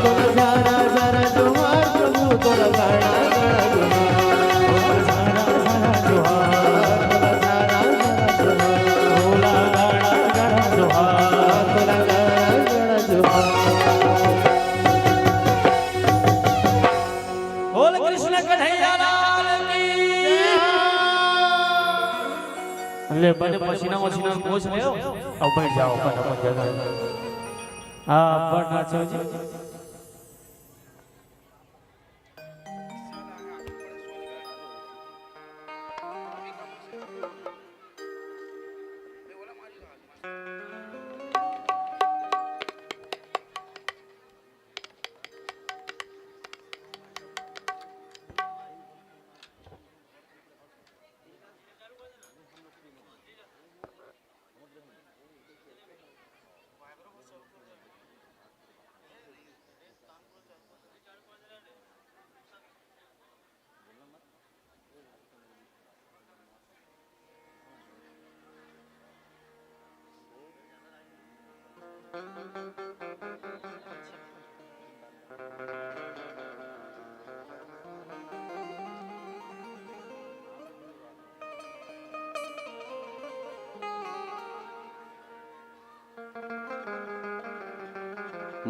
तुला जरा जरा जोहार प्रभु तुला गाड़ा गाड़ा जोहार सारा सारा जो तुला जरा जरा जोहार तोला गाड़ा गाड़ा जो तुला गाड़ा गाड़ा जोहार बोल कृष्ण कन्हैया लाल की ले बड़े पसीना वसीना पोछ ले अब बैठ जाओ अपन जगह हाँ बढ़ना चाहिए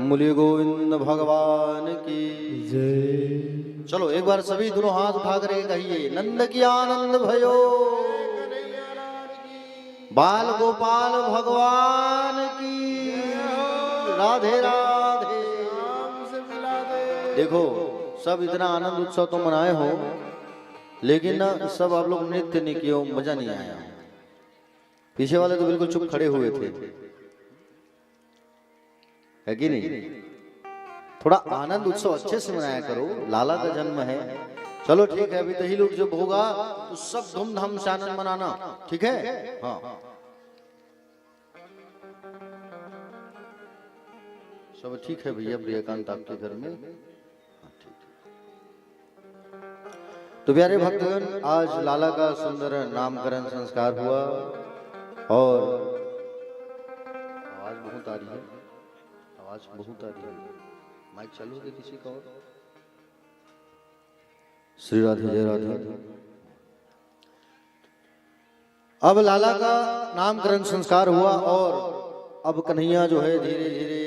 मूल्य गोविंद भगवान की जय। चलो एक बार सभी दोनों हाथ उठा कर कहिए, नंद की आनंद भयो। बाल गोपाल भगवान की राधे राधे। हमसे मिला दे। देखो सब इतना आनंद उत्सव तो मनाए हो, लेकिन ना सब आप लोग नृत्य नहीं किए हो, मजा नहीं आया। पीछे वाले तो बिल्कुल चुप खड़े हुए थे, है कि नहीं? थोड़ा आनंद उत्सव अच्छे से मनाया करो, लाला का जन्म है। चलो ठीक है, अभी दही लोग जब होगा तो सब धूमधाम से आनंद मनाना, ठीक है? हाँ सब ठीक है भैया। प्रियकांत आपके घर में? हाँ, ठीक है। तो प्यारे भक्तगण, आज लाला का सुंदर नामकरण संस्कार हुआ और आवाज बहुत आ रही है, आवाज बहुत आ रही है। माइक चालू है किसी का? और श्री राधे जय राधे। अब लाला का नामकरण संस्कार हुआ और अब कन्हैया जो है धीरे धीरे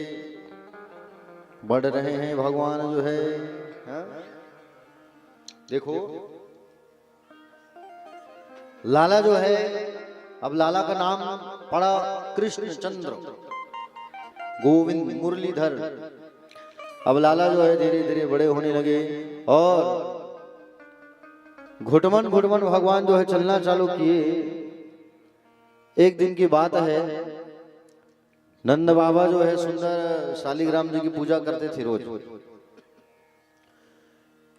बढ़ रहे हैं। भगवान जो है, हाँ? देखो लाला जो है, अब लाला का नाम पड़ा कृष्ण चंद्र गोविंद मुरलीधर। अब लाला जो है धीरे धीरे बड़े होने लगे और घुटमन घुटमन भगवान जो है चलना चालू किए। एक दिन की बात है, नंद बाबा जो है सुंदर शालिग्राम जी की पूजा करते थे रोज,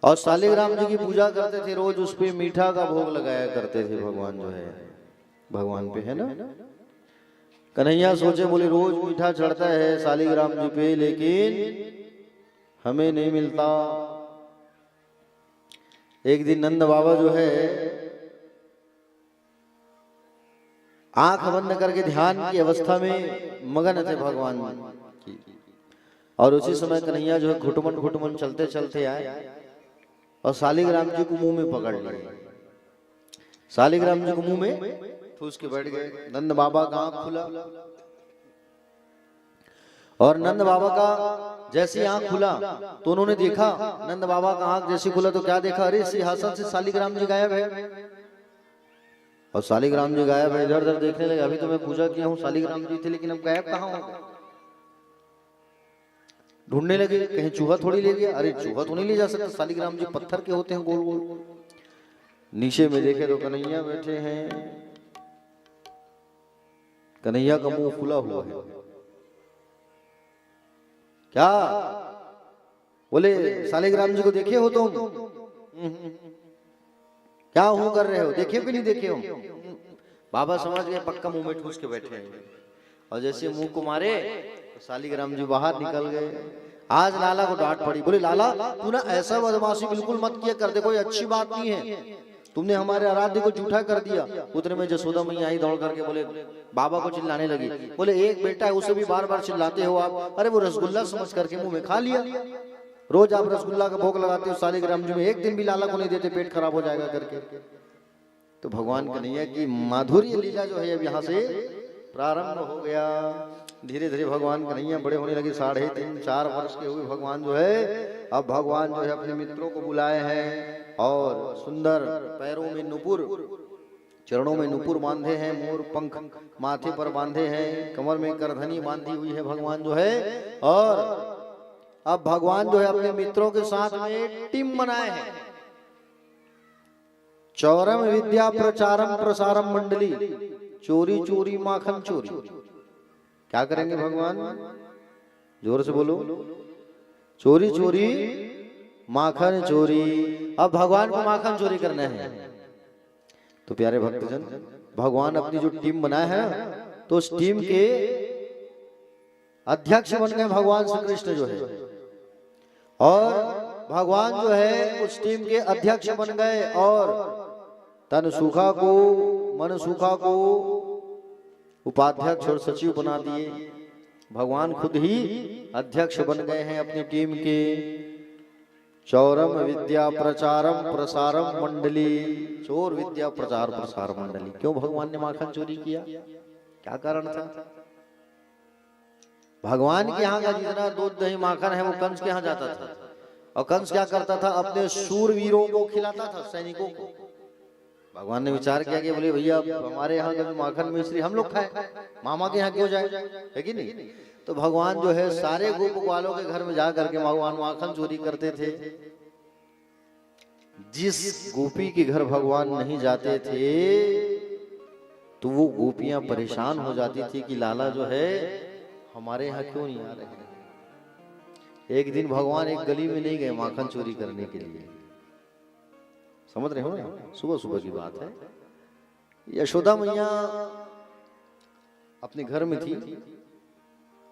और शालिग्राम जी की पूजा करते थे रोज। उस पे मीठा का भोग लगाया करते थे भगवान जो है, भगवान पे, है ना? कन्हैया सोचे, बोले रोज मीठा चढ़ता है शालिग्राम जी पे, लेकिन हमें नहीं मिलता। एक दिन नंद बाबा जो है आंख बंद करके ध्यान की अवस्था में मगन थे भगवान की, और उसी समय कन्हैया जो है घुटमन घुटमन चलते चलते आए और शालिग्राम जी को मुंह में पकड़ लिए। शालिग्राम जी को मुंह में ठूस के बैठ गए। नंद बाबा का आंख खुला और नंद बाबा का जैसे आंख खुला तो उन्होंने देखा, नंद बाबा का आंख जैसे खुला तो क्या देखा? अरे सिंहासन से शालिग्राम जी गायब है। और शालिग्राम जी गायब है, इधर उधर देखने लगे। अभी तो मैं पूजा किया हूँ, शालिग्राम जी थे, लेकिन अब गायब कहाँ हो गए? ढूंढने लगे, कहीं चूहा थोड़ी ले गया। अरे चूहा तो नहीं ले जा सकता, शालिग्राम जी पत्थर के होते हैं गोल गोल। नीचे में देखे तो कन्हैया बैठे हैं। कन्हैया का मुंह खुला हुआ है। क्या बोले? शालिग्राम जी को देखे हो तुम? क्या हूं कर रहे हो? देखे भी नहीं देखे हो? बाबा समझ गए पक्का मुंह में ठूस के बैठे हैं। और जैसे मुंह को मारे तो शालिग्राम जी बाहर निकल गए। आज लाला को डांट पड़ी। बोले लाला, तू ना ऐसा बदमाशी बिल्कुल मत किया कर, देखो ये अच्छी बात नहीं है, तुमने हमारे आराध्य को झूठा कर दिया। उतने में जसोदा मैया आई दौड़ करके, बोले बाबा को चिल्लाने लगी। बोले एक बेटा है, उसे भी बार बार चिल्लाते हो आप? अरे वो रसगुल्ला समझ करके मुंह में खा लिया। रोज आप रसगुल्ला का भोग लगाते हो शालिग्राम जी में, एक दिन भी लाला को नहीं देते, पेट खराब हो जाएगा करके। तो भगवान कन्हैया की माधुर्य लीला जो है अब यहाँ से प्रारंभ हो गया। धीरे धीरे भगवान कन्हैया बड़े होने लगे। 3.5-4 वर्ष के हुए भगवान जो है, अब भगवान जो है अपने मित्रों को बुलाए हैं और सुंदर पैरों में नुपुर, चरणों में नुपुर बांधे हैं, मोर पंख माथे पर बांधे हैं, कमर में करधनी बांधी हुई है भगवान जो है। और अब भगवान जो है अपने मित्रों के साथ में टीम बनाए हैं। चौरम विद्या प्रचारम प्रसारम मंडली, चोरी चोरी माखन चोरी। क्या करेंगे भगवान? जोर से बोलो। चोरी चोरी माखन चोरी। अब भगवान को माखन चोरी करना है। तो प्यारे भक्तजन, भगवान अपनी जो टीम बनाए है, तो उस टीम के अध्यक्ष बन गए भगवान श्री कृष्ण जो है। और भगवान जो है उस टीम के अध्यक्ष बन गए और तन सूखा को, मन सूखा को उपाध्यक्ष और सचिव बना दिए। भगवान खुद ही अध्यक्ष बन गए हैं अपनी टीम के। चौरम विद्या प्रचारम प्रसारम मंडली, चोर विद्या प्रचार प्रसार मंडली। क्यों भगवान ने माखन चोरी किया? क्या कारण था? भगवान के यहाँ का जितना दूध दही माखन है वो कंस के यहाँ जाता था, और कंस क्या करता था? अपने शूरवीरों को खिलाता था, सैनिकों को। भगवान ने विचार किया कि बोले भैया हमारे यहाँ कभी माखन मिश्री हम लोग खाए, मामा के यहाँ क्यों जाए, है कि नहीं। तो भगवान जो है सारे गोप ग्वालों के घर में जा करके भगवान माखन चोरी करते थे। जिस गोपी के घर भगवान नहीं जाते थे तो वो गोपियां परेशान हो जाती थी कि लाला जो है हमारे यहाँ क्यों नहीं आ रहे हैं। एक दिन भगवान एक गली में नहीं गए माखन चोरी करने के लिए, समझ रहे हो ना, सुबह सुबह की बात है। यशोदा मैया अपने घर में थी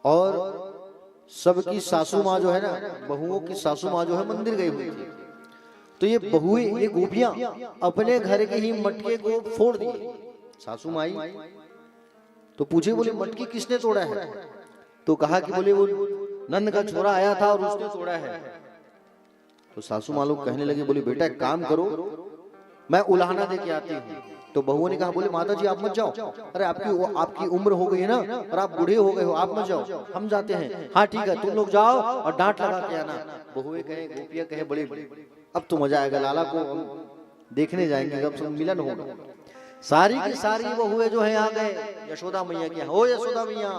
और सबकी सासू माँ जो है ना, बहुओं की सासू माँ जो है मंदिर गई हुई थी। तो ये बहुएं, ये गोपियां अपने घर के ही मटके को फोड़ दिए। सासू माई तो पूछे, बोले मटकी किसने तोड़ा है। तो कहा कि बोले वो नंद का छोरा आया था और उसने तोड़ा है। तो सासू माँ लोग कहने लगे, बोले बेटा एक काम करो, मैं उलाहना दे के आती हूँ। तो बहुओं ने कहा, बोले माता जी आप मत जाओ, अरे आपकी उम्र हो गई है ना और आप बूढ़े हो गए हो, आप मत जाओ, हम जाते हैं। हाँ ठीक है, तुम लोग जाओ और डांट लगा के आना। बहुएं कहे, गोपियां कहे, बड़े अब तो मजा आएगा, लाला को देखने जाएंगे, अब सब मिलन होगा। सारी की सारी बहुएं जो है आ गए यशोदा मैया के यहाँ। ओ यशोदा मैया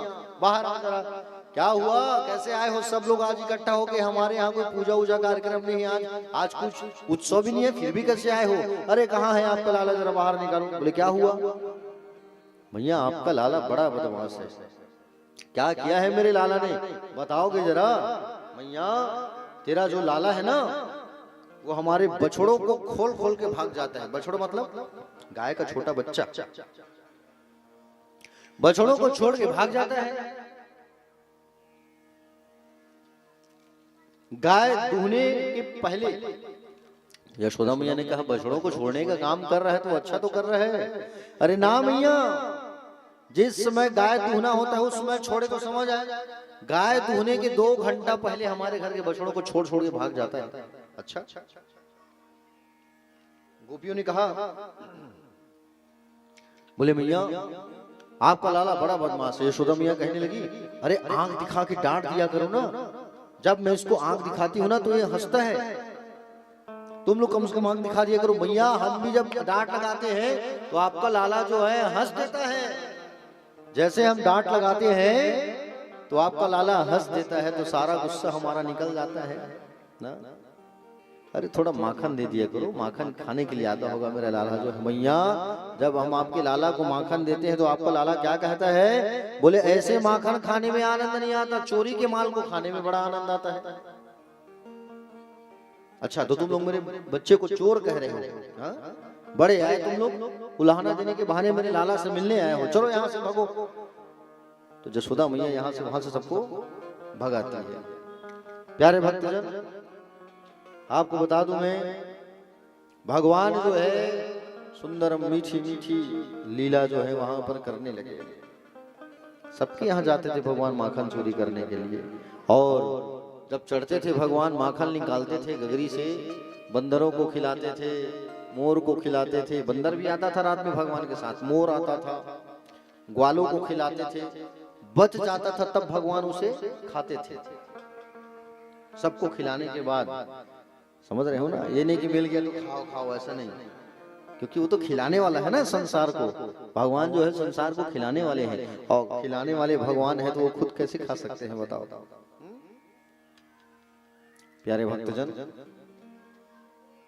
बाहर आ जरा, क्या हुआ, कैसे आए हो सब लोग आज इकट्ठा होके, हमारे यहाँ कोई पूजा वूजा कार्यक्रम नहीं है, आज कुछ उत्सव भी नहीं है, फिर भी कैसे आए हो। अरे कहाँ है आपका लाला, जरा बाहर निकालो। बोले क्या हुआ। भैया आपका लाला बड़ा बदमाश है, क्या किया है मेरे लाला ने, बताओगे जरा। भैया तेरा जो लाला है ना वो हमारे बछड़ों को खोल खोल के भाग जाता है। बछड़ों मतलब गाय का छोटा बच्चा, बछड़ों को छोड़ के भाग जाता है। गाय दूहने के पहले यशोदा मैया ने कहा, बछड़ों को छोड़ने का काम कर रहा है तो अच्छा तो कर रहा है। अरे ना मैया, जिस समय गाय दूहना होता है उस समय छोड़े तो समझ आए, गाय दूहने के 2 घंटा पहले हमारे घर के बछड़ों को छोड़ छोड़ के भाग जाता है। अच्छा, गोपियों ने कहा, बोले मैया आपका लाला बड़ा बदमाश है। यशोदा मैया कहने लगी, अरे आंख दिखा के डांट दिया करो ना, जब मैं इसको आंख दिखाती हूं ना तो ये हंसता है, तुम लोग कम से कम आंख दिखा दिया करो। भैया हम भी जब डांट लगाते हैं तो आपका लाला जो है हंस देता है, जैसे हम डांट लगाते हैं तो आपका लाला हंस देता है, तो सारा गुस्सा हमारा निकल जाता है ना। अरे थोड़ा माखन दे दिया करो, माखन खाने के लिए आता होगा मेरा लाला जो है। मैया जब हम आपके लाला को माखन देते हैं तो आपका लाला क्या कहता है, बोले ऐसे माखन खाने में आनंद नहीं आता, चोरी के माल को खाने में बड़ा आनंद आता है। अच्छा तो तुम लोग मेरे बच्चे को चोर कह रहे हो, हाँ? बड़े आए तुम लोग, उलाहना देने के बहाने मेरे लाला से मिलने आए हो, चलो यहाँ से भगो। तो जसोदा मैया यहाँ से वहां से सबको भगाती है। प्यारे भक्तजन आपको बता दूं मैं, भगवान जो है सुंदर मीठी मीठी लीला जो है वहां पर करने लगे। सबके यहाँ जाते थे भगवान माखन चोरी करने के लिए, और जब चढ़ते थे भगवान माखन निकालते थे गगरी से, बंदरों को खिलाते थे, मोर को खिलाते थे। बंदर भी आता था रात में भगवान के साथ, मोर आता था, ग्वालों को खिलाते थे, बच जाता था तब भगवान उसे खाते थे। सबको खिलाने के बाद, समझ रहे हो ना, ये नहीं कि मिल गया तो खाओ खाओ, ऐसा नहीं, क्योंकि वो तो खिलाने वाला है ना संसार को। भगवान जो है संसार को खिलाने वाले हैं, और खिलाने वाले भगवान है तो वो खुद कैसे खा सकते हैं बताओ। प्यारे भक्तजन,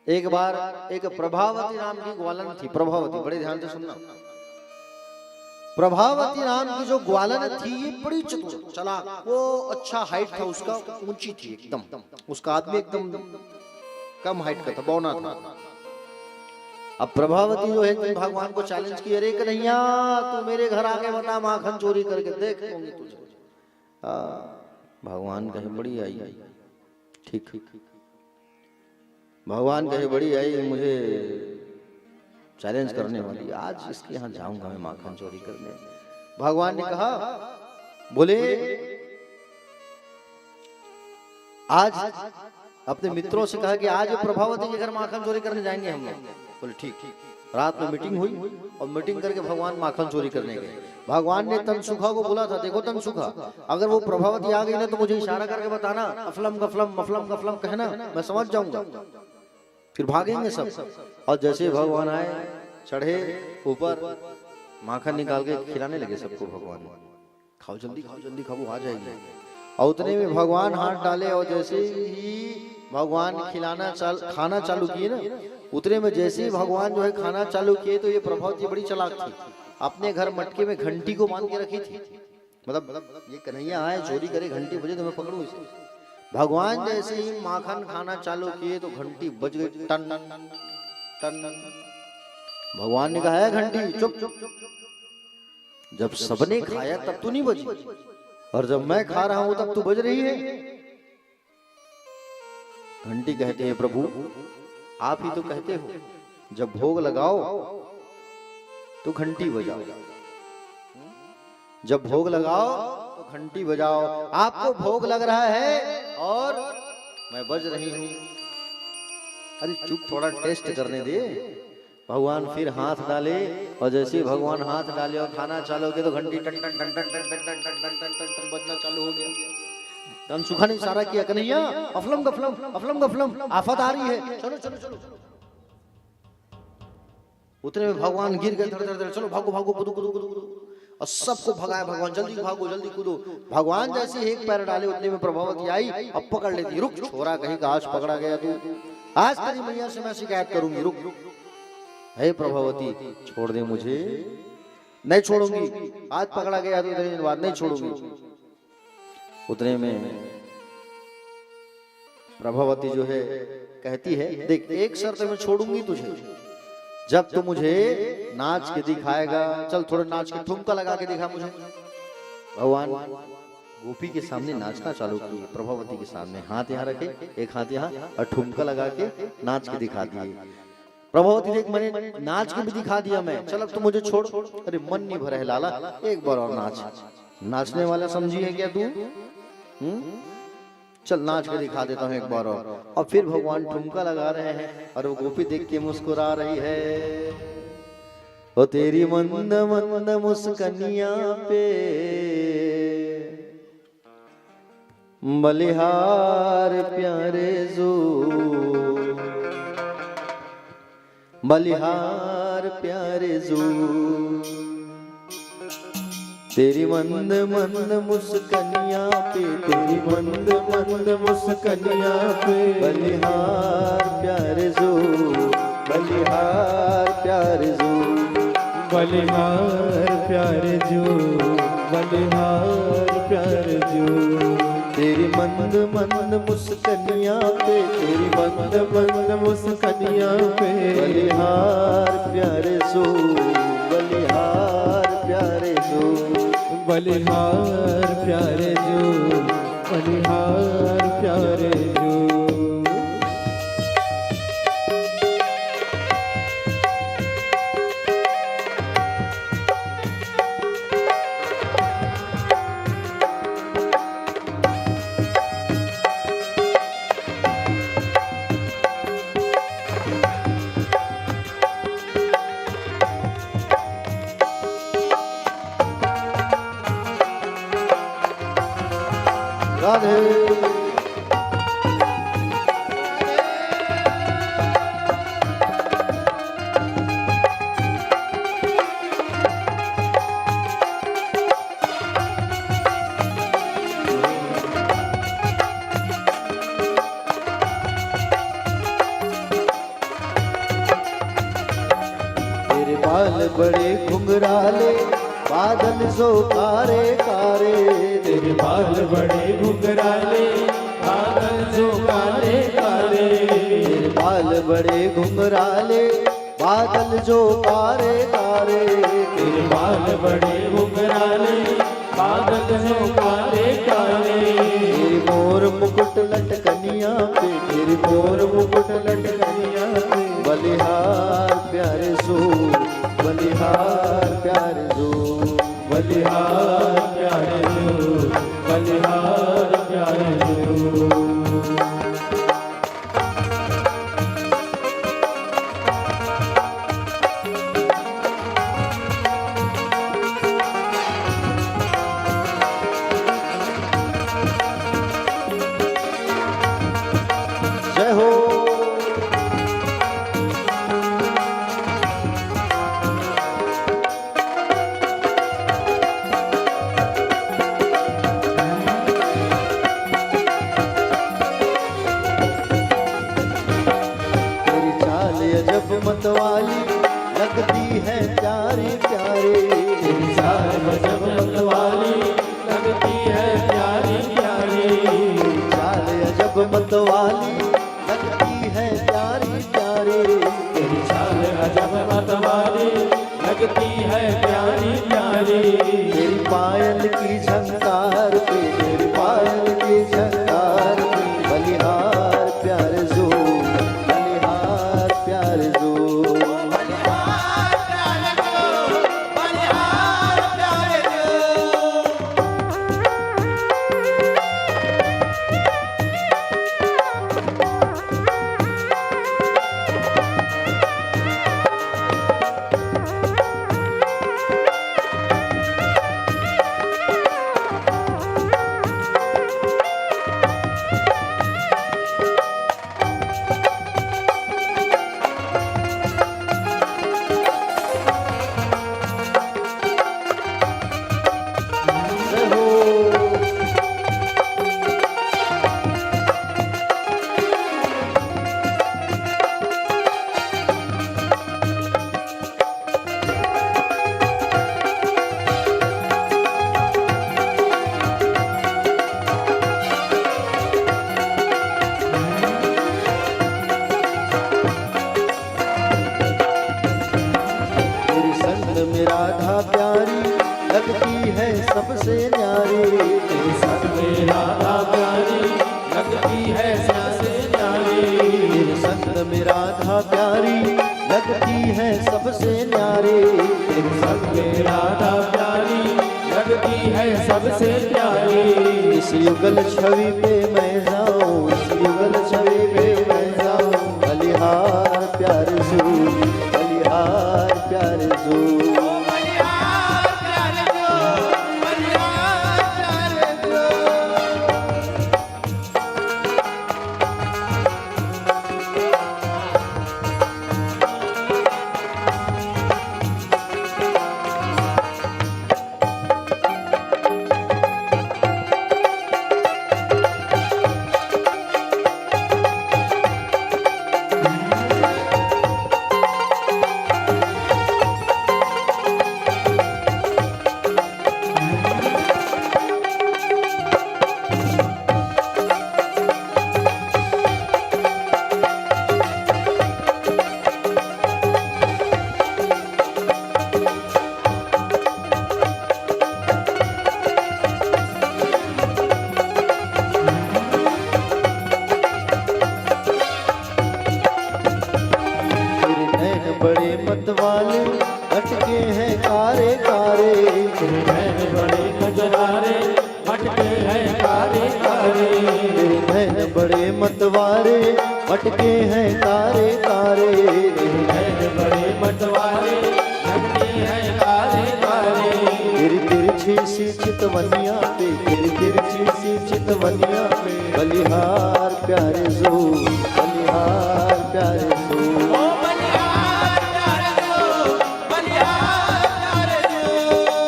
एक बार एक प्रभावती नाम की ग्वालन थी। प्रभावती, बड़े ध्यान से सुनना, प्रभावती नाम की जो ग्वालन थी ये बड़ी चतुर चालाक, वो अच्छा हाइट था उसका, ऊंची थी एकदम, उसका आदमी एकदम कम हाइट का था, बौना था। अब प्रभावती जो है भगवान को चैलेंज की, अरे कन्हैया तू मेरे घर आके बता, माखन चोरी करके देख लूंगी तुझे। भगवान कहे बड़ी आई, ठीक, भगवान कहे बड़ी आई, मुझे चैलेंज करने वाली, आज इसके यहाँ जाऊंगा मैं माखन चोरी करने। भगवान ने कहा, बोले आज अपने मित्रों से कहा कि आज प्रभावती के घर माखन चोरी करने जाएंगे हम लोग। बोले ठीक। रात में मीटिंग हुई और मीटिंग करके भगवान माखन चोरी करने गए। भगवान ने तनसुखा को बोला था, देखो तनसुखा, अगर वो प्रभावती आ गई ना तो मुझे इशारा करके बताना, अफलम गफलम मफलम गफलम कहना, मैं समझ जाऊंगा, फिर भागेंगे सब। और जैसे भगवान आए चढ़े ऊपर, माखन निकाल के खिलाने लगे सबको भगवान। खाओ जल्दी खाओ, आ जाएगी। और उतने में भगवान हाथ डाले और जैसे ही भगवान खाना चालू किए ना, उतने में जैसे ही भगवान जो है खाना चालू किए तो ये प्रभावती बड़ी चालाक थी, अपने घर मटके में घंटी को बांध के रखी थी। मतलब ये कन्हैया आए चोरी करे, घंटी बजे तो मैं पकड़ूं इसे। भगवान जैसे ही माखन खाना चालू किए तो घंटी बज गई, टन टन टन। भगवान ने कहा है घंटी चुप चुप। जब सबने खाया तब तो नहीं बजी, और जब मैं खा रहा हूं तब तो बज रही है। घंटी कहते हैं प्रभु आप ही तो कहते हो जब भोग लगाओ तो घंटी बजाओ, जब भोग लगाओ तो घंटी बजाओ। आपको भोग लग रहा है और मैं बज रही हूं। अरे चुप, थोड़ा टेस्ट करने दे। भगवान फिर हाथ डाले और जैसे भगवान हाथ डाले और खाना चालू हो गया तो घंटी टन टन टन टन टन टन टन टन टन टन टन बजना चालू हो गया। तन सुखा ने इशारा किया कन्हैया अफलम गफलम अफलम गफलम, आफत आ रही है, चलो चलो चलो। उतने में भगवान गिर गए, धड़ धड़ धड़, चलो भागो भागो, कूदो कूदो कूदो कूदो। और सबको भगाया भगवान, जल्दी भागो जल्दी कूदो। भगवान जैसे एक पैर डाले उतने में प्रभावती आई अब पकड़ लेती। रुक छोरा कहीं का, आज पकड़ा गया तू, आज तेरी मैया से मैं शिकायत करूंगी। रुक रुक, हे प्रभावती छोड़ दे मुझे, नहीं छोड़ूंगी, आज पकड़ा गया तो 3 दिन बाद नहीं छोड़ूंगी। उतने में प्रभावती जो है कहती है देख एक शर्त में छोड़ूंगी तुझे, जब तू मुझे नाच के दिखाएगा। चल थोड़ा नाच के ठुमका लगा के दिखा मुझे। भगवान गोपी के सामने नाचना चालू की, प्रभावती के सामने हाथ यहाँ रखे, एक हाथ यहाँ, और ठुमका लगा के नाच के दिखा दिए। प्रभावती देख मैंने नाच के भी दिखा दिया मैं, चल अब तो मुझे छोड़। अरे मन नहीं भरा है लाला, एक बार और नाच। नाचने वाला समझी है क्या तू? चल नाच के दिखा देता हूँ एक बार और फिर भगवान ठुमका लगा रहे हैं और वो गोपी देख के मुस्कुरा रही है। ओ तेरी मंद मंद मुस्कनिया पे बलिहार प्यारे जो, बलिहार प्यारे जो, तेरी मंद मंद मुस्कनिया पे, तेरी मंद मंद मुस्कनिया पे बलिहार प्यारे जो, बलिहार प्यारे जो, बलिहार प्यारे जो, बलिहार प्यारे जो। तेरी मंद मंद मुस्कनिया पे, तेरी मंद मंद मुस्कनिया पे बलिहार प्यारे जो, बलिहार प्यारे जो, बलिहार प्यारे जो, बलिहार प्यारे जो। राधे तेरे बाल बड़े घुंघराले बादल जो कारे कारे, तेरे बाल बड़े घुंघराले बादल जो काले काले, तेरे बाल बड़े घुंघराले बादल जो कारे कारे, तेरे बाल बड़े घुंघराले बादल जो काले काले। तेरी मोर मुकुट लटकनिया पे, तेरी मोर मुकुट लटकनिया पे बलिहार प्यारे जो, बलिहार प्यारे जो, बलिहार प्यारे जो, बलिहार प्यारे जो। जय हो। है प्यारी प्यारी, तेरी चाल गजब मतवाली लगती है प्यारी प्यारी, चाल अजब मतवाली लगती है प्यारी प्यारी, तेरी चाल गजब मतवाली लगती है प्यारी प्यारी, तेरी पायल की झंकार पे, तेरी पायल की झंकार पे बलिहार प्यार जो, बलिहार प्यार जो, राधा प्यारी लगती है सबसे न्यारी, तेरे संग में राधा प्यारी लगती है सबसे न्यारी, तेरे संग में राधा प्यारी लगती है सबसे न्यारी, तेरे संग में राधा प्यारी लगती है सबसे प्यारी, इस युगल छवि पे मैं जाऊं, इस युगल छवि पे मैं जाऊं, बलिहार प्यार जू, बलिहार प्यार जू, बड़े मतवाले अटके हैं कारे कारे, तेरे नैन बड़े नजरारे मटके हैं कारे कारे, तेरे नैन बड़े मतवारे अटके हैं कारे कारे, तेरे नैन बड़े मतवारे मटके हैं कारे कारे, तेरी तिरछी सी चितवनिया पे, तेरी तिरछी सी चितवनिया पे बलिहार प्यारे जो, बलिहार प्यारे जो,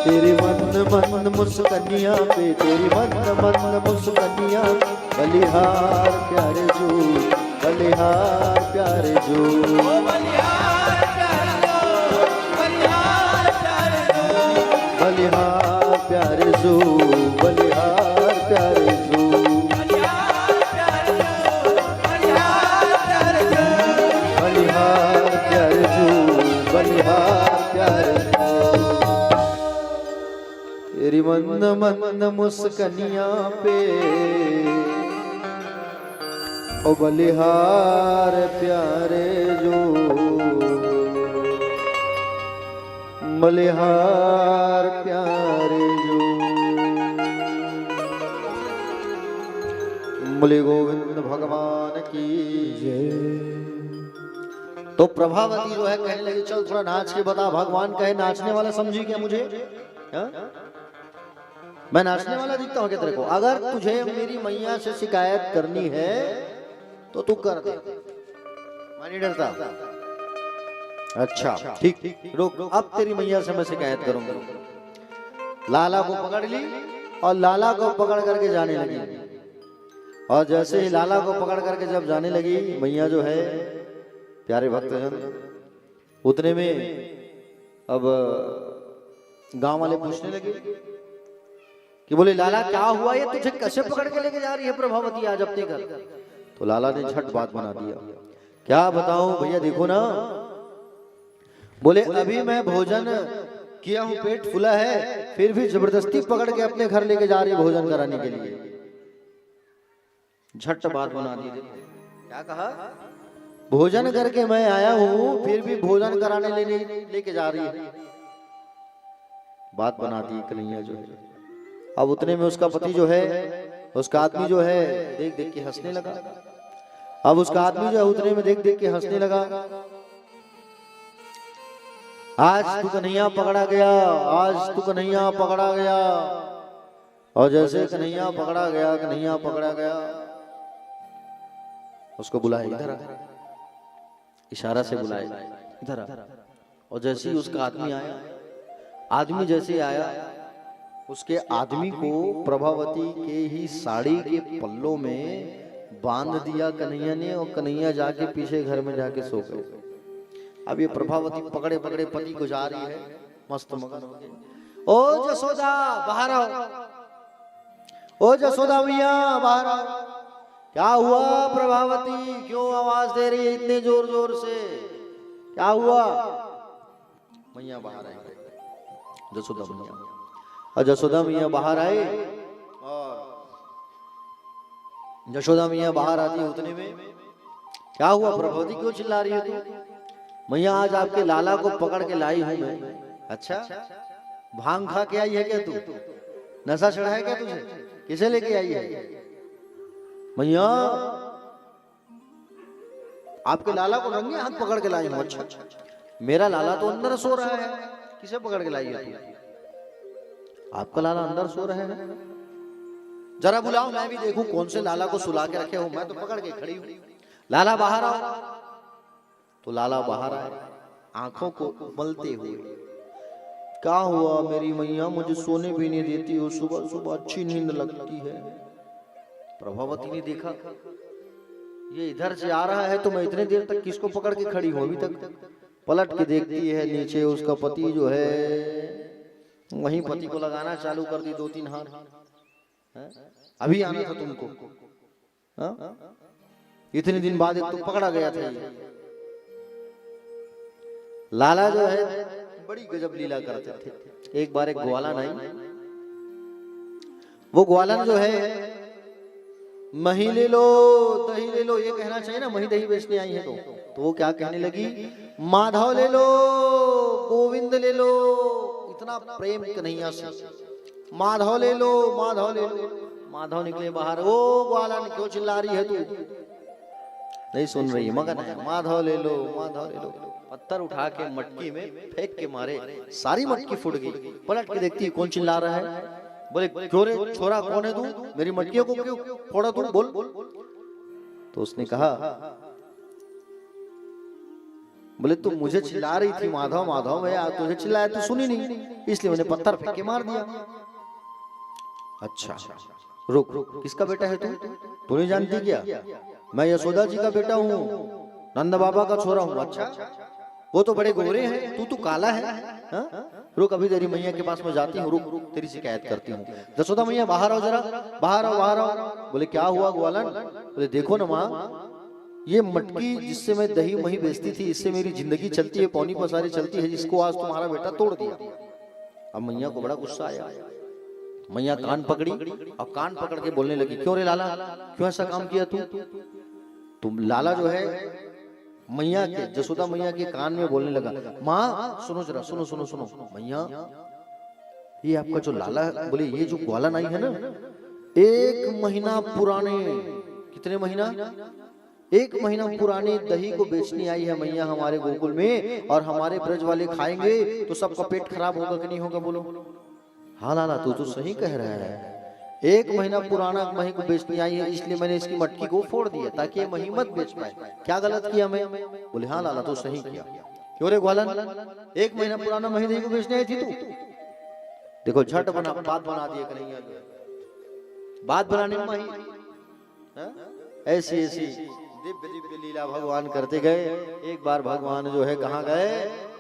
तेरी मन मुस्कनिया पे, तेरी मन मुस्कनिया बलिहार प्यारे जो, बलिहार प्यारे जो, बलिहार प्यारे जो, बलिहार प्यारे जो, बलिहार प्यारे जो, बलिहार प्यारे जो, बलिहार प्यारे जो, बलिहार प्यारे जो, बलिहार प्यारे जो, बलिहार प्यारे जो, तेरी मन मुस्कनिया पे ओ बलिहार प्यारे जो, बलिहार प्यारे जो, बोले गोविंद भगवान की जय। तो प्रभावती जो है कहने लगी चल थोड़ा नाच के बता, भगवान कहे नाचने वाला समझी क्या मुझे? हा? मैं नाचने वाला दिखता हूँ क्या तेरे को? अगर तुझे मेरी मैया से शिकायत करनी है तो तू कर दे, मैं नहीं डरता। अच्छा ठीक, रुक, अब तेरी मैया से मैं शिकायत करूंगा। लाला को पकड़ ली और लाला को पकड़ करके जाने लगी, और जैसे ही लाला को पकड़ करके जब जाने लगी मैया जो है, प्यारे भक्तजन, उतने में अब गांव वाले पूछने लगे कि बोले लाला क्या हुआ, ये तुझे कैसे पकड़ के लेके जा रही है प्रभावती आज अपने घर। तो लाला ने झट बात बना दिया, क्या बताऊं भैया, देखो ना, बोले अभी मैं भोजन किया हूं, पेट फुला है, फिर भी जबरदस्ती पकड़ के अपने घर लेके जा रही है भोजन कराने के लिए। झट बात बना दी। क्या कहा, भोजन करके मैं आया हूं, फिर भी भोजन कराने लेके जा रही है। बात बना दी कन्हैया जो है। अब उतने में उसका पति जो है, उसका आदमी जो है देख देख के हंसने लगा। अब उसका आदमी जो है उतने में देख देख के हंसने लगा। आज तू कन्हैया पकड़ा गया, आज तू कन्हैया पकड़ा गया। और जैसे कन्हैया पकड़ा गया, कन्हैया पकड़ा गया, उसको बुलाया इधर आ, इशारा से बुलाया इधर आ। और जैसे ही उसका आदमी आया, आदमी जैसे आया, उसके आदमी को प्रभावती के ही साड़ी के पल्लों में बांध दिया कन्हैया ने, और कन्हैया जाके पीछे घर में जाके सो गए। अब ये प्रभावती पकड़े पकड़े पति को जा रही है, मस्त मगन हो गई। ओ जसोदा बाहर आओ, ओ जसोदा भैया बाहर आओ। क्या हुआ प्रभावती, क्यों आवाज दे रही है इतने जोर जोर से, क्या हुआ। मैया बाहर आई, जसोदा मैया, और जसोदा मैया बाहर आए, और जसोदा मैया बाहर आती है उतने में, क्या हुआ प्रभावती, क्यों चिल्ला रही है तू। मैया आज आपके लाला को पकड़ के लाई हूं मैं। अच्छा, भांग खा के आई है क्या तू, नशा चढ़ा है क्या तुझे, किसे लेके आई है। मैया आपके लाला को रंगे हाथ पकड़ के लाई हूं। अच्छा, मेरा लाला तो अंदर सो रहा है, किसे पकड़ के लाई है तू। आपका लाला अंदर सो रहा है, जरा बुलाओ मैं भी देखूं कौन से लाला को सुला के रखे हो, मैं तो पकड़ के खड़ी हूं। लाला बाहर आओ। तो लाला बाहर आए, आंखों को उमलते हुए, क्या हुआ मेरी मैया, मुझे सोने भी नहीं देती हो, सुबह सुबह अच्छी नींद लगती है। प्रभावती ने देखा ये इधर से आ रहा है, तो मैं इतने देर तक किसको पकड़ के खड़ी हूं, अभी तक पलट के देखती है नीचे, उसका पति जो है वहीं पति को लगाना चालू कर दी, 2-3 हाथ। अभी आना था तुमको, इतने दिन बाद एक तो पकड़ा गया था। लाला जो है बड़ी गजब लीला करते थे। एक बार एक ग्वालन आई, वो ग्वालन जो है मही ले लो दही ले लो, ये कहना चाहिए ना, मही दही बेचने आई है तो वो क्या कहने लगी, माधव ले लो गोविंद ले लो। इतना प्रेम कन्हैया से, माधव ले लो माधव ले लो। माधव निकले बाहर, ओ ग्वालन क्यों चिल्ला रही है तू, नहीं सुन रही है, मगन है, माधव ले लो माधव ले लो। पत्थर उठा के मटकी में फेंक के मारे, सारी मटकी फूट गई। पलट के देखती है कौन चिल्ला रहा है, बोले क्यों रे छोरा, कौन है तू, मेरी मटकियों को क्यों फोड़ा तू, बोल। तो उसने कहा, बोले तू मुझे चिल्ला रही थी माधव माधव, मैं तुझे चिल्लाया तू सुनी नहीं, इसलिए मैंने पत्थर फेंक के मार दिया। अच्छा रुक रुक, किसका बेटा है तू नहीं जानती क्या, मैं यशोदा जी का बेटा हूँ, नंद बाबा का छोरा हूँ। अच्छा, वो तो बड़े गोरे हैं, तू काला है। रुक, अभी तेरी मैया के पास में जाती हूँ, रुक रुक तेरी शिकायत करती हूँ। जसोदा मैया बाहर आओ जरा, बाहर आओ बाहर आओ। बोले क्या हुआ ग्वालन, बोले देखो ना माँ, ये मटकी जिससे मैं दही मही बेचती थी, इससे मेरी जिंदगी चलती है, पौनी पसारी चलती है, जिसको आज तुम्हारा बेटा तोड़ दिया। अब मैया को बड़ा गुस्सा आया, मैया कान पकड़ी और कान पकड़ के बोलने लगी, क्यों रे लाला, क्यों ऐसा काम किया तू। तुम लाला जो है मैया के, जसोदा मैया के कान में बोलने लगा, माँ सुनो जरा, सुनो सुनो सुनो मैया, ये आपका जो लाला, बोले ये जो ग्वालन आई है ना, 1 महीना पुराने, कितने महीना, 1 महीना पुराने दही को बेचने आई है मैया हमारे गोकुल में, और हमारे ब्रज वाले खाएंगे तो सबका पेट खराब होगा कि नहीं होगा, बोलो। हाँ लाला तू तो सही कह रहा है, 1 महीना पुराना मही को बेचने आई है, इसलिए मैंने इसकी मटकी को फोड़ दिया ताकि ये मही मत बेच पाए। क्या गलत किया मैं, बोले हाँ लाला तू सही किया। क्यों रे ग्वालन, 1 महीना पुराना मही दही को बेचने आई थी तू। देखो झट बना बात बना दिए कन्हैया, बात बनाने में मही ऐसी ऐसी दिव्य दिव्य लीला भगवान करते गए। एक बार भगवान जो है कहाँ गए,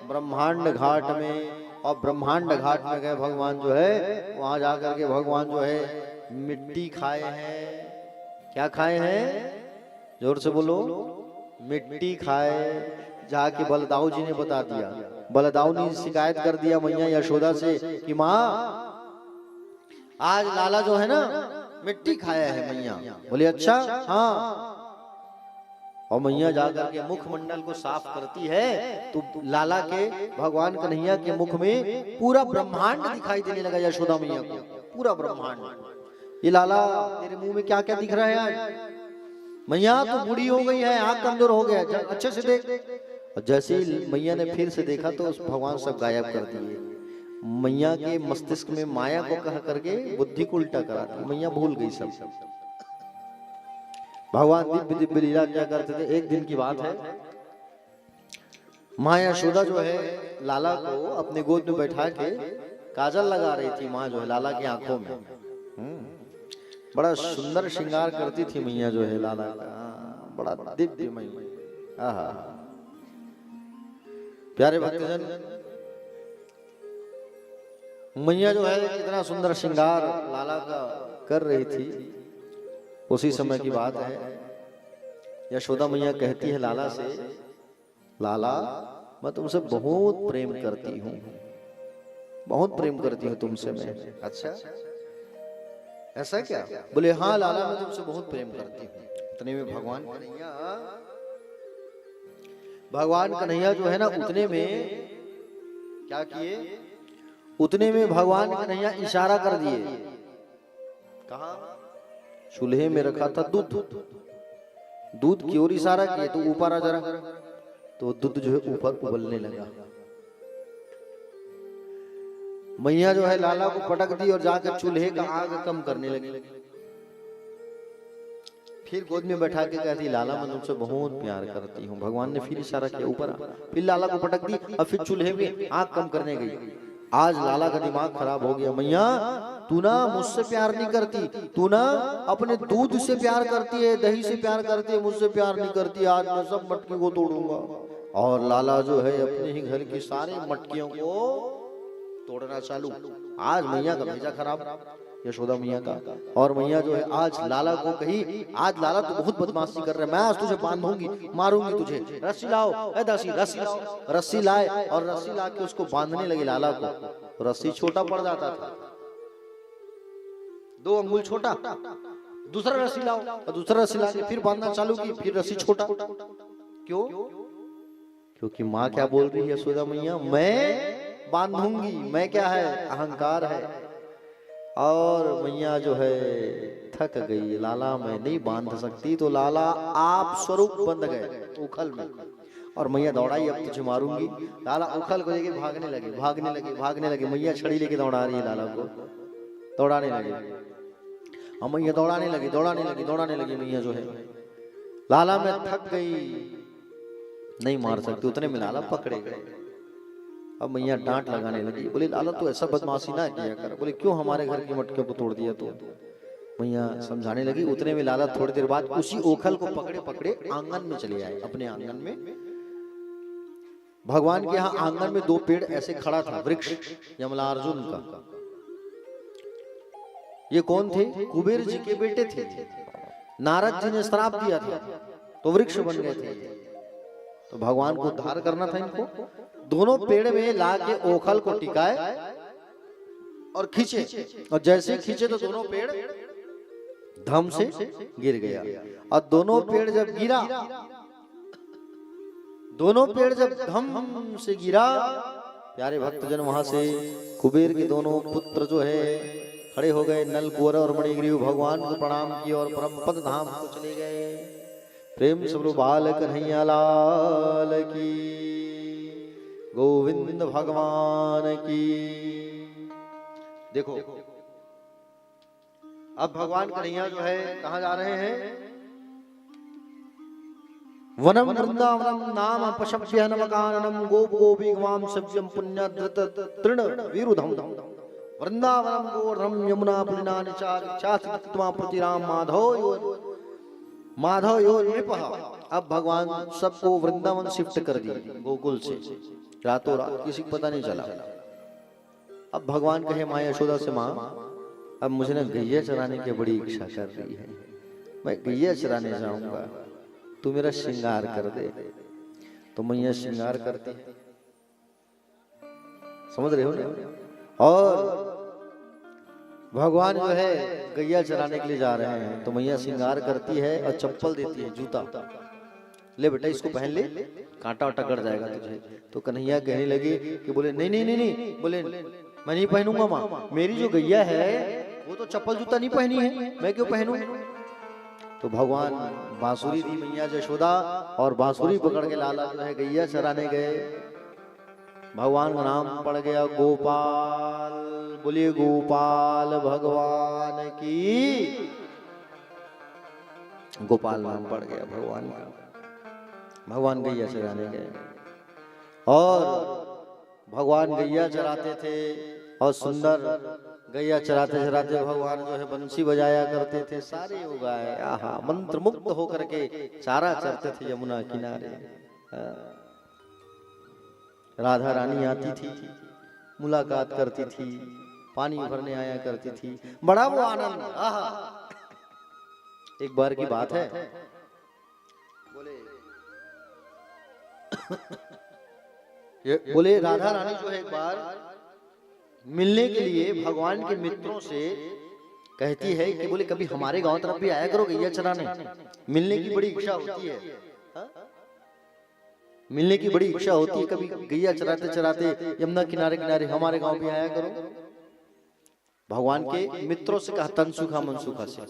ब्रह्मांड घाट में, और ब्रह्मांड घाट में गए भगवान जो है, वहां जाकर के भगवान जो है मिट्टी खाए हैं। क्या खाए हैं? जोर से बोलो। मिट्टी खाए। जाके बलदाऊ जी ने बता दिया, बलदाऊ ने शिकायत कर दिया मैया यशोदा से कि माँ आज लाला जो है ना मिट्टी खाया है। मैया बोले अच्छा हाँ। और मैया जाकर के मुखमंडल को साफ करती है तो लाला के, भगवान कन्हैया के मुख में पूरा ब्रह्मांड दिखाई देने लगा। यशोदा मैया को पूरा ब्रह्मांड। ये लाला तेरे मुंह में क्या क्या दिख रहा है आज? मैया तो बूढ़ी हो गई है, आंख कमजोर हो गया, अच्छे से देख। और जैसे ही मैया ने फिर से देखा तो उस भगवान सब गायब कर दिए। मैया के मस्तिष्क में माया को कह करके बुद्धि को उल्टा करा दी। मैया भूल गई सब। भगवान दिव्य दिव्य लीला क्या करते थे। एक दिन की बात है, माँ यशोदा जो है लाला को अपने गोद में बैठा के काजल लगा रही थी। माँ जो है लाला की आंखों में बड़ा सुंदर श्रृंगार करती थी मैया जो है लाला का, बड़ा दिव्य मैया। आहा प्यारे भक्तजन, मैया जो है कितना सुंदर श्रृंगार लाला का कर रही थी। उसी समय की बात है, यशोदा मैया कहती है लाला से, लाला मैं तुमसे बहुत प्रेम करती हूँ, बहुत प्रेम करती हूँ तुमसे मैं। अच्छा ऐसा क्या? बोले हाँ लाला मैं तुमसे बहुत प्रेम करती हूँ। इतने में भगवान कन्हैया जो है ना, उतने में क्या किए, उतने में भगवान कन्हैया इशारा कर दिए। कहा? चूल्हे में रखा था दूध, दूध की ओर इशारा किए तो ऊपर आ जरा, तो दूध जो है ऊपर उबलने लगा। मैया जो है लाला को पटक दी और जाकर चूल्हे का आग कम करने लगी। फिर गोद में बैठा के कहती लाला मैं तुमसे बहुत प्यार करती हूँ। भगवान ने फिर इशारा किया ऊपर, फिर लाला को पटक दी और फिर चूल्हे में आग कम करने गई। आज लाला का दिमाग खराब हो गया। मैया तू ना मुझसे प्यार नहीं करती, तू ना अपने दूध से प्यार करती है, दही से प्यार करती है, मुझसे प्यार नहीं करती। आज मैं सब मटकी को तोड़ूंगा। और लाला जो है अपने ही घर की सारी मटकियों को तोड़ना चालू। आज मैया का भेजा खराब, यशोदा मैया का। और मैया जो है आज लाला को कही, आज लाला तू बहुत बदमाशी कर रहा है, मैं आज तुझे बांधूंगी, मारूंगी तुझे। रस्सी लाओ, ए दासी रस्सी लाओ। रस्सी लाए और रस्सी ला के उसको बांधने लगी लाला को। रस्सी छोटा पड़ जाता था, 2 अंगुल छोटा। दूसरा रस्सी लाओ और दूसरा रस्सी ला के फिर बांधना चालू की, फिर रस्सी छोटा। क्यों? क्योंकि माँ क्या बोल रही है यशोदा मैया, मैं बांधूंगी। मैं क्या है? अहंकार है। और मैया जो है थक गई, लाला मैं नहीं बांध सकती। तो लाला आप स्वरूप बंध गए उखल में, और मैया दौड़ाई अब तुझे मारूंगी। लाला उखल को लेके भागने लगे, भागने लगे, भागने लगे। मैया छड़ी लेके दौड़ा रही है लाला को, दौड़ाने लगे। और मैया दौड़ाने लगी, दौड़ाने लगी, दौड़ाने लगी। मैया जो है लाला मैं थक गई, नहीं मार सकती। उतने में लाला पकड़े गए। अब मैया डांट लगाने लगी, बोले लाला तू ऐसा बदमाशी ना किया कर। बोले क्यों? हमारे घर की मटकियों को तोड़ दिया तो। मैया समझाने लगी। उतने में लाला थोड़ी देर बाद उसी ओखल को पकड़े पकड़े आंगन में चले आए, अपने आंगन में। भगवान के यहाँ आंगन में 2 पेड़ ऐसे खड़ा था, वृक्ष यमलार्जुन का। ये कौन थे? कुबेर जी के बेटे थे। नारद जी ने श्राप दिया था तो वृक्ष बन गए थे। तो भगवान को उद्धार करना था इनको। दोनों पेड़ में ला के ओखल को टिकाए और खींचे, और जैसे खींचे तो दोनों पेड़ धम से गिर गया। और दोनों पेड़ जब गिरा, दोनों पेड़ जब धम से गिरा, प्यारे भक्तजन वहां से कुबेर के दोनों पुत्र जो है खड़े हो गए। नल, कुंवर और मणिग्रीव भगवान को प्रणाम किए और परम पद धाम को चले गए। प्रेम से बोलो बाल कन्हैया लाल की, गोविंद भगवान की। देखो अब भगवान कन्हैया जो है कहाँ जा रहे हैं? वनम वृंदावनम नाम पशव्य नमकाननम गोप गोपीगवाम सव्यम पुण्यधृत तृण विरुधम वृंदावनम गोरम यमुना पुलिनानि चास्त्वा प्रतिराम माधव यो नृपः। अब भगवान सबको वृंदावन शिफ्ट कर दिए गोकुल से। रातों रात किसी को पता नहीं चला। अब भगवान कहे माँ यशोदा से, माँ अब मुझे ना गैया चराने की बड़ी इच्छा कर रही है, मैं गैया चराने जाऊंगा, तू मेरा श्रृंगार कर दे। तो मैया श्रृंगार करती है, समझ रहे हो ना। और भगवान जो है गैया चराने के लिए जा रहे हैं, तो मैया श्रृंगार करती है और चप्पल देती है, जूता, ले बेटा इसको पहन ले, कांटा वाटा कट जाएगा तुझे। तो कन्हैया कहने लगे कि बोले नहीं नहीं नहीं नहीं, बोले मैं नहीं पहनूंगा माँ, मेरी जो गैया है वो तो चप्पल जूता नहीं पहनी है, मैं क्यों पहनूं। तो भगवान बांसुरी दी मैया यशोदा, और बांसुरी पकड़ के लाला जो है गैया चराने गए। भगवान का नाम पड़ गया गोपाल, बोलिए गोपाल भगवान की। गोपाल नाम पड़ गया भगवान का। भगवान गैया चराने गए और भगवान गैया चराते थे, और सुंदर गैया चराते चराते भगवान जो है बंसी बजाया करते थे। सारे हो गए आहा मंत्र मुक्त होकर के चारा चरते थे यमुना किनारे। राधा रानी आती थी, मुलाकात करती थी, पानी भरने आया करती थी, बड़ा वो आनंद। आहा एक बार की बात है, बोले राधा रानी जो है एक बार मिलने के लिए भगवान के मित्रों से कहती है कि बोले कभी हमारे गांव तरफ भी आया करो गैया चराने, मिलने की बड़ी इच्छा होती है। मिलने की बड़ी इच्छा होती है, कभी गैया चराते चराते यमुना किनारे किनारे हमारे गांव भी आया करो। भगवान के मित्रों से कहा, तनसुखा मनसुखा से,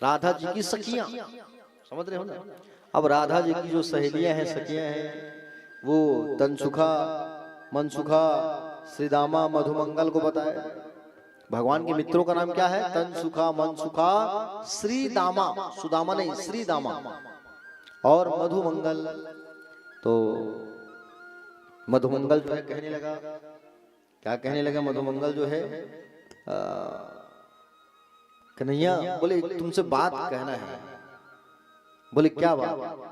राधा जी की सखियां, समझ रहे हो ना। अब राधा जी की जो सहेलियां हैं, सखियां हैं, वो तनसुखा मनसुखा श्रीदामा मधुमंगल को बताया। भगवान के मित्रों का नाम क्या है? तनसुखा मनसुखा श्रीदामा, सुदामा नहीं श्रीदामा और मधुमंगल। तो मधुमंगल जो है कहने लगा, क्या कहने लगा मधुमंगल जो है, कन्हैया बोले तुमसे बात कहना है। बोले क्या बात?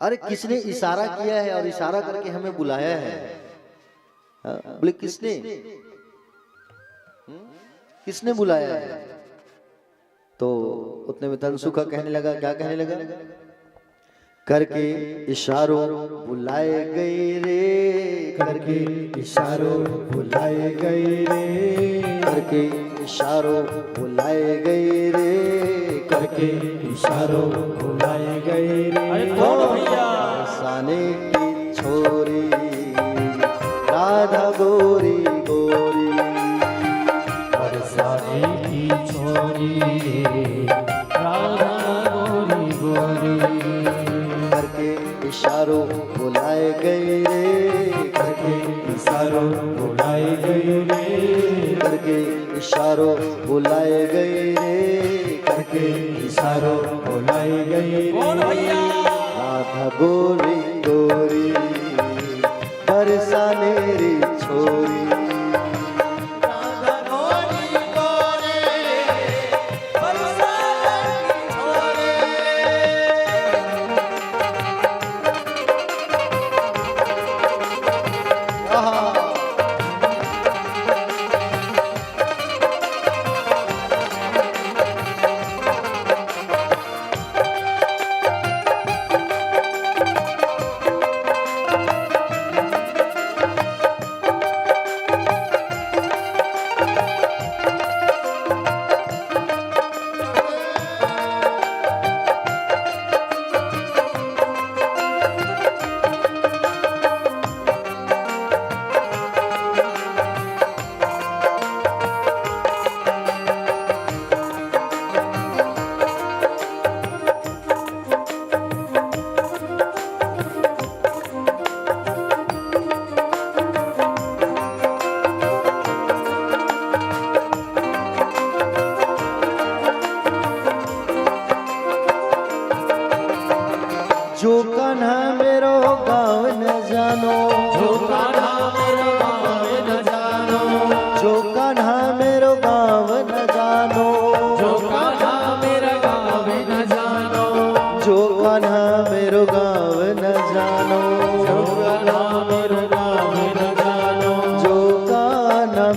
अरे किसने इशारा किया है और इशारा करके हमें बुलाया है? बोले किसने? किसने बुलाया है? तो उतने में तनसुखा कहने लगा, क्या कहने लगा? करके इशारों बुलाए गए रे, करके इशारों बुलाए गए रे, करके इशारों बुलाए गए रे, करके इशारों बुलाए गए रे। बरसाने की छोरी राधा गोरी गोरी, बरसाने की छोरी राधा गोरी गोरी, करके इशारों बुलाए गए रे, करके इशारों बुलाए गए रे, करके इशारों बुलाए गए रे, करके इशारों बुलाए गए रे। राधा गोरी गोरी बरसाने री छोरी,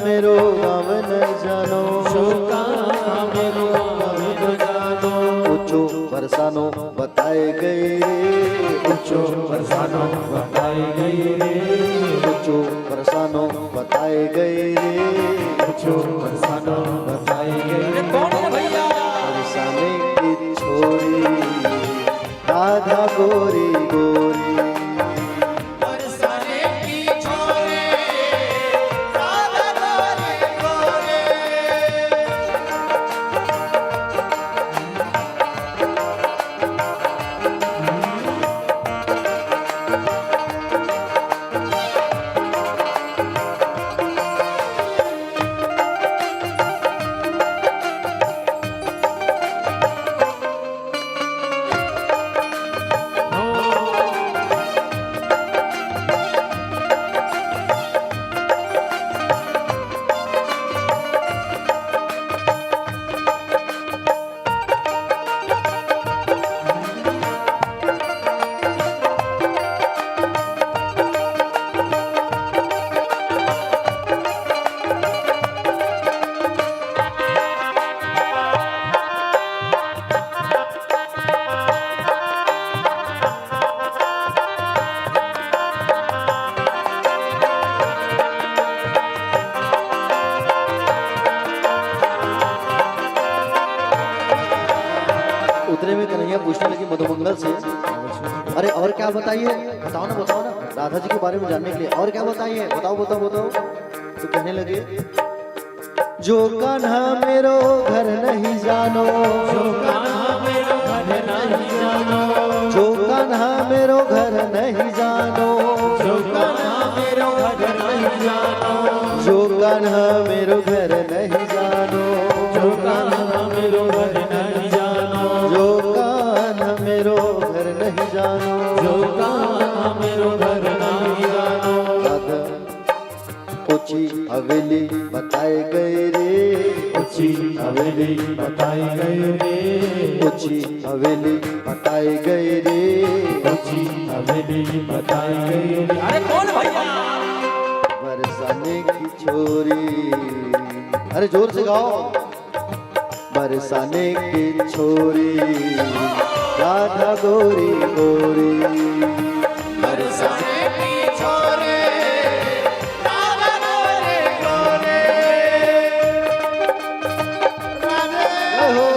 मेरो नाम न जानो जो कान्हा मेरो नाम न जानो ऊंचो बरसानो बताए गए रे ऊंचो बरसानो बताए गए रे ऊंचो बरसानो बताए गए रे ऊंचो बरसानो बताए गए रे। कौन है भैया? बरसाने की छोरी राधा गोरी गोरी बरसाने की छोरी राधा गोरी गोरी। उतने में कन्हैया पूछने लगी मधुमंगल से, अरे और क्या बताइए, बताओ ना राधा जी के बारे में जानने के लिए, और क्या बताइए, बताओ बताओ बताओ। तो कहने लगे जो कान्हा मेरो घर नहीं जानो जो कान्हा मेरो घर नहीं जानो जो कान्हा मेरो घर नहीं जानो जो कान्हा मेरो घर नहीं जानो जो कान्हा मेरो घर नहीं जानो जो कान्हा मेरो घर नहीं जानो जो कान्हा मेरो घर नहीं जानो जो कान्हा मेरो घर नहीं जानो। राधा ऊंची हवेली बताए गए रे ऊंची हवेली बताई गई रे ऊंची हवेली बताए गए रे ऊंची हवेली बताई गई रे। अरे कौन भैया? बरसाने की छोरी, अरे जोर से गाओ। बरसाने की छोरी राधा गोरी गोरी बरसाने की छोरी राधा गोरी गोरी। हो।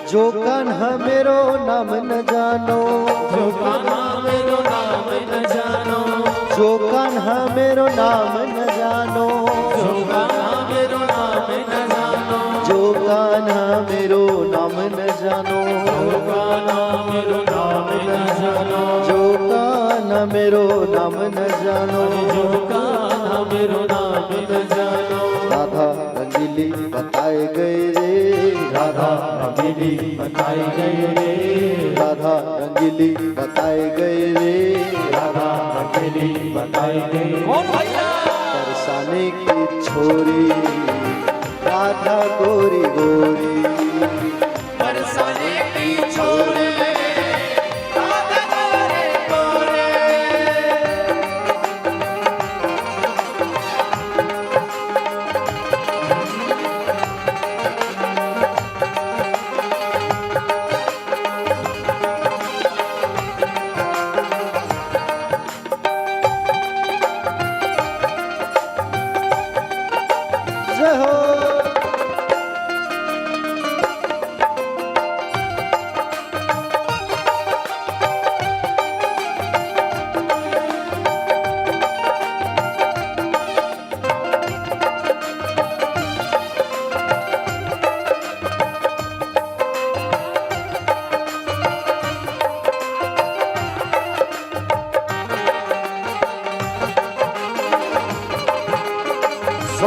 जो कान्हा मेरो नाम न जानो जो कान्हा मेरो नाम न जानो जो कान्हा मेरो नाम न जानो जो कान्हा मेरो नाम न जानो जो कान्हा मेरो नाम न जानो जो कान्हा मेरो नाम न जानो जो कान्हा मेरो नाम न जानो जो कान्हा मेरो नाम न जानो। राधा रंगीली बताए गए रे राधा रंगीली बताई गई रे राधा रंगीली बताए गए रे राधा रंगीली बताई गई। कौन भैया? बरसाने की छोरी राधा गोरी गोरी बरसाने की छोरी राधा गोरी गोरी।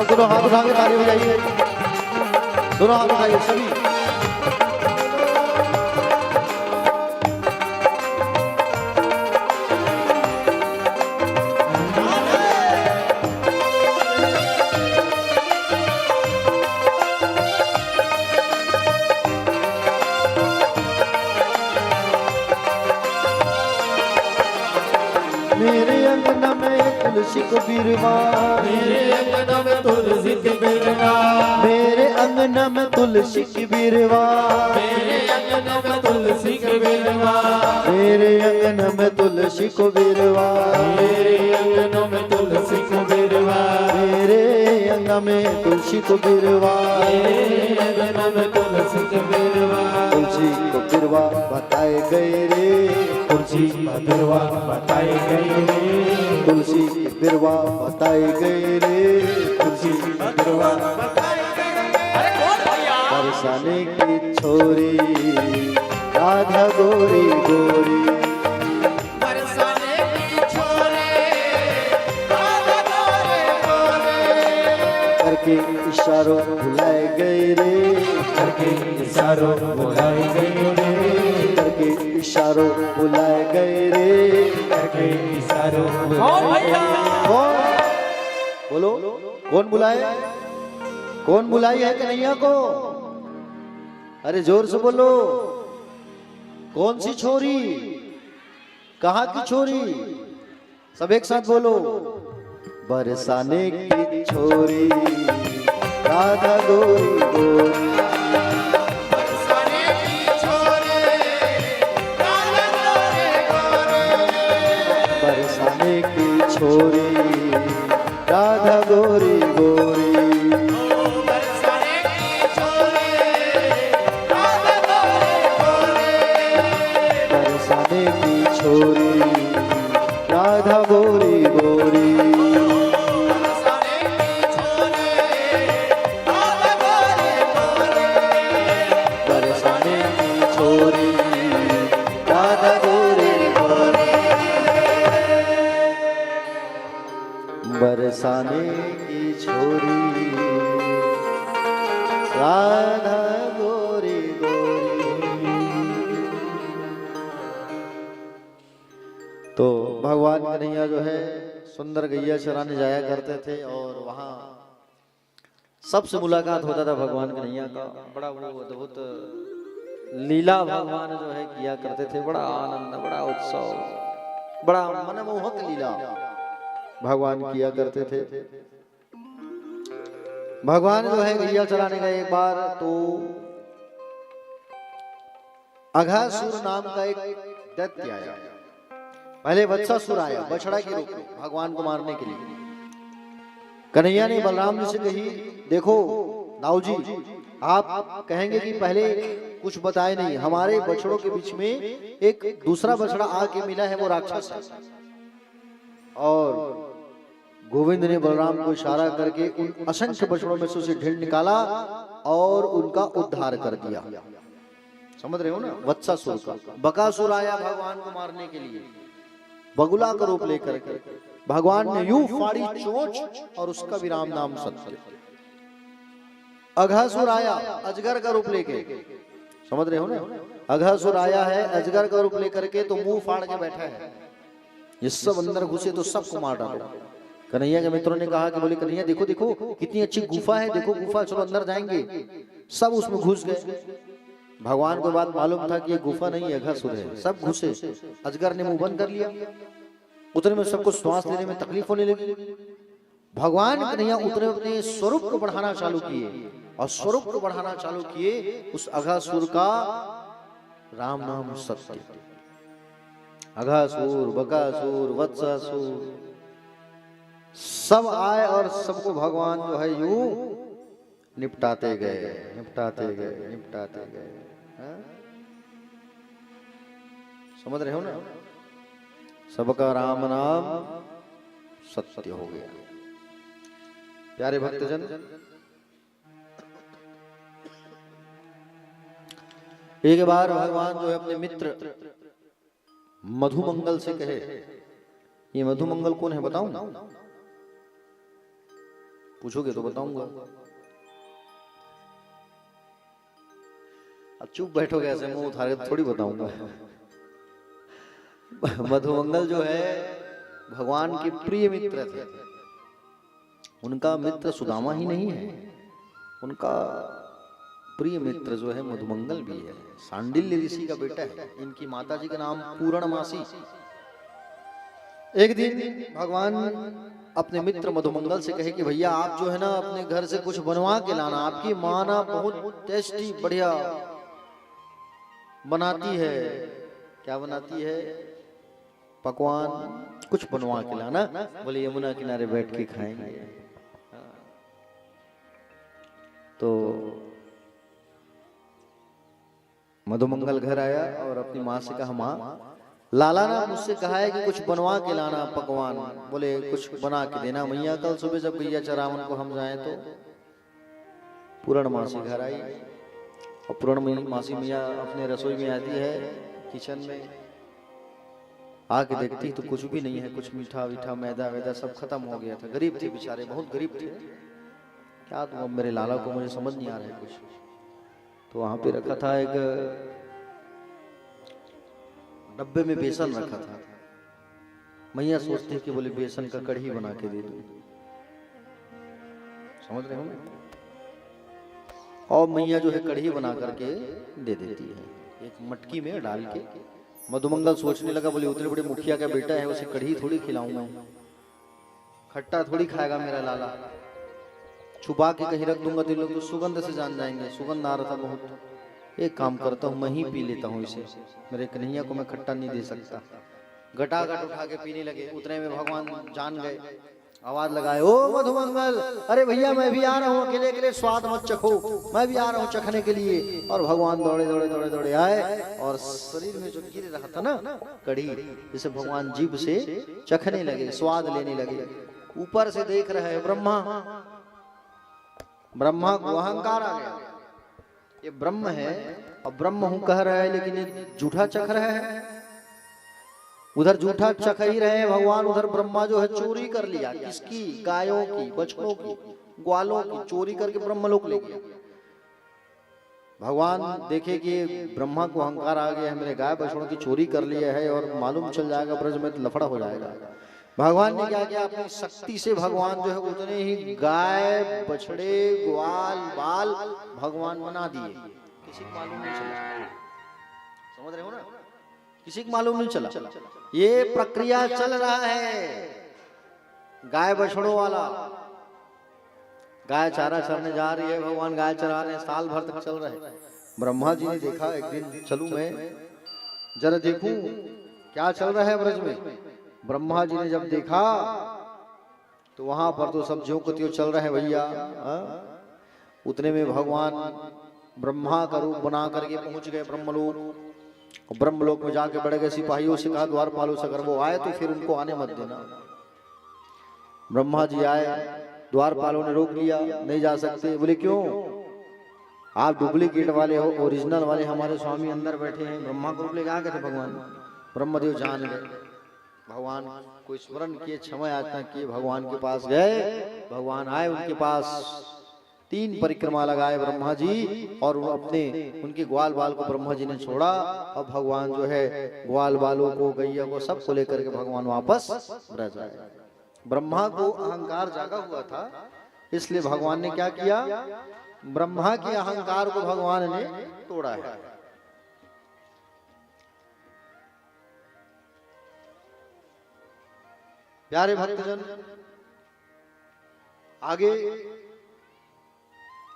सब दोनों हाथ उठा के ताली बजाइए, दोनों हाथ उठाइए सभी। मेरे अंगना में तुलसी को बिरवा, मेरे अंगना में तुलसी की बिरवा, मेरे अंगना में तुलसी की बिरवा, मेरे अंगना में तुलसी की बिरवा, मेरे अंगना में तुलसी को बिरवा, मेरे अंगना में तुलसी को बिरवा, मेरे अंगना में तुलसी को बिरवा, मेरे अंगना में तुलसी की बिरवा, तुलसी को बिरवा बताए गए रे, तुलसी का बिरवा बताए गए रे, तुलसी की बिरवा बताए गए रे, तुलसी का बिरवा बरसाने की छोरी राधा गोरी गोरी, बरसाने की छोरे राधा गोरे गोरे, करके इशारों बुलाए गए रे, करके इशारों बुलाए गए रे, करके इशारों बुलाए गए रे। करके इशारों बुलाए गए रे। कौन बोलो, कौन बुलाए, कौन बुलाई है कन्हैया को? अरे जोर से बोलो, कौन सी छोरी, कहाँ की छोरी? सब एक साथ बोलो, बरसाने की छोरी राधा गोरी गोरी, बरसाने की छोरे राधा गोरे गोरे, बरसाने की छोरी राधा गोरी गोरी, बरसाने की छोरे राधा गोरे गोरे, बरसाने की छोरी राधा गोरी गोरी, बरसाने की छोरे राधा गोरे गोरे, बरसाने की छोरी राधा गोरी गोरी, बरसाने की छोरी राधा गोरी गोरी। तो भगवान कन्हैया जो है सुंदर गैया चराने जाया करते थे और वहाँ सबसे मुलाकात होता था भगवान कन्हैया का। बड़ा वो अद्भुत लीला भगवान जो है किया करते थे, बड़ा आनंद, बड़ा उत्सव, बड़ा मनमोहक लीला भगवान किया करते थे। भगवान जो है गैया चराने गए एक बार, तो अघासुर नाम का एक दैत्य आया। पहले वत्सासुर आया बछड़ा के रूप में भगवान को मारने के लिए। कन्हैया ने बलराम जी से कही, देखो दाऊ जी, आप कहेंगे कि पहले कुछ बताए नहीं, हमारे बछड़ों के बीच में एक दूसरा बछड़ा आके मिला है, वो राक्षस है। और गोविंद ने बलराम को इशारा करके उन असंख्य बछड़ों में से उसे ढील निकाला और उनका उद्धार कर दिया। समझ रहे हो ना? वत्सासुर का। बकासुर आया भगवान को मारने के लिए, बगुला का रूप लेकर के। भगवान ने यूं फाड़ी चोंच और उसका भी राम नाम सत्य। अघासुर आया अजगर का रूप लेके, समझ रहे हो ना? अघासुर आया है अजगर का रूप लेकर के, तो मुंह फाड़ के बैठा है, ये सब अंदर घुसे तो सबको मार डालो। कन्हैया के मित्रों ने कहा कि बोले कन्हैया देखो देखो कितनी अच्छी गुफा है, देखो गुफा, चलो अंदर जाएंगे। सब उसमें घुस गए। भगवान को बात मालूम था कि ये गुफा नहीं है, अघासुर है। सब घुसे, अजगर ने मुंह बंद कर लिया। उतने में सबको श्वास लेने में तकलीफ होने लगी। भगवान कन्हैया उतने अपने स्वरूप को बढ़ाना चालू किए और स्वरूप को बढ़ाना चालू किए उस अघासुर का राम नाम सत्य। अघासुर, बकासुर, वत्सासुर सब आए और सबको भगवान जो है यूं निपटाते गए, निपटाते गए, निपटाते गए। समझ रहे हो ना? सबका राम नाम सत्य हो गया। प्यारे भक्तजन, एक बार भगवान जो है अपने मित्र मधुमंगल से कहे, ये मधुमंगल कौन है बताऊं? पूछोगे तो बताऊंगा। अब चुप बैठोगे ऐसे मुंह उठा के थोड़ी बताऊंगा। मधुमंगल जो है भगवान के प्रिय मित्र थे। उनका मित्र सुदामा ही नहीं है, उनका प्रिय मित्र जो है मधुमंगल भी है। सांडिल्य ऋषि का बेटा है। इनकी माता जी का नाम पूर्णमासी। एक दिन भगवान अपने मित्र मधुमंगल से कहे कि भैया आप जो है ना अपने घर से कुछ बनवा के लाना, आपकी माँ ना बहुत टेस्टी बढ़िया बनाती है। क्या बनाती है? पकवान, कुछ बनवा के लाना। बोले यमुना किनारे बैठ के खाएंगे। तो मधुमंगल घर आया और अपनी माँ से कहा, माँ लाला ने मुझसे कहा है कि कुछ बनवा के लाना पकवान। बोले कुछ बना के देना मैया, कल सुबह जब गैया चरावन को हम जाएं तो। पूर्णमासी घर आई और पूर्णमासी मैया अपने रसोई में आती है, किचन में आके देखती तो कुछ भी नहीं है। कुछ मीठा वीठा मैदा वैदा सब खत्म हो गया था। गरीब थे बेचारे, बहुत गरीब थे। क्या तुम अब मेरे लाला को मुझे समझ नहीं आ रहा है कुछ। तो वहां पे रखा था एक डब्बे में बेसन रखा था। मैया सोचती कि बोले बेसन का कढ़ी बना के दे दूं। समझ रहे हो ना? और मैया जो है कढ़ी बना करके दे देती है एक मटकी में डाल के। मधुमंगल सोचने लगा, बोले उतने बड़े मुखिया का बेटा है, उसे कढ़ी थोड़ी खिलाऊंगा, खट्टा थोड़ी खाएगा मेरा लाला। छुपा के कहीं रख दूंगा तो लोग तो सुगंध से जान जाएंगे। सुगंध आ रहा था बहुत। एक काम करता हूँ, मैं ही पी लेता हूँ इसे। मेरे कन्हैया को मैं खट्टा नहीं दे सकता। घटाघट उठा के पीने लगे। उतने में भगवान जान गए, आवाज लगाए, ओ मधुमंगल, अरे भैया मैं भी आ रहा हूँ, अकेले अकेले स्वाद मत चखो, मैं भी आ रहा हूँ चखने के लिए। और भगवान दौड़े दौड़े दौड़े दौड़े आए और शरीर में जो गिर रहा था ना कढ़ी, जिसे भगवान जीभ से चखने लगे, स्वाद लेने लगे। ऊपर से देख रहे हैं ब्रह्मा को अहंकार आ गया। ये ब्रह्म है और ब्रह्म हूं कह रहा है, लेकिन ये झूठा चख रहा है। उधर झूठा चख ही रहे भगवान, उधर ब्रह्मा जो है चोरी कर लिया। किसकी? गायों की, बछड़ों की, ग्वालों की चोरी करके ब्रह्मलोक ले गया। भगवान देखे कि ब्रह्मा को अहंकार आ गया है, मेरे गाय बछड़ों की चोरी कर लिया है और मालूम चल जाएगा ब्रज में तो लफड़ा हो जाएगा। भगवान ने क्या किया? अपनी शक्ति से भगवान जो है उतने ही गाय बछड़े ग्वाल बाल भगवान बना दिए। किसी को मालूम नहीं चला। समझ रहे हो ना? किसी को मालूम नहीं चला। ये प्रक्रिया चल रहा है गाय बछड़ों वाला। गाय चारा चरने जा रही है, भगवान गाय चरा रहे हैं, साल भर तक चल रहा है। ब्रह्मा जी ने देखा, एक दिन चलूं मैं जरा देखूं क्या चल रहा है ब्रज में। ब्रह्मा जी ने जब देखा तो वहां पर तो सब ज्यों को त्यों चल रहा है भैया। उतने में भगवान ब्रह्मा का रूप बना करके पहुंच गए ब्रह्मलोक। ब्रह्मलोक में जाके बैठ गए। सिपाहियों से कहा द्वारपालों से अगर वो आए तो फिर उनको आने मत देना। ब्रह्मा जी आए, द्वारपालों ने रोक लिया, नहीं जा सकते। बोले क्यों? आप डुप्लीकेट वाले हो, ओरिजिनल वाले हमारे स्वामी अंदर बैठे हैं। ब्रह्मा को रूप लेके आ गए थे भगवान। ब्रह्मदेव जान गए, भगवान को स्मरण किए, क्षमा याचना किए, भगवान के पास गए। भगवान आए उनके पास, 3 परिक्रमा लगाए ब्रह्मा जी और अपने उनके ग्वाल बाल को ब्रह्मा जी ने छोड़ा। अब भगवान जो है ग्वाल बालों को, गैया को, सबको लेकर के भगवान वापस ब्रज आए। ब्रह्मा को अहंकार जागा हुआ था, इसलिए भगवान ने क्या किया? ब्रह्मा के अहंकार को भगवान ने तोड़ा है। प्यारे भक्तजन, आगे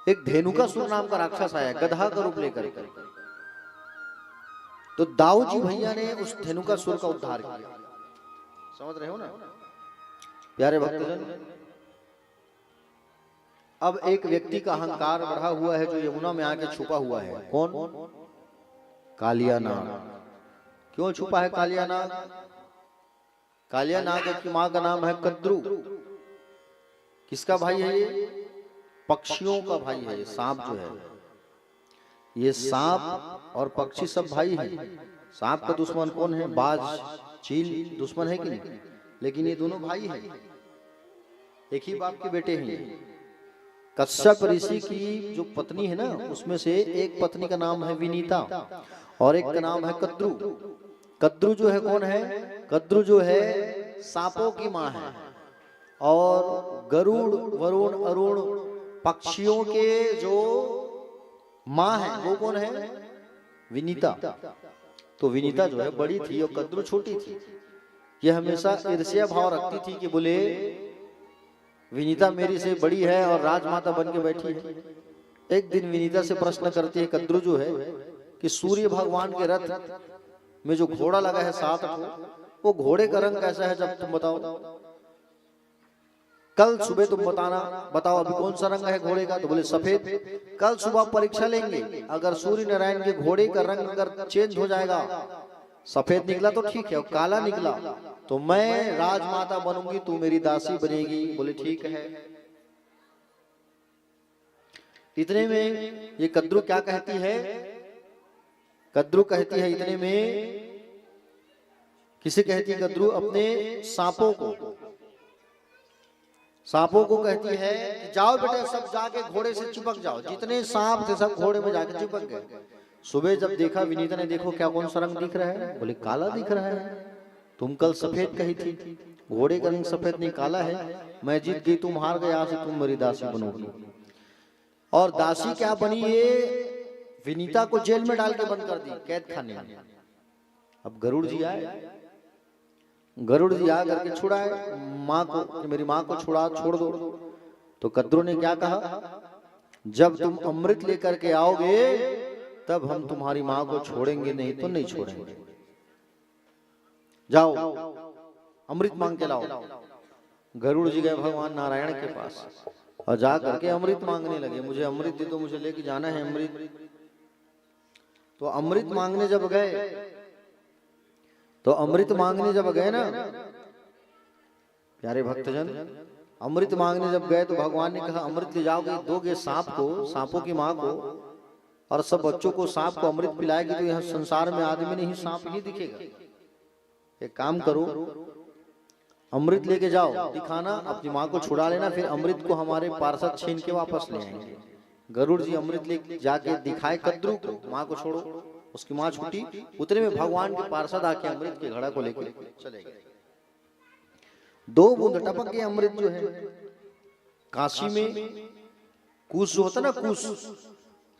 एक धेनुकासुर नाम का राक्षस आया, गधा का रूप लेकर। तो दाऊ जी भैया ने उस धेनुकासुर का उद्धार किया। समझ रहे हो ना प्यारे भक्तजन? अब एक व्यक्ति का अहंकार बढ़ा हुआ है जो यमुना में आके छुपा हुआ है। कौन? कालिया नाग। क्यों छुपा है कालिया नाग? कालिया नाग की मां का नाम है कद्रू। किसका भाई है ये? पक्षियों का भाई है। ये सांप जो है, ये सांप और पक्षी सब भाई हैं। सांप का दुश्मन कौन है? बाज, चील दुश्मन है कि नहीं? लेकिन ये दोनों भाई हैं, एक ही बाप के बेटे हैं। कश्यप ऋषि की जो पत्नी है ना, उसमें से एक पत्नी का नाम है विनीता और एक का नाम है कद्रु। कद्रु जो है कौन है? कद्रु जो है सांपों की माँ है। और गरुड़, वरुण, अरुण पक्षियों के जो माँ है वो कौन है? विनीता। तो विनीता जो है बड़ी थी और कद्रु छोटी थी। ये हमेशा ईर्ष्या भाव रखती थी कि बोले विनीता मेरी से बड़ी है और राजमाता बन के बैठी है। एक दिन विनीता से प्रश्न करती है कद्रु जो है कि सूर्य भगवान के रथ में जो घोड़ा लगा है 7 वो घोड़े का रंग कैसा है? जब तुम बताओ, कल सुबह तुम बताओ अभी कौन सा रंग है घोड़े का? तो बोले सफेद। कल सुबह परीक्षा लेंगे, अगर सूर्य नारायण के घोड़े का रंग अगर चेंज हो जाएगा, सफेद निकला तो ठीक है, और काला निकला तो मैं राजमाता बनूंगी, तू मेरी दासी बनेगी। बोले ठीक है। इतने में ये कद्रु क्या कहती है? कद्रु कहती है इतने में, किसे कहती है कद्रु? अपने सांपों को कहती है कि जाओ बेटे सब जाके घोड़े से चिपक जाओ। जितने सांप थे सब घोड़े में जाके चिपक गए। सुबह जब देखा विनीता ने, देखो क्या कौन सा रंग दिख रहा है? बोले काला दिख रहा है। तुम कल सफेद कही थी, घोड़े का रंग सफेद नहीं काला है। मैं जीत गई, तुम हार गए, आज से तुम मेरी दासी बनोगी। और दासी क्या बनी? ये विनीता को जेल में डाल के बंद कर दी, कैद खाने में। अब गरुड़ जी आए, गरुड़ जी आ करके छुड़ाए माँ को, मेरी माँ को छोड़ दो। तो कद्रु ने क्या कहा? जब तुम अमृत लेकर के आओगे तब हम तुम्हारी माँ को छोड़ेंगे, नहीं तो नहीं छोड़ेंगे। जाओ अमृत मांग के लाओ। गरुड़ जी गए भगवान नारायण के पास और जा करके अमृत मांगने लगे, मुझे अमृत दे दो, मुझे लेके जाना है अमृत। तो अमृत मांगने जब गए ना प्यारे भक्तजन, अमृत मांगने जब गए तो भगवान ने कहा अमृत ले जाओगे, दोगे सांप को, सांपों की माँ को और सब बच्चों को सांप को अमृत पिलाएगी तो यहाँ संसार में आदमी नहीं सांप नहीं दिखेगा। एक काम करो, अमृत लेके जाओ, दिखाना, अपनी माँ को छुड़ा लेना, फिर अमृत को हमारे पार्षद छीन के वापस ले आएंगे। गरुड़ जी अमृत लेके जाके दिखाए कद्रु को, माँ को छोड़ो। उसकी माँ छूटी। उतने में भगवान के पार्षद आके अमृत के घड़ा को लेके चले गए। 2 बूंद टपक गए अमृत जो है। काशी में कुश जो होता ना, कुश,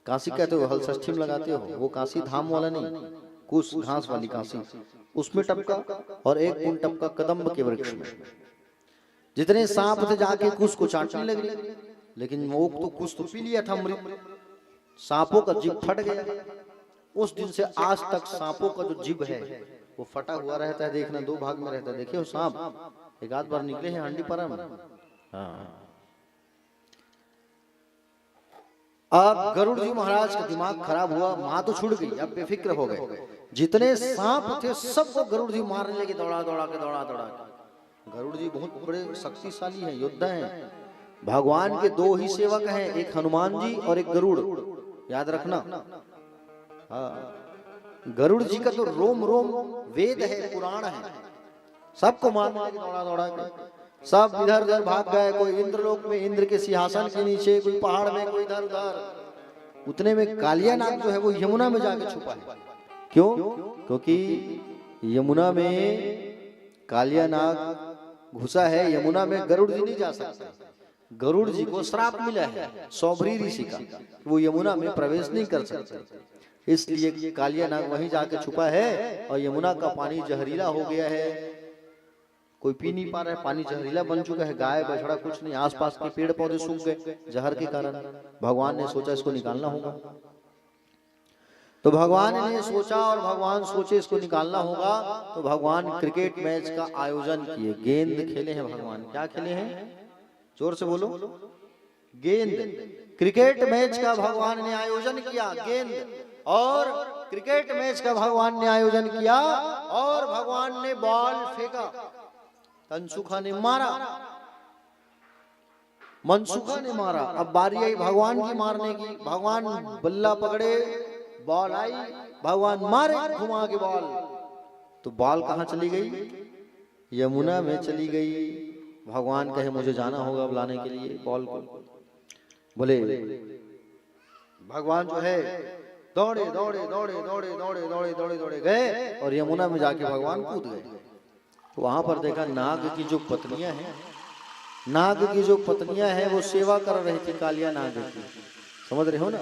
काशी कहते हो, हल षष्ठी में लगाते हो, वो काशी धाम वाला नहीं, कुश घास वाली काशी, उसमें टपका। और 1 बूंद टपका कदम्ब के वृक्ष में। जितने सांप थे जाके कुश को चाटने लगे, लेकिन वो तो कुश तो पी लिया था अमृत, सांपों का जीभ फट गया। उस दिन से आज तक सांपों का जो जीभ है वो फटा हुआ रहता है। देखना 2 भाग में रहता है। देखिए वो सांप एक आध बार निकले हैं हांडी पारा में। अब गरुड़ जी महाराज का दिमाग खराब हुआ, माँ तो छूट गई, अब बेफिक्र हो गए। जितने सांप थे सबको गरुड़ जी मारने लगे, दौड़ा के। गरुड़ जी बहुत बड़े शक्तिशाली हैं, योद्धा हैं। भगवान के 2 ही सेवक हैं, एक हनुमान जी और एक गरुड़, याद रखना। गरुड़ जी का तो रोम रोम वेद है, पुराण है। सबको मारने लगे दौड़ा के। सब इधर उधर भाग गए, कोई इंद्रलोक में इंद्र के सिंहासन के नीचे, कोई पहाड़ में, कोई इधर उधर। उतने में कालिया नाग जो है वो यमुना में जाके छुपा है। क्यों? क्योंकि यमुना में कालिया नाग घुसा है। यमुना में गरुड़ जी नहीं जा सकते। गरुड़ जी को श्राप मिला है सौभरी ऋषि का, वो यमुना में प्रवेश नहीं कर सकते। इसलिए कालिया नाग वहीं जाके छुपा है। और यमुना का पानी जहरीला हो गया है, कोई पी नहीं पा रहा है, पानी जहरीला बन चुका है। गाय बछड़ा कुछ नहीं, आसपास के पेड़ पौधे सूख गए जहर के कारण। भगवान ने सोचा इसको निकालना होगा। तो भगवान ने सोचा, और भगवान सोचे इसको निकालना होगा, तो भगवान क्रिकेट मैच का आयोजन किए। गेंद खेले हैं भगवान। क्या खेले हैं? जोर से बोलो। गेंद। क्रिकेट मैच का भगवान ने आयोजन किया। गेंद और क्रिकेट मैच का भगवान ने आयोजन किया, और भगवान ने बॉल फेंका। तनसुखा ने मारा, मनसुखा ने मारा। अब बारी आई भगवान की मारने की। भगवान बल्ला पकड़े, बॉल आई, भगवान मारे घुमा के बॉल, तो बॉल कहाँ चली गई? यमुना में चली गई। भगवान कहे मुझे जाना होगा बुलाने के लिए बॉल को। बोले भगवान जो है दौड़े दौड़े दौड़े दौड़े दौड़े दौड़े दौड़े दौड़े गए और यमुना में जाके भगवान कूद गए। तो वहां पर देखा नाग की जो पत्नियां हैं, नाग की जो पत्नियां हैं वो सेवा कर रही थी कालिया नाग की, समझ रहे हो ना,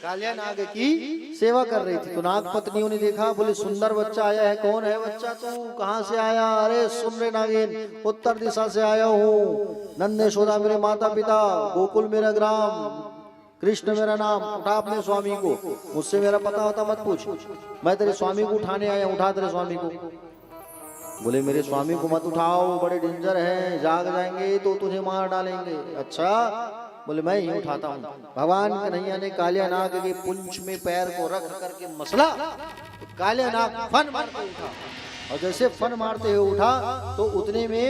कालिया नाग की सेवा कर रही थी। तो नाग पत्नियों ने देखा, बोले सुंदर बच्चा आया है, कौन है बच्चा, तू कहां से आया? अरे सुन रे नागिन, उत्तर दिशा से आया हूँ, नंद यशोदा मेरे माता पिता, गोकुल मेरा ग्राम, कृष्ण मेरा नाम, उठा अपने स्वामी को, मुझसे मेरा पता होता मत पूछ, मैं तेरे स्वामी को उठाने आया, उठा तेरे स्वामी को। बोले मेरे स्वामी को मत उठाओ, बड़े डेंजर हैं, जाग जाएंगे तो तुझे मार डालेंगे। अच्छा, बोले मैं ही उठाता हूँ। भगवान कन्हैया ने कालिया नाग के पुंछ में पैर को रख करके मसला, तो कालिया नाग फन मार के उठा, और जैसे फन मारते हुए उठा तो उतने में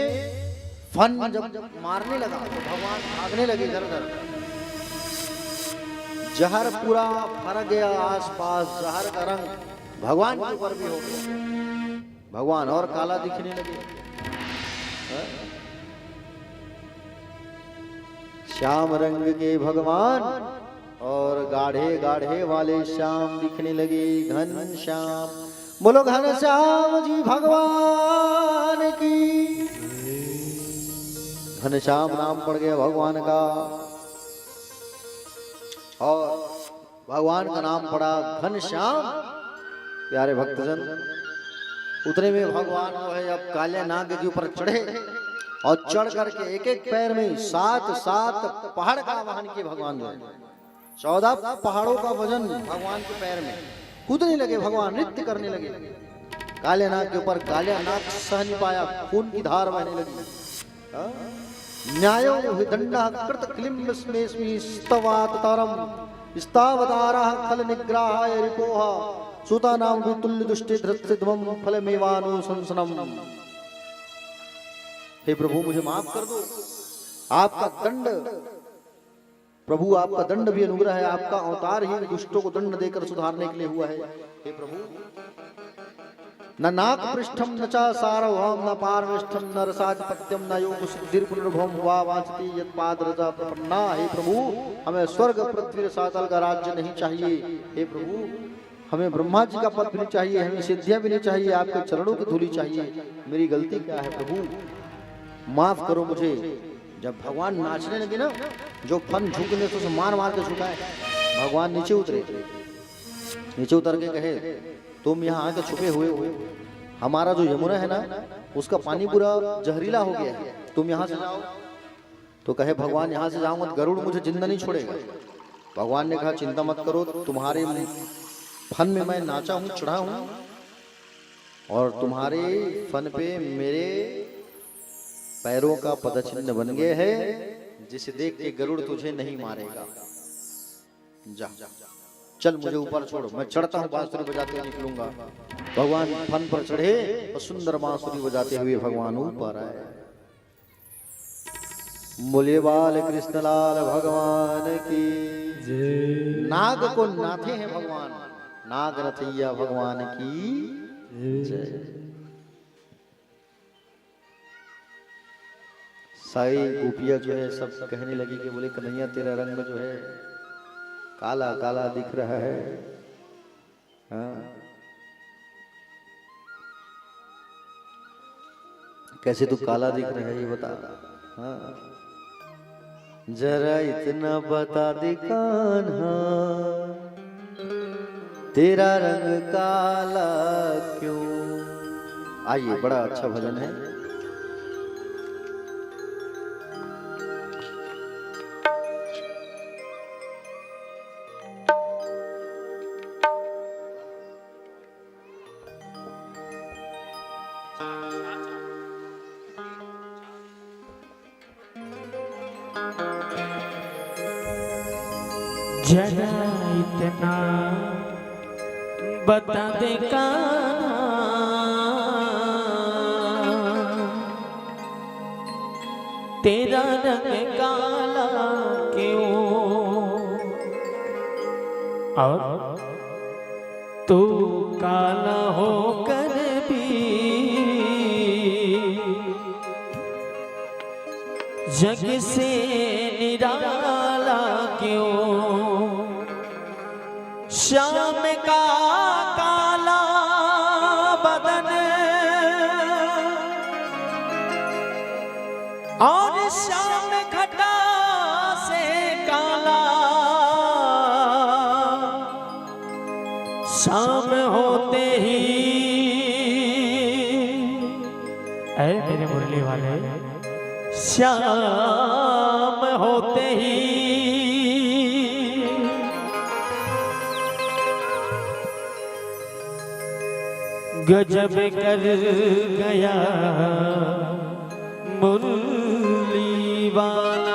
फन जब मारने लगा तो भगवान भागने लगे इधर उधर, जहर पूरा फर गया आसपास, जहर का रंग भगवान के ऊपर भी हो गया, भगवान और काला दिखने लगे। श्याम रंग के भगवान और गाढ़े गाढ़े वाले श्याम दिखने लगे, घन श्याम। बोलो घन श्याम जी भगवान की। घन श्याम नाम पड़ गया भगवान का, और भगवान का नाम पड़ा घन श्याम। प्यारे भक्तजन, उतने में भगवान जो है अब काले नाग के ऊपर चढ़े और चढ़ करके एक एक पैर में 7 पहाड़ का आवाहन किए भगवान जो है, 14 पहाड़ों का वजन भगवान के पैर में, कूदने लगे भगवान, नृत्य करने लगे। काले नाग के ऊपर काले नाग सह नहीं पाया, खून की धार बहने लगी। न्यायो दंडा कृत क्लिम्ब स्मेस्मि स्तवात तारम स्तावतारः खल निग्रहाय रिपोहा सुता नाम तुल्य दुष्टे धृतम फलमेवानु संसनम। हे प्रभु मुझे माफ कर दो, आपका दंड, प्रभु आपका दंड भी अनुग्रह है, आपका अवतार ही दुष्टों को दंड देकर सुधारने के लिए हुआ है। हे प्रभु, न नाक पृष्ठम न चा सारवम न पारविष्ठम न रसाधिपत्यम न योग सिद्धिर पुनर्भवम वा वांछति यत्पाद रजा प्रपन्ना। हे प्रभु, हमें स्वर्ग पृथ्वी सातल का राज्य नहीं चाहिए। हे प्रभु, हमें ब्रह्मा जी का पद भी नहीं चाहिए, हमें सिद्धियां भी नहीं चाहिए, आपके चरणों की धूली चाहिए। मेरी गलती क्या है प्रभु, माफ करो मुझे। जब भगवान नाचने लगे ना, जो फन झुकने तो मार मार के झुकाए, भगवान नीचे उतरे, नीचे उतर के कहे तुम यहाँ आके छुपे हुए हो, हमारा जो यमुना है ना उसका पानी पूरा जहरीला हो गया है, तुम यहाँ से जाओ। तो कहे भगवान यहाँ से जाऊंगा तो गरुड़ मुझे जिंदा नहीं छोड़ेगा। भगवान ने कहा चिंता मत करो, तुम्हारे फन में मैं नाचा हूँ, चढ़ा हूँ, और तुम्हारे फन पे मेरे पैरों का पदचिन्ह बन गए है, जिसे देख के गरुड़ तुझे नहीं मारेगा। जा चल मुझे ऊपर छोड़ो, मैं चढ़ता हूँ, बांसुरी बजाते हुए निकलूंगा। भगवान फन पर चढ़े और सुंदर बांसुरी बजाते हुए भगवान ऊपर आए। बोलिए बाल कृष्णलाल भगवान की। नाग को नाथे हैं भगवान, नाग नथैया भगवान की जय। सारी गोपियां जो है सब कहने लगी कि बोले कन्हैया तेरा रंग जो है काला काला दिख रहा है। हाँ, कैसे तू काला दिख रहा है ये बता। हाँ, जरा इतना बता दे कान्हा, तेरा रंग काला क्यों। आइए, बड़ा अच्छा भजन है। जरा इतना बता दे कान्हा, तेरा रंग काला क्यों। और तू काला होकर भी जग से निराला क्यों श्याम का काला बदन और श्याम घटा से काला शाम होते ही ऐ मेरे मुरली वाले श्याम होते ही गजब कर गया मुरली वाला।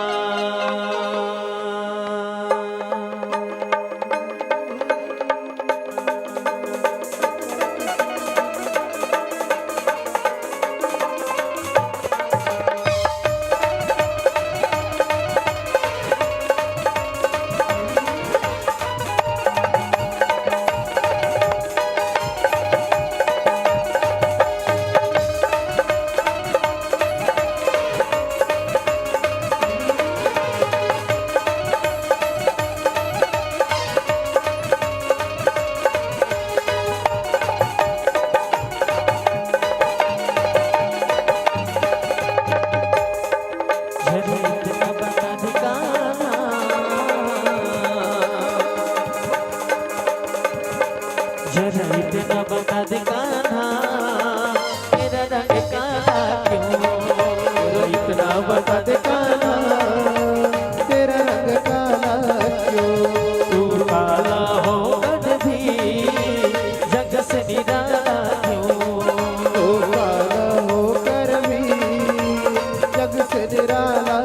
जरा इतना बता दे कान्हा मेरा रंग काला क्यों, इतना बता दे कान्हा तेरा रंग काला क्यों। तू काला होकर भी जग से निराला क्यों, तू काला होकर भी जग से निराला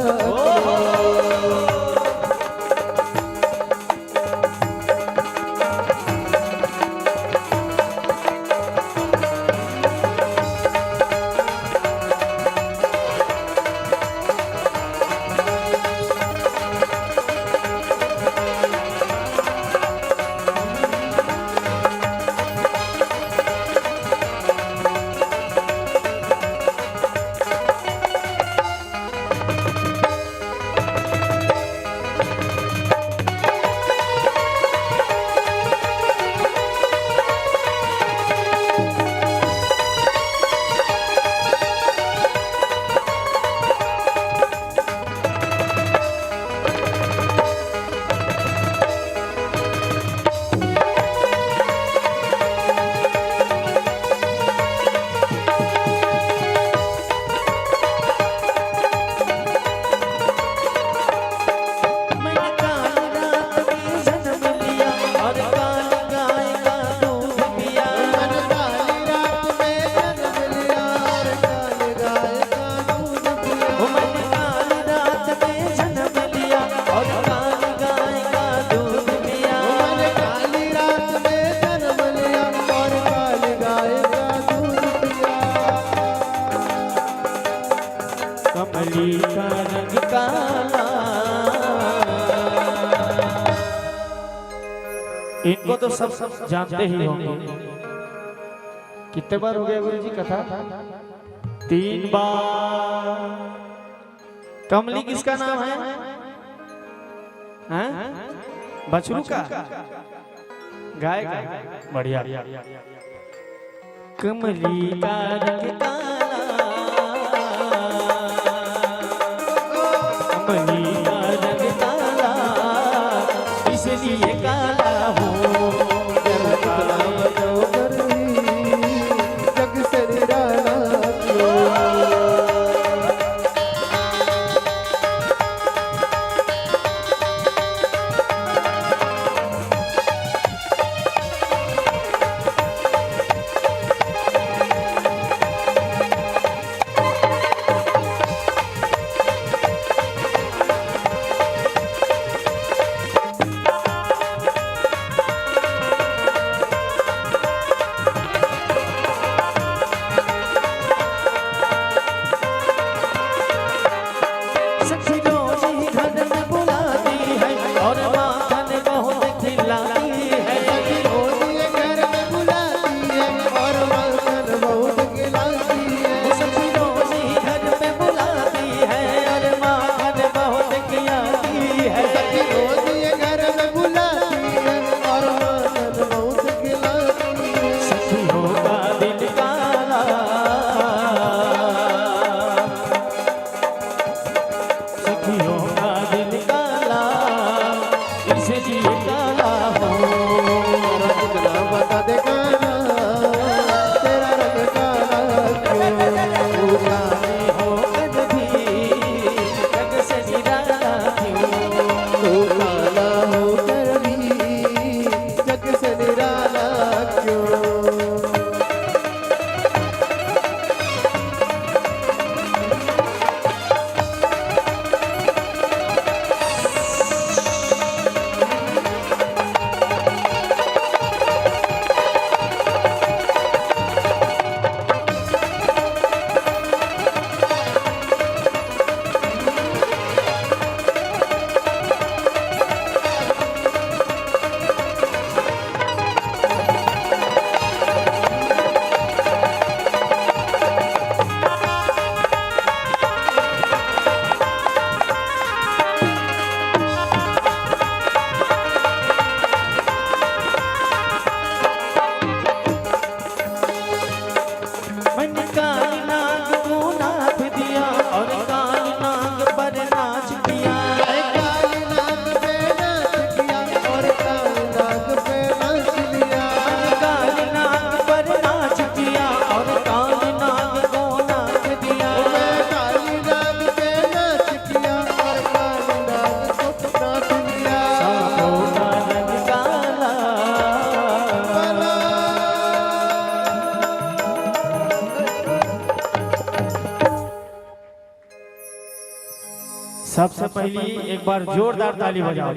कमली का रंग काला। इनको तो सब जानते ही होंगे। कितने बार हो गया गुरु जी कथा? 3 बार। कमली किसका नाम है? हैं? बछरू का? गाय का? बढ़िया। कमली का रंग काला, कमली का रंग काला, इसलिए काला हूँ। काला होकर भी जग से निराला क्यों। सबसे पहली एक बार जोरदार ताली बजाओ।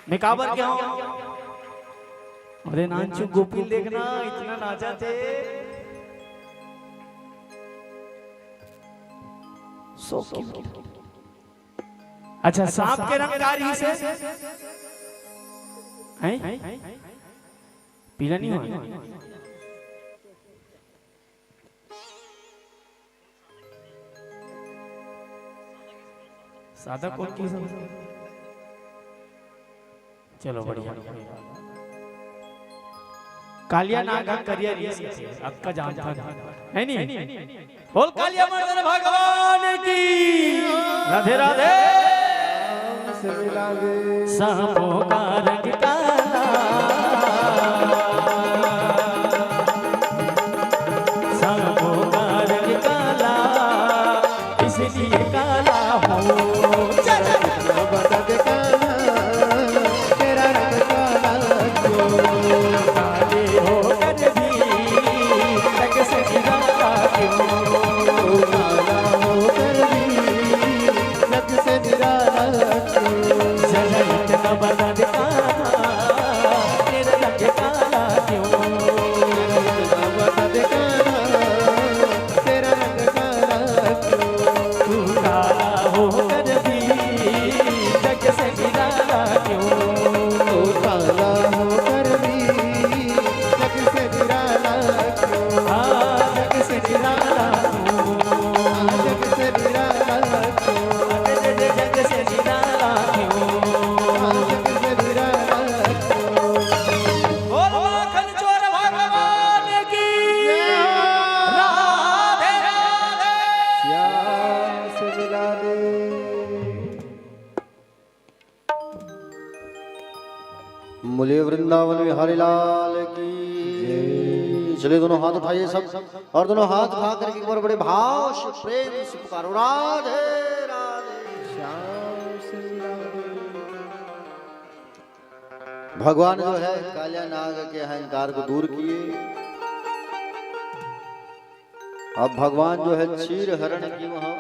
मैं काबर क्या हूँ? अरे नानचू गोपी देखना इतना नाचा थे। अच्छा सांप के रंग कारी से हैं? पीला नहीं हुआ? सादा कोट की सब चलो बढ़िया। कालिया नागा करिया आपका जानता है नहीं? बोल कालिया मर्दन भगवान की राधे राधे। से मिला दे सांपों का रंग काला, सांपों का रंग काला, इसलिए काला हो। बता दे काला तेरा रंग काला क्यों? काले होकर भी रंग से निराला क्यों? काला होकर भी रंग से निराला क्यों? जरा इतना बता दे काला तेरा रंग काला क्यों? बता दे काला तेरा रंग काला क्यों? तू काला होकर भी रंग से निराला क्यों? तू काला होकर भी रंग से निराला क्यों? जग से निराला क्यों? जग से निराला क्यों? जग से निराला क्यों? जग से निराला क्यों? बोल माखन चोर भगवान की राधे राधे। श्याम से मिला दे बोलिए वृंदावन विहारी लाल की। चलिए दोनों हाथ उठाइए सब, और दोनों हाथ उठा करके एक बार बड़े भाव से प्रेम से पुकारो राधे राधे। श्याम से मिला दे भगवान जो है कालिया नाग के अहंकार को दूर किए। अब भगवान जो है क्षीर हरण की वहां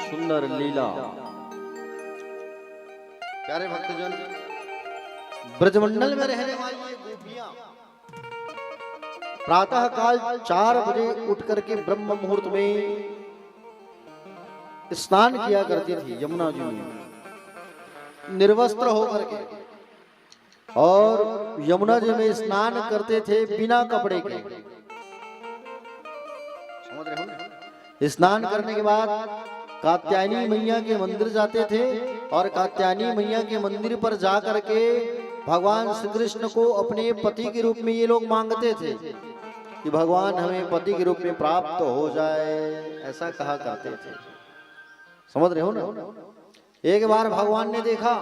सुंदर लीला। प्यारे भक्तजन, ब्रजमंडल में रहने वाली ये गोपियां प्रातः काल 4 बजे उठ करके ब्रह्म मुहूर्त में स्नान किया करती थी यमुना जी में, निर्वस्त्र होकर के, और यमुना जी में स्नान करते थे बिना कपड़े के। समझ रहे हो ना? स्नान करने के बाद कात्यायनी मैया के मंदिर जाते थे, और कात्यायनी मैया के मंदिर पर जा करके भगवान श्री कृष्ण को अपने पति के रूप में ये लोग मांगते थे कि भगवान हमें पति के रूप में प्राप्त हो जाए, ऐसा कहा करते थे। समझ रहे हो ना? एक बार भगवान ने देखा,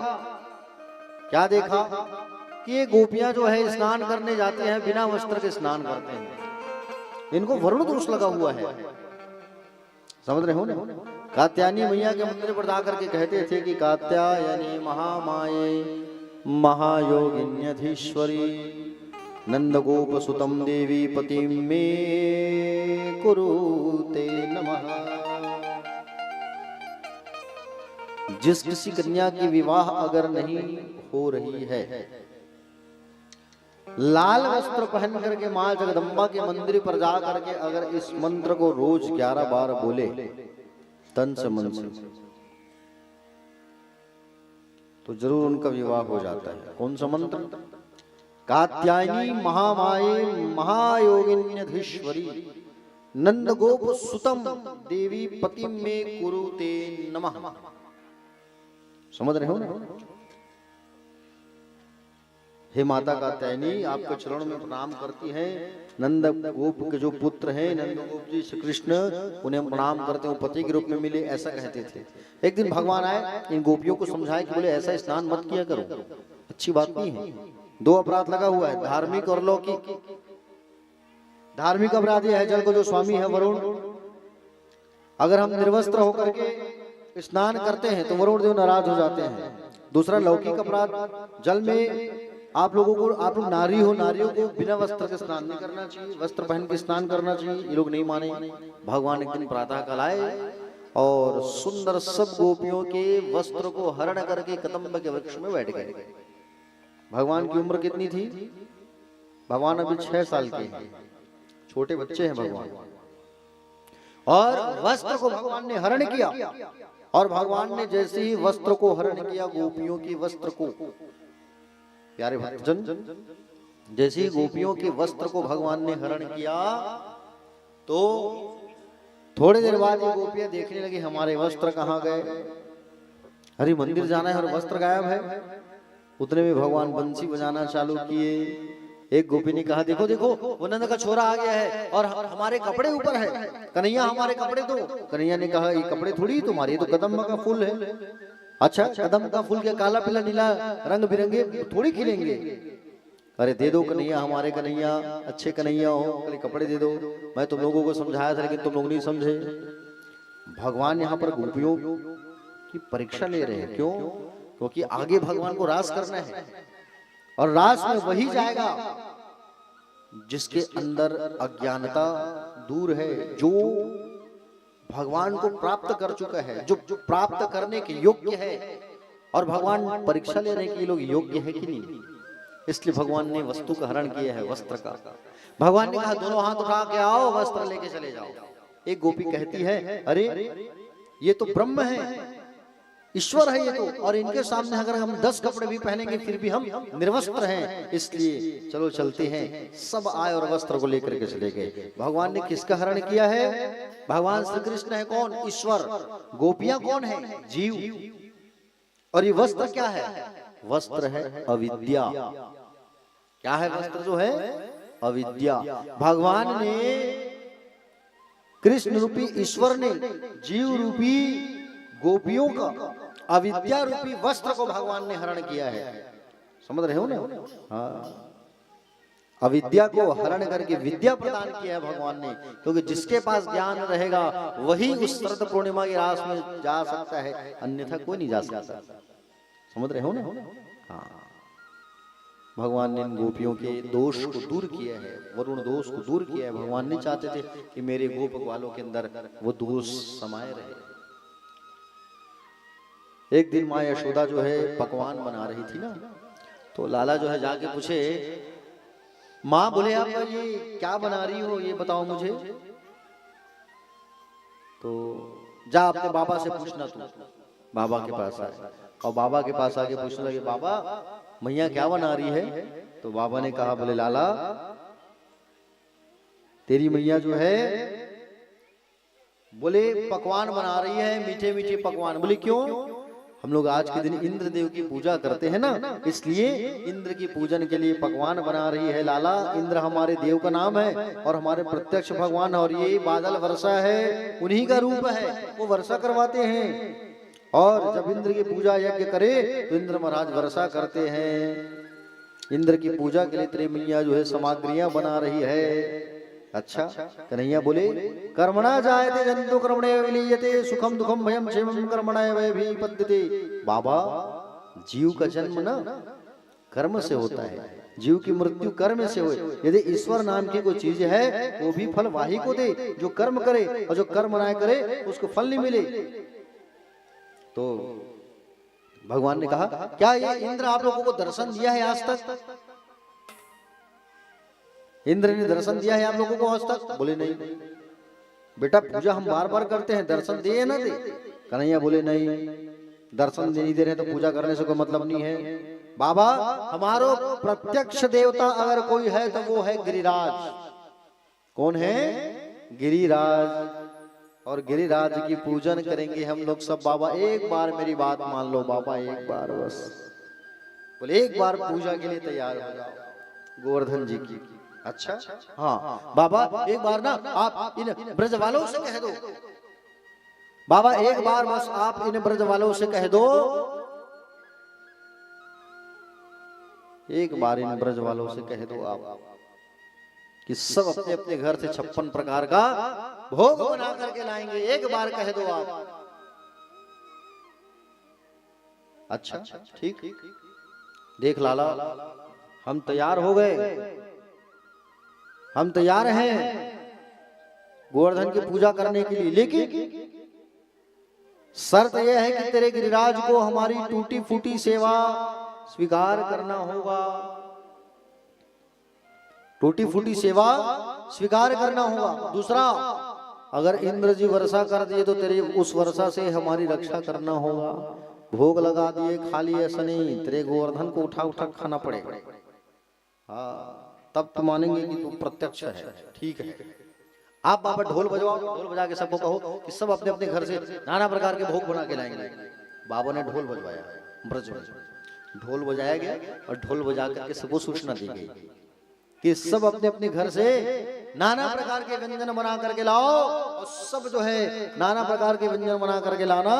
क्या देखा कि ये गोपियां जो है स्नान करने जाते हैं बिना वस्त्र के स्नान करते हैं, इनको वरुण दोष लगा हुआ है। समझ रहे हो ना? कात्यायनी मैया के मंदिर पर जाकर के कहते थे कि कात्यायनी महामाये महायोगिन्यधीश्वरी नंदगोप सुतम देवी पति मे कुरुते नमः। जिस किसी कन्या की विवाह अगर नहीं हो रही है, लाल वस्त्र पहन करके मां जगदम्बा के मंदिर पर जा करके अगर इस मंत्र को रोज 11 बार बोले तन से मन से, तो जरूर उनका विवाह हो जाता है। कौन सा मंत्र? कात्यायनी महामाये महायोगिन्यधीश्वरी नंदगोप सुतम देवी पति में कुरुते नमः। समझ रहे हो ना? हे माता कात्यायनी, आपके चरणों में प्रणाम करती हैं। नंद गोप के जो पुत्र हैं नंद गोप जी श्री कृष्ण, उन्हें प्रणाम करते हैं, पति के रूप में मिले, ऐसा कहते थे। एक दिन भगवान आए, इन गोपियों को समझाए कि बोले ऐसा स्नान मत किया करो, अच्छी बात नहीं है। 2 अपराध लगा हुआ है, धार्मिक और लौकिक। धार्मिक अपराध यह है, जल को जो स्वामी है वरुण, अगर हम निर्वस्त्र होकर के स्नान करते हैं तो वरुण देव नाराज हो जाते हैं। दूसरा लौकिक अपराध, जल में आप लोगों को, आप लोग नारी हो, नारियों को बिना वस्त्र के स्नान नहीं करना चाहिए, वस्त्र पहन के स्नान करना चाहिए। ये लोग नहीं माने। भगवान एक दिन प्रातः काल आए और सुंदर सब गोपियों के वस्त्र को हरण करके कदम्ब के वृक्ष में बैठ गए। भगवान की उम्र कितनी थी? भगवान अभी 6 साल के हैं, छोटे बच्चे हैं भगवान। और वस्त्र को भगवान ने हरण किया, और भगवान ने जैसे ही वस्त्र को हरण किया, गोपियों के वस्त्र को, प्यारे भक्तजन, जैसे ही गोपियों के वस्त्र को भगवान ने हरण किया, तो थोड़ी देर बाद ये गोपियां देखने लगी हमारे वस्त्र कहाँ गए, हरि मंदिर जाना है और वस्त्र गायब है। उतने में भगवान बंसी बजाना चालू किए। एक गोपी ने कहा, देखो देखो वो नंद का छोरा आ गया है और हमारे कपड़े ऊपर है, कन्हैया हमारे कपड़े दो। कन्हैया ने कहा, ये कपड़े थोड़ी तुम्हारे, ये तो कदम्ब का फूल है। अच्छा, कदम्ब का फूल के काला पीला नीला रंग बिरंगे थोड़ी खिलेंगे। अरे दे दो कन्हैया, हमारे कन्हैया अच्छे कन्हैया हो, कपड़े दे दो। मैं तुम लोगों को समझाया था लेकिन तुम लोग नहीं समझे। भगवान यहाँ पर गोपियों की परीक्षा ले रहे हैं। क्यों? क्योंकि आगे भगवान को रास करना है, और रास में वही जाएगा जिसके अंदर अज्ञानता दूर है, जो भगवान को प्राप्त कर चुका है, जो प्राप्त करने के योग्य है। और भगवान परीक्षा ले रहे हैं कि ये लोग योग्य है कि नहीं। इसलिए भगवान ने वस्तु का हरण किया है, वस्त्र का। भगवान ने कहा, दोनों हाथ उठा के आओ, वस्त्र लेके चले जाओ। एक गोपी कहती है, अरे ये तो ब्रह्म है, ईश्वर है ये तो, और इनके सामने अगर हम 10 कपड़े भी पहनेंगे फिर भी हम निर्वस्त्र हैं, इसलिए चलो चलते हैं। सब आए और वस्त्र को लेकर के चले गए। भगवान ने किसका हरण किया है? भगवान श्री कृष्ण है कौन? ईश्वर। गोपियां कौन है? जीव। और ये वस्त्र क्या है? वस्त्र है अविद्या। क्या है वस्त्र जो है? अविद्या। भगवान ने, कृष्ण रूपी ईश्वर ने जीव रूपी गोपियों का अविद्या रूपी वस्त्र को भगवान ने हरण किया है। समझ रहे हो ना? हाँ, अविद्या को हरण करके विद्या प्रदान किया है भगवान ने। क्योंकि जिसके पास ज्ञान रहेगा वही उस शरद पूर्णिमा की रास में जा सकता है, अन्यथा कोई नहीं जा सकता। समझ रहे हो ना? हाँ, भगवान ने इन गोपियों के दोष को दूर किया है, वरुण दोष को दूर किया है। भगवान नहीं चाहते थे कि मेरे गोप ग्वालों के अंदर वो दोष समाये रहे। एक दिन माँ यशोदा जो है पकवान बना रही थी ना, तो लाला जो है जाके पूछे, माँ बोले आप ये क्या बना रही हो, ये बताओ मुझे। तो जा अपने बाबा से पूछना। तू बाबा के पास आए, और बाबा के पास आके पूछने लगे, बाबा मैया क्या बना रही है? तो बाबा ने कहा, बोले लाला तेरी मैया जो है बोले पकवान बना रही है, मीठे मीठे पकवान। बोले क्यों? हम लोग आज के दिन इंद्र देव की पूजा करते हैं ना, इसलिए इंद्र की पूजन के लिए पकवान बना रही है लाला। इंद्र हमारे देव का नाम है और हमारे प्रत्यक्ष भगवान, और ये बादल वर्षा है, उन्हीं का रूप है, वो वर्षा करवाते हैं। और जब इंद्र की पूजा यज्ञ करे तो इंद्र महाराज वर्षा करते हैं। इंद्र की पूजा के लिए तेरी मैया जो है सामग्रियां बना रही है। अच्छा, कन्हैया बोले, कर्मणा जायते जंतु कर्मणे विलीयते, सुखम दुखम भयम क्षेमम कर्मणा वैभिपद्यते। बाबा, जीव का जन्म ना कर्म से होता है, जीव की मृत्यु कर्म से हो। यदि ईश्वर नाम की कोई चीज है वो भी फल वाही को दे, जो कर्म करे, और जो कर्म ना करे उसको फल नहीं मिले। तो भगवान ने कहा, क्या ये इंद्र आप लोगों को दर्शन दिया है आज तक? इंद्र ने दर्शन दिया है आप लोगों को आज तक? बोले नहीं। बेटा पूजा हम बार बार करते हैं, दर्शन दे ना दे? कन्हैया बोले नहीं, दर्शन नहीं दे रहे तो पूजा करने से कोई मतलब नहीं है। बाबा, हमारो प्रत्यक्ष देवता अगर कोई है तो वो है गिरिराज। कौन है? गिरिराज। और गिरिराज की पूजन करेंगे हम लोग सब। बाबा एक बार मेरी बात मान लो बाबा, एक बार बस। बोले एक बार पूजा के लिए तैयार हो जाओ गोवर्धन जी की। अच्छा, हाँ बाबा एक बार ना आप इन ब्रज वालों से कह दो। बाबा एक बार बस आप इन ब्रज वालों से कह दो, एक बार इन ब्रज वालों से कह दो आप कि सब अपने अपने घर से 56 प्रकार का भोग बना करके लाएंगे। एक बार कह दो आप। अच्छा ठीक, देख लाला हम तैयार हो गए, हम तैयार हैं गोवर्धन की पूजा करने के लिए। लेकिन शर्त यह है कि तेरे गिरिराज को हमारी टूटी फूटी सेवा स्वीकार करना होगा। टूटी फूटी सेवा स्वीकार करना होगा। दूसरा, अगर इंद्र जी वर्षा कर दिए तो तेरी उस वर्षा से हमारी रक्षा करना होगा। भोग लगा दिए, खाली ऐसा नहीं, तेरे गोवर्धन को उठा उठा खाना पड़ेगा। हाँ, तब तो मानेंगे कि तू प्रत्यक्ष है। ठीक है, आप बाबा ढोल बजवाओ, ढोल बजा के सबको कहो कि सब अपने अपने घर से नाना प्रकार के भोग बना के लाएंगे। बाबा ने ढोल बजवाया, ब्रज में ढोल बजाया गया और ढोल बजा करके सबको सूचना दी गई कि सब अपने अपने घर से नाना प्रकार के व्यंजन बना करके लाओ, और सब जो है नाना प्रकार के व्यंजन बना करके लाना,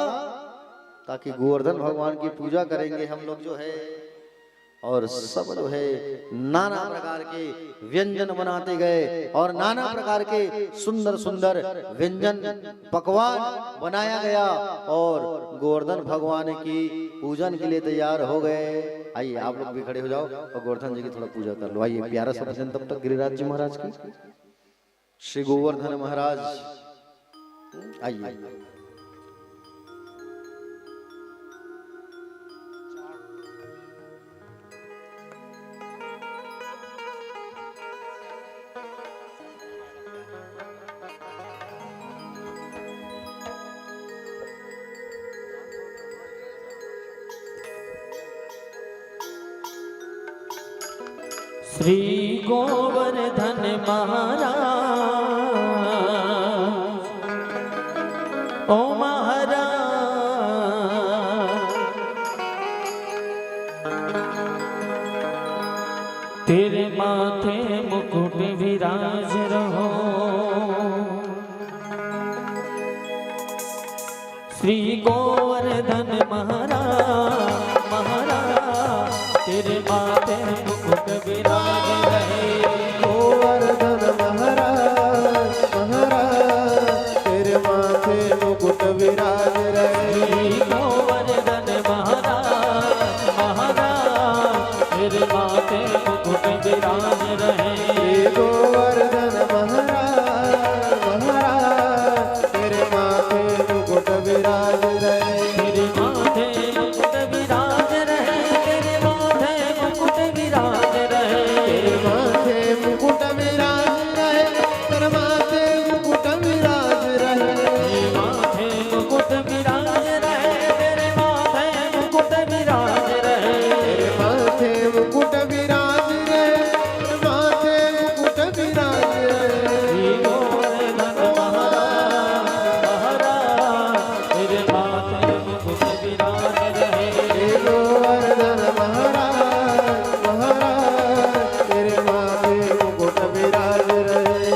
ताकि गोवर्धन भगवान की पूजा करेंगे हम लोग जो है। और सब जो है नाना प्रकार के व्यंजन बनाते गए और नाना प्रकार के सुंदर सुंदर व्यंजन पकवान बनाया गया और गोवर्धन भगवान की पूजन के लिए तैयार हो गए। आइए आप लोग भी खड़े हो जाओ और गोवर्धन जी की थोड़ा पूजा कर लो। आइए, प्यारा सा भजन तब तक गिरिराज जी महाराज की, श्री गोवर्धन महाराज। आइए, श्री गोवर्धन महाराज, ओ महाराज, तेरे माथे मुकुट विराज रहो। श्री गोवर्धन महाराज, महाराज, तेरे माथे मुकुट विराज रहे। गोवर्धन महाराज, महाराज, तेरे माथे मुकुट विराज रहे। गोवर्धन महाराज, महाराज, तेरे माथे मुकुट विराज रहे। गोवर्धन महाराज, महाराज, तेरे माथे मुकुट विराज रहे। तेरे माथे मुकुट विराज रहे, तेरे माथे मुकुट विराज रहे। तेरे माथे मुकुट विराज रहे, तेरे माथे मुकुट विराज रहे। तेरे माथे मुकुट विराज रहे, तेरे माथे मुकुट विराज रहे। तेरे माथे मुकुट विराज रहे, तेरे माथे मुकुट विराज रहे। श्री गोवर्धन महाराज, महाराज, तेरे माथे मुकुट विराज रहे। गोवर्धन महाराज, महाराज, तेरे माथे मुकुट विराज रहे।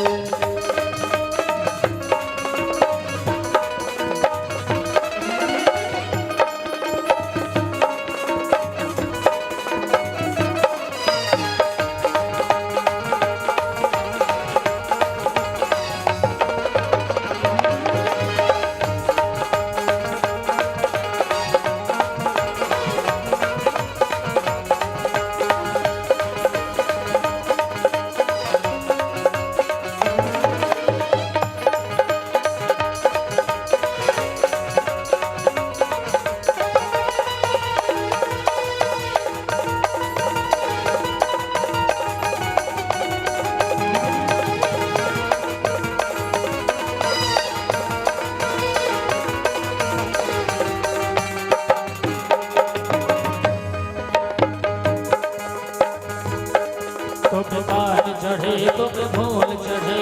तुम पार चढ़े तुम फूल चढ़े,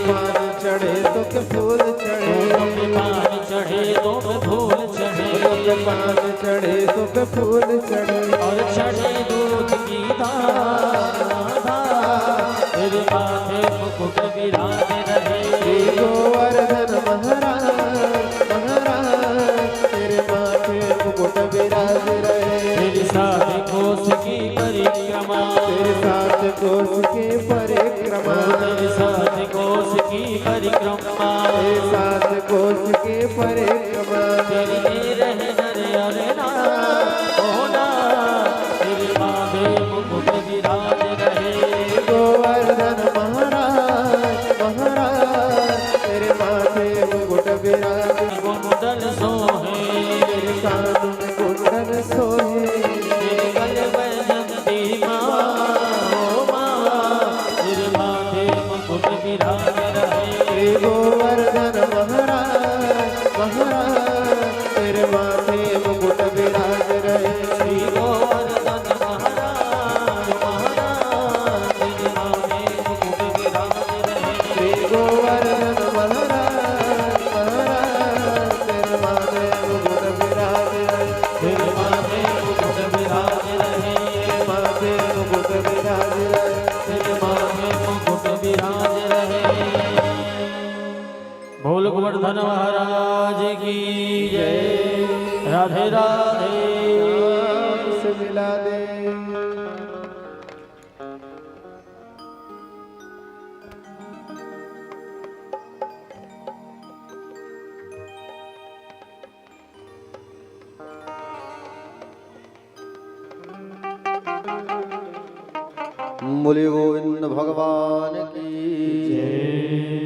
पान चढ़े तो के फूल चढ़े। तुम पार चढ़े तुम फूल चढ़े, पान चढ़े तो के फूल चढ़े। और चढ़े दूध की धारा, तेरे माथे मुकुट विराज रहे। श्री गोवर्धन महाराज, महाराज, तेरे माथे मुकुट विराज रहे। तेरी सात कोस की परिक्रमा, तेरे सात कोस की परिक्रमा। तेरी सात कोस की परिक्रमा, तेरे सात कोस की परिक्रमा। तेरी रहे नर और नार, ओ नार, तेरे माथे मुकुट विराज रहे। गोवर्धन महाराज, महाराज, तेरे माथे मुकुट विराज। कुंडल सोहे कान में कुंडल सोहे तेरे गल बैजंती माँ ओ माँ तेरे माथे मुकुट विराज रहे श्री गोवर्धन महाराज महाराज तेरे माथे मुकुट विराज रहे श्री गोवर्धन महाराज महाराज तेरे माथे मुकुट विराज रहे श्री गोवर्धन महाराज महाराज तेरे माथे मुकुट विराज रहे तेरे माथे मुकुट विराज रहे माथे मुकुट विराज रहे तेरे माथे मुकुट विराज रहे बोल गोवर्धन महाराज की जय राधे राधे से मिला दे बोले गोविंद भगवान की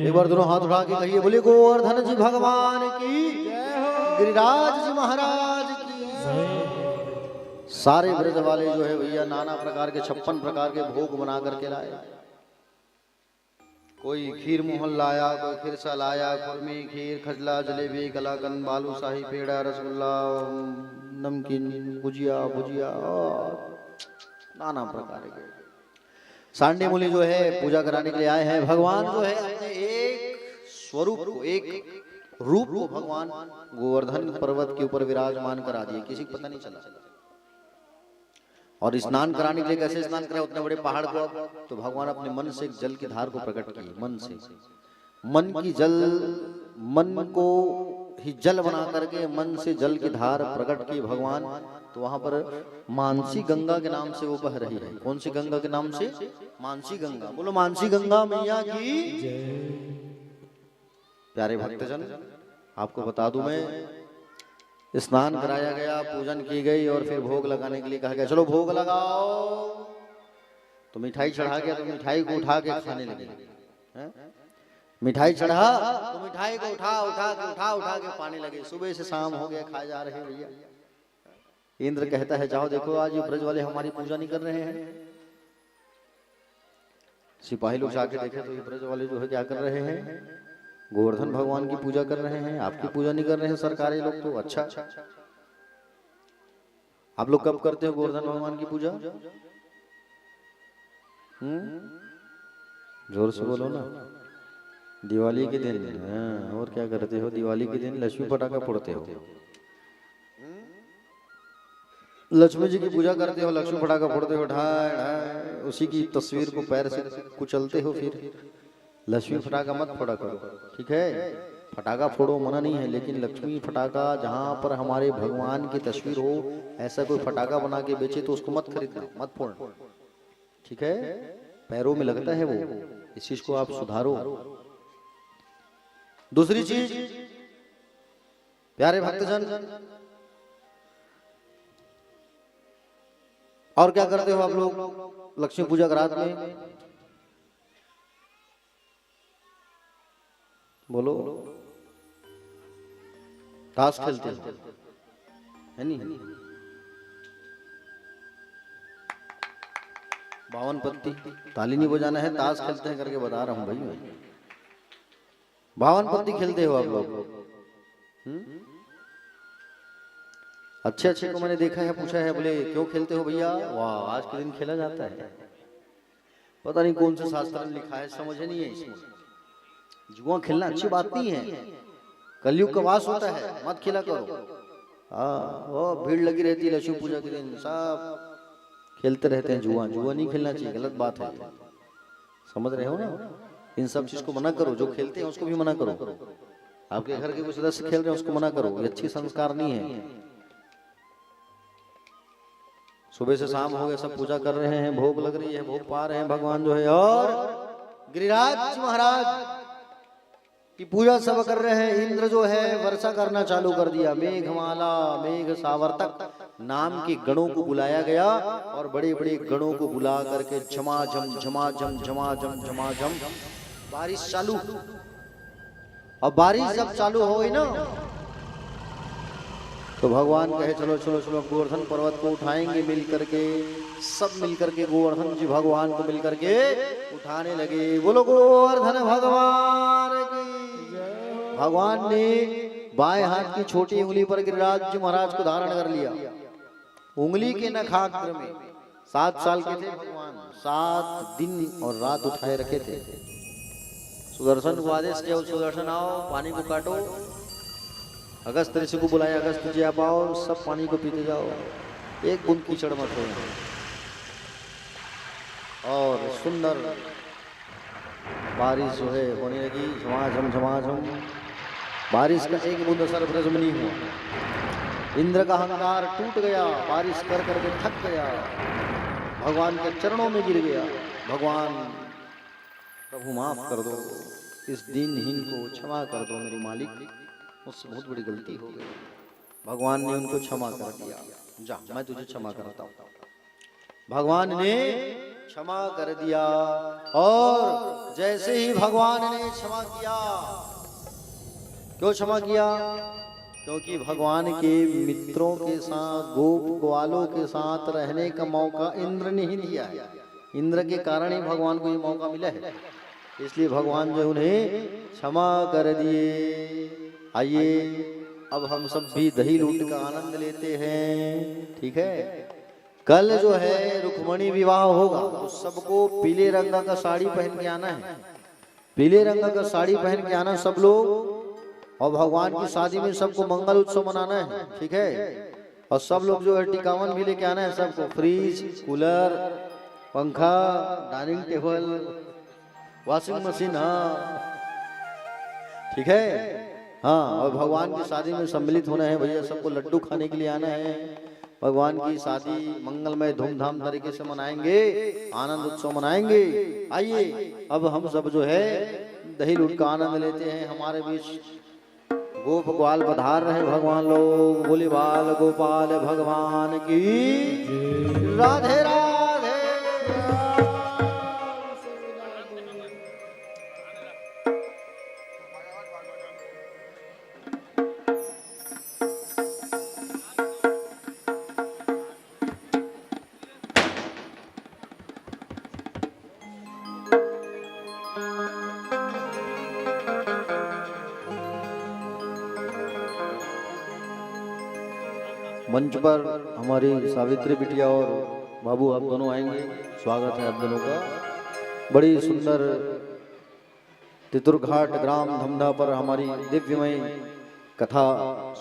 एक बार दोनों हाथ उठा के कहिए बोले गोवर्धन जी भगवान की गिरिराज जी महाराज की सारे ब्रज वाले जो है भैया नाना प्रकार के 56 प्रकार के भोग बना करके लाए। कोई खीर मोहन लाया, कोई खिरसा लाया, खुरमी खीर खजला जलेबी कलाकंद बालूशाही पेड़ा रसगुल्ला नमकीन गुजिया भुजिया और नाना प्रकार के। सांडे मुनि जो है पूजा कराने के लिए आए हैं। भगवान जो है अपने एक स्वरूप को एक रूप को भगवान गोवर्धन पर्वत के ऊपर विराजमान करा दिए, किसी को पता नहीं चला। और स्नान कराने के लिए कैसे स्नान कराए उतने बड़े पहाड़ को, तो भगवान अपने मन से जल की धार को प्रकट किए। मन से मन की जल, मन को ही जल बना करके मन से जल की धार प्रकट की भगवान। तो वहां पर मानसी गंगा के नाम से वो बह रही है। कौन सी गंगा के नाम से? मानसी गंगा। बोलो मानसी गंगा मैया की। प्यारे भक्तजन, आपको बता दूं मैं, स्नान कराया गया, पूजन की गई और फिर भोग लगाने के लिए कहा गया चलो भोग लगाओ। तो मिठाई चढ़ा गया, तो मिठाई को उठा के खाने लगे। मिठाई चढ़ा तो मिठाई को उठा के पाने लगे। सुबह से शाम हो गया, खाए जा रहे भैया। इंद्र कहता है जाओ देखो आज ये ब्रज वाले हमारी पूजा नहीं कर रहे हैं। सिपाही लोग जाके देखे तो ये ब्रज वाले जो है क्या कर रहे हैं? गोवर्धन भगवान की पूजा कर रहे हैं, आपकी पूजा नहीं कर रहे हैं सरकारी लोग। तो अच्छा, आप लोग कब करते हो गोवर्धन भगवान की पूजा? जोर से बोलो ना। दिवाली के दिन। हाँ, और क्या करते हो? दिवाली के दिन लक्ष्मी पटाखा फोड़ते हो, लक्ष्मी जी की पूजा करते हो, लक्ष्मी पटाखा फोड़ते हो, ढाई ढाई उसी की तस्वीर को पैर से कुचलते हो। फिर लक्ष्मी फटाका मत फोड़ा करो, ठीक है? फटाका फोड़ो मना नहीं है, लेकिन लक्ष्मी फटाका जहाँ पर हमारे भगवान की तस्वीर हो ऐसा कोई फटाका बना के बेचे तो उसको मत खरीदना, मत फोड़ना, ठीक है? पैरों में लगता है वो, इस चीज को आप सुधारो। दूसरी चीज, प्यारे भक्तजन, और क्या करते हो आप लोग लक्ष्मी पूजा की रात में? बोलो। ताश खेलते हो, है नहीं? 52 पत्ती, ताली नहीं बजाना है, ताश खेलते हैं करके बता रहा हूं भाई मैं। 52 पत्ती खेलते हो आप लोग। अच्छे अच्छे को मैंने देखा है, पूछा है, बोले क्यों खेलते हो भैया? वाह, आज के दिन खेला जाता है। पता नहीं कौन से शास्त्र में लिखा है, समझ नहीं है इसमें। जुआ खेलना अच्छी बात नहीं है, कलयुग का वास होता है, मत खेला करो। वो भीड़ लगी रहती है लक्ष्मी पूजा के दिन, सब खेलते रहते हैं जुआ। जुआ नहीं खेलना चाहिए, गलत बात है, समझ रहे हो ना? इन सब चीज को मना करो। जो खेलते हैं उसको भी मना करो। आपके घर के कोई सदस्य खेल रहे हैं उसको मना करो, ये अच्छी संस्कार नहीं है। सुबह से शाम हो गया, सब पूजा कर रहे हैं, भोग लग रही है, भोग पा रहे हैं भगवान जो है। और गिरिराज महाराज की पूजा सब कर रहे हैं। इंद्र जो है वर्षा करना चालू कर दिया। मेघमाला, मेघ सावर्तक नाम के गणों को बुलाया गया और बड़े बड़े गणों को बुला करके झमाझम झमाझम झमाझम झमाझम बारिश चालू। और बारिश जब चालू हो गई ना, तो भगवान कहे चलो चलो चलो गोवर्धन पर्वत को उठाएंगे मिल करके, सब मिल करके गोवर्धन जी भगवान को मिल करके उठाने लगे। बोलो गोवर्धन भगवान की। भगवान ने बाएं हाथ की छोटी उंगली पर गिरिराज जी महाराज को धारण कर लिया। उंगली के नखाग्र में 7 साल के थे भगवान, 7 दिन और रात उठाए रखे थे। सुदर्शन को आदेश किया, सुदर्शन आओ पानी को काटो। अगस्त ऋषि को बुलाया, अगस्त जी आप आओ, सब पानी को पीते जाओ, एक बूंद कीचड़ मत हो। और सुंदर बारिश जो है होने लगी, झमाझम झमाझम। बारिश का एक बूंद असर ब्रज में नहीं हुआ। इंद्र का अहंकार टूट गया, बारिश कर करके थक गया, भगवान के चरणों में गिर गया। भगवान प्रभु माफ कर दो, इस दिनहीन को क्षमा कर दो मेरे मालिक, मुझसे बहुत बड़ी गलती हो गई। भगवान ने उनको क्षमा कर दिया, जा मैं तुझे क्षमा करता हूँ। भगवान ने क्षमा कर दिया। और जैसे ही भगवान ने क्षमा किया, क्यों क्षमा किया? क्योंकि भगवान के मित्रों के साथ, गोप ग्वालों के साथ रहने का मौका इंद्र ने ही दिया है। इंद्र के कारण ही भगवान को ये मौका मिला है, इसलिए भगवान जो उन्हें क्षमा कर दिए। आइए अब हम सब भी दही लूट का आनंद लेते हैं, ठीक है। कल जो है रुक्मणी विवाह होगा, तो सबको पीले रंग का साड़ी पहन के आना है। पीले रंग का साड़ी पहन के आना सब लोग। और भगवान की शादी में सबको मंगल उत्सव मनाना है, ठीक है। और सब लोग जो है टिकावन भी लेके आना है सबको, फ्रिज, कूलर, पंखा, डाइनिंग टेबल, वॉशिंग मशीन, हाँ ठीक है। हाँ, और भगवान की शादी में सम्मिलित होना है भैया, सबको लड्डू खाने के लिए आना है। भगवान की शादी मंगलमय धूमधाम तरीके से मनाएंगे, आनंद उत्सव मनाएंगे। आइए अब हम सब जो है दही लूट का आनंद लेते हैं। हमारे बीच गोप ग्वाल पधार रहे भगवान लोग। बोले बाल गोपाल भगवान की राधे राधे। मंच पर हमारी सावित्री बिटिया और बाबू आप दोनों आएंगे, स्वागत है आप दोनों का। बड़ी सुंदर तितुरघाट ग्राम धमधा पर हमारी दिव्यमय कथा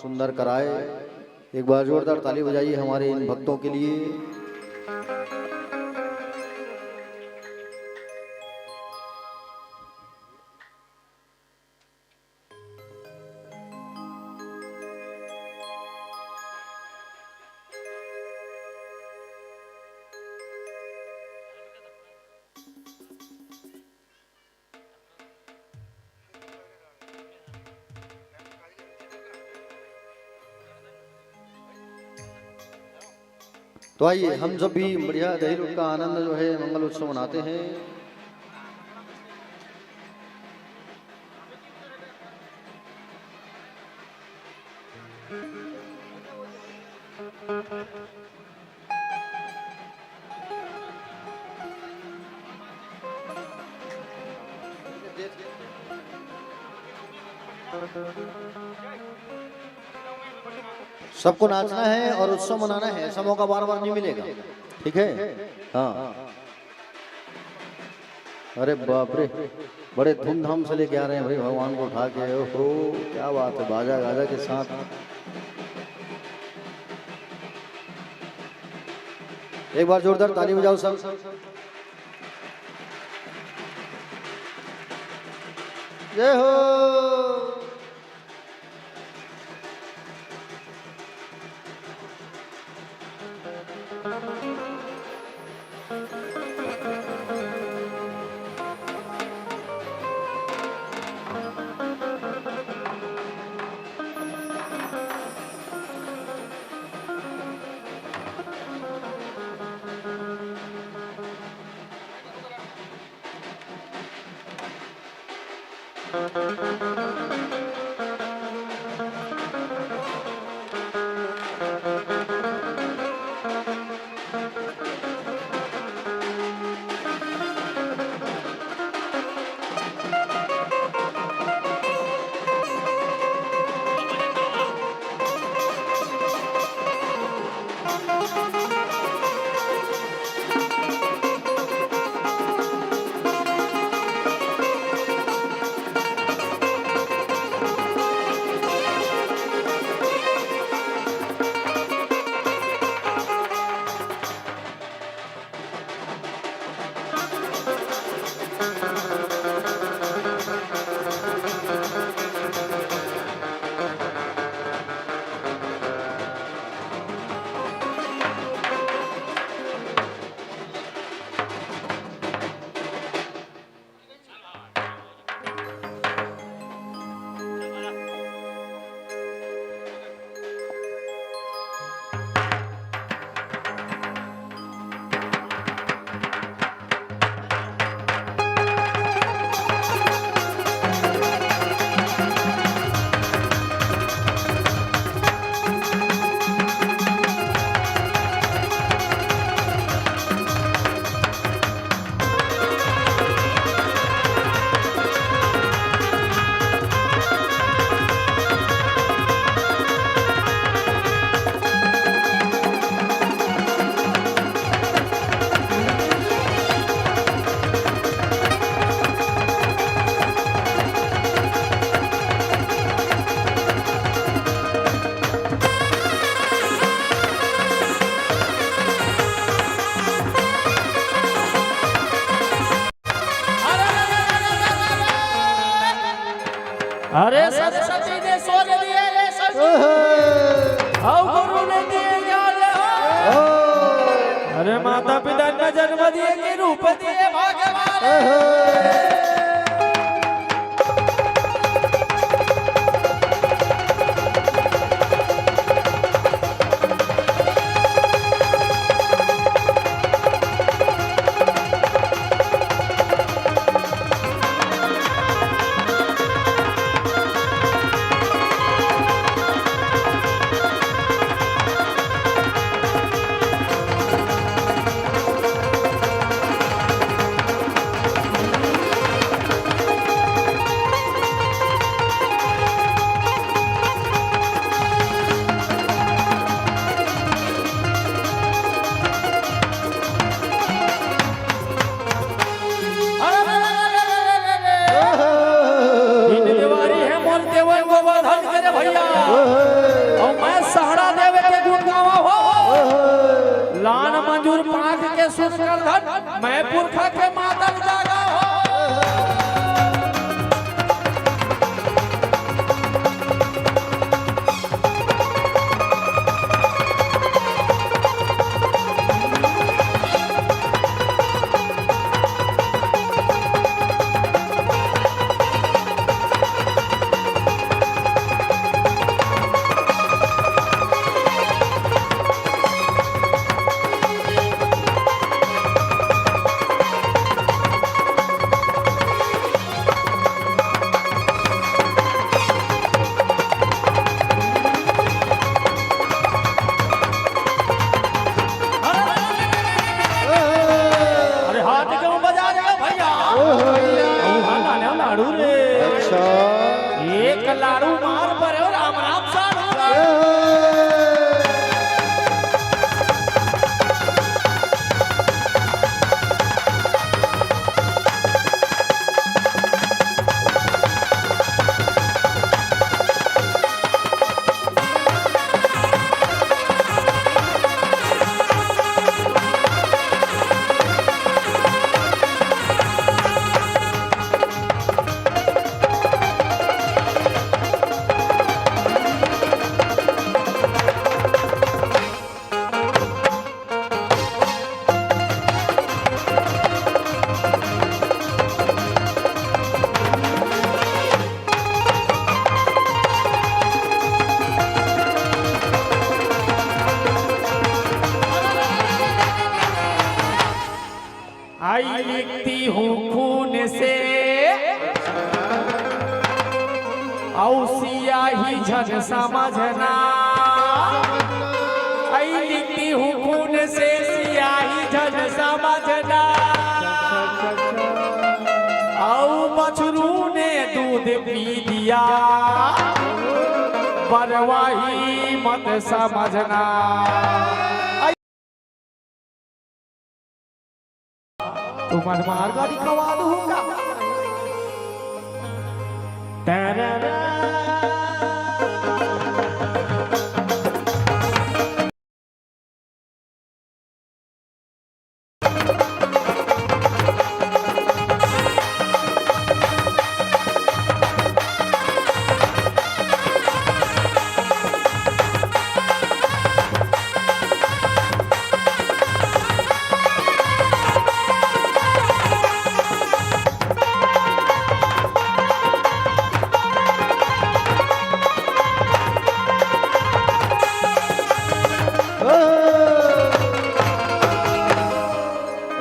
सुंदर कराए। एक बार जोरदार ताली बजाइए हमारे इन भक्तों के लिए। तो आइए हम जब भी बढ़िया दही लूट का आनंद जो है मंगल उत्सव मनाते हैं। सबको नाचना है और उत्सव मनाना है, ऐसा मौका बार बार नहीं मिलेगा, ठीक है। हाँ, अरे बाप रे, बड़े धूमधाम से लेके आ रहे हैं भाई भगवान को उठा के। ओहो क्या बात है, बाजा गाजा के साथ। एक बार जोरदार ताली बजाओ सब। जय हो। अरे सरस्वती ने सोच दिए रे सखी, और गुरु ने दिए ज्ञान हो। अरे माता पिता ने जन्म दिए कि रूप दिए भगवान। मैं पुरखा के मातम जागा हो। लाड़ू मार पर राम राम साड़ू आई लिखती हूँ खून से औसिया ही झन समझना। आई लिखती हूँ खून से सियाही झन समझना। औ बछरू ने दूध पी लिया बरवाही मत समझना। तुम्हारे मार गाड़ी खवा दूंगा।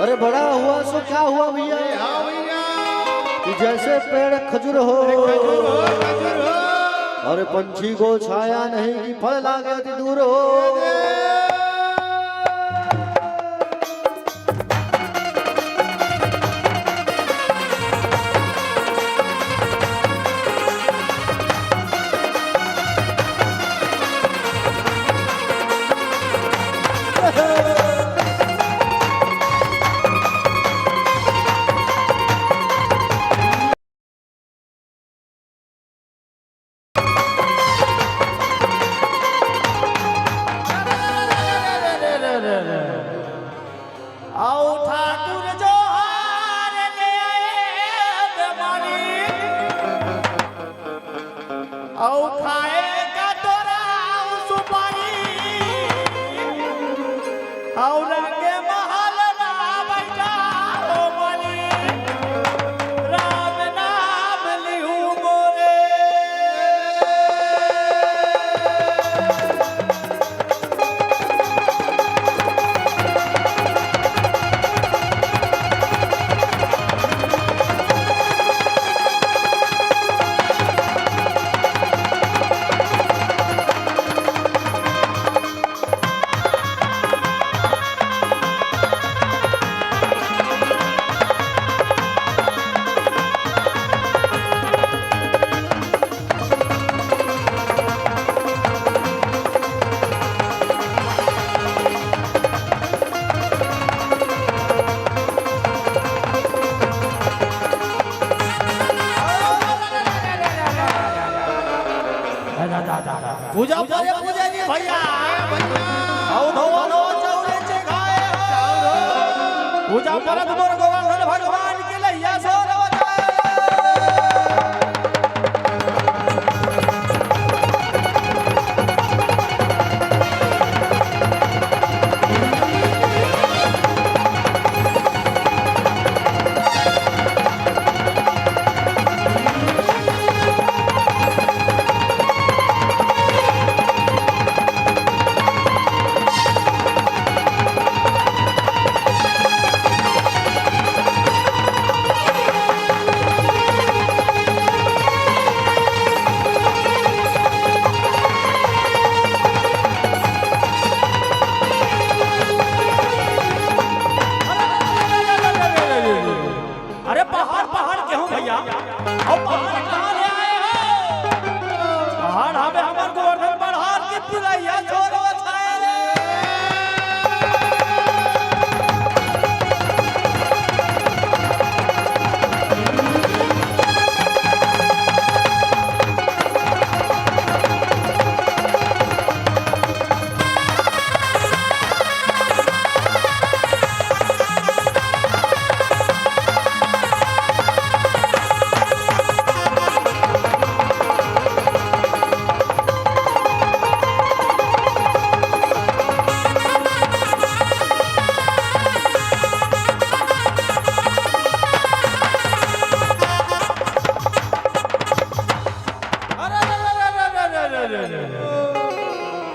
अरे बड़ा हुआ सो क्या हुआ भैया? हाँ भैया कि जैसे पेड़ खजूर हो, खजूर हो अरे पंछी को छाया नहीं कि फल लागे अति दूर हो। आओ ठाकुर जो हार ले आए बेमानी, आओ खाए का तोरा सुपारी, आओ रंगे महल ना बैठा हो मनी, राम नाम लिहू मोरे। पूजा करे पूजा जी भैया आओ धोवा धोवा चौरे चे खाए पूजा परत मोर गोवर्धन भगवान के लैया सोर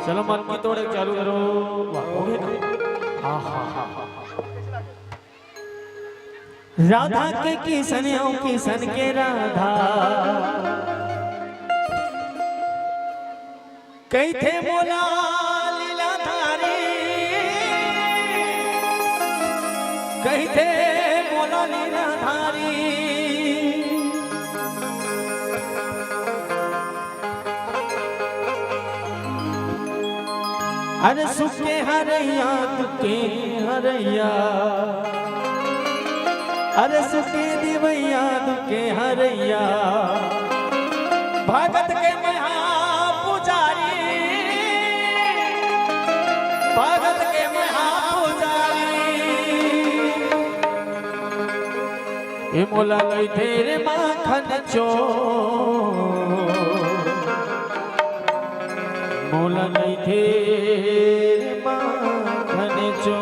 चलो मन की तोड़े चालू करो हो गया ना राधा के किसन हो किसन के राधा कई थे मोला लीला धारी कई थे मोला लीला धारी अरे सुखे हरैया दुखे हरैया अरे सुखे दिवैया दुखे हरैया भगत के महापुजारी भगत के महापुजारी ये मोला लई तेरे माखन चो मोला नहीं तेरे माखन चो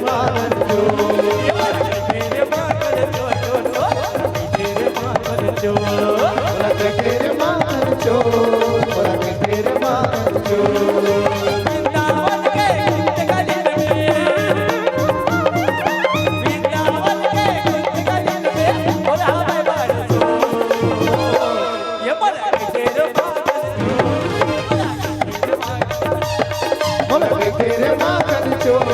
माखन चोर तेरे माखन चोर तेरे माखन चोर बोला के तेरे माखन चोर बोला के तेरे माखन चोर वृंदावन के गीत गली में वृंदावन के गीत गली में बोला मैं बारसो ये बोला के तेरे माखन बोला के तेरे माखन चोर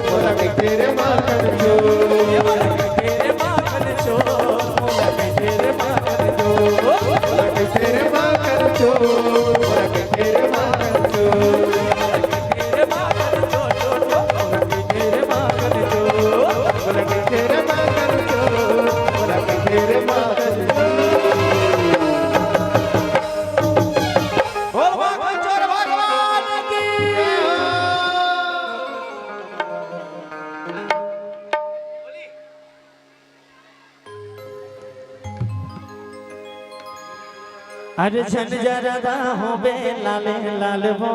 बोला के तेरे माखन चोर ये बोला के तेरे माखन चोर बोला के तेरे माखन चोर बोला के तेरे माखन चोर बोला के तेरे माखन चोर तेरे माखन चोर तेरे माखन चोर बोला के तेरे माखन चोर बोला के तेरे माखन बोल माखन चोर भगवान की अरे छन जरदा हो बे लाले लाल वो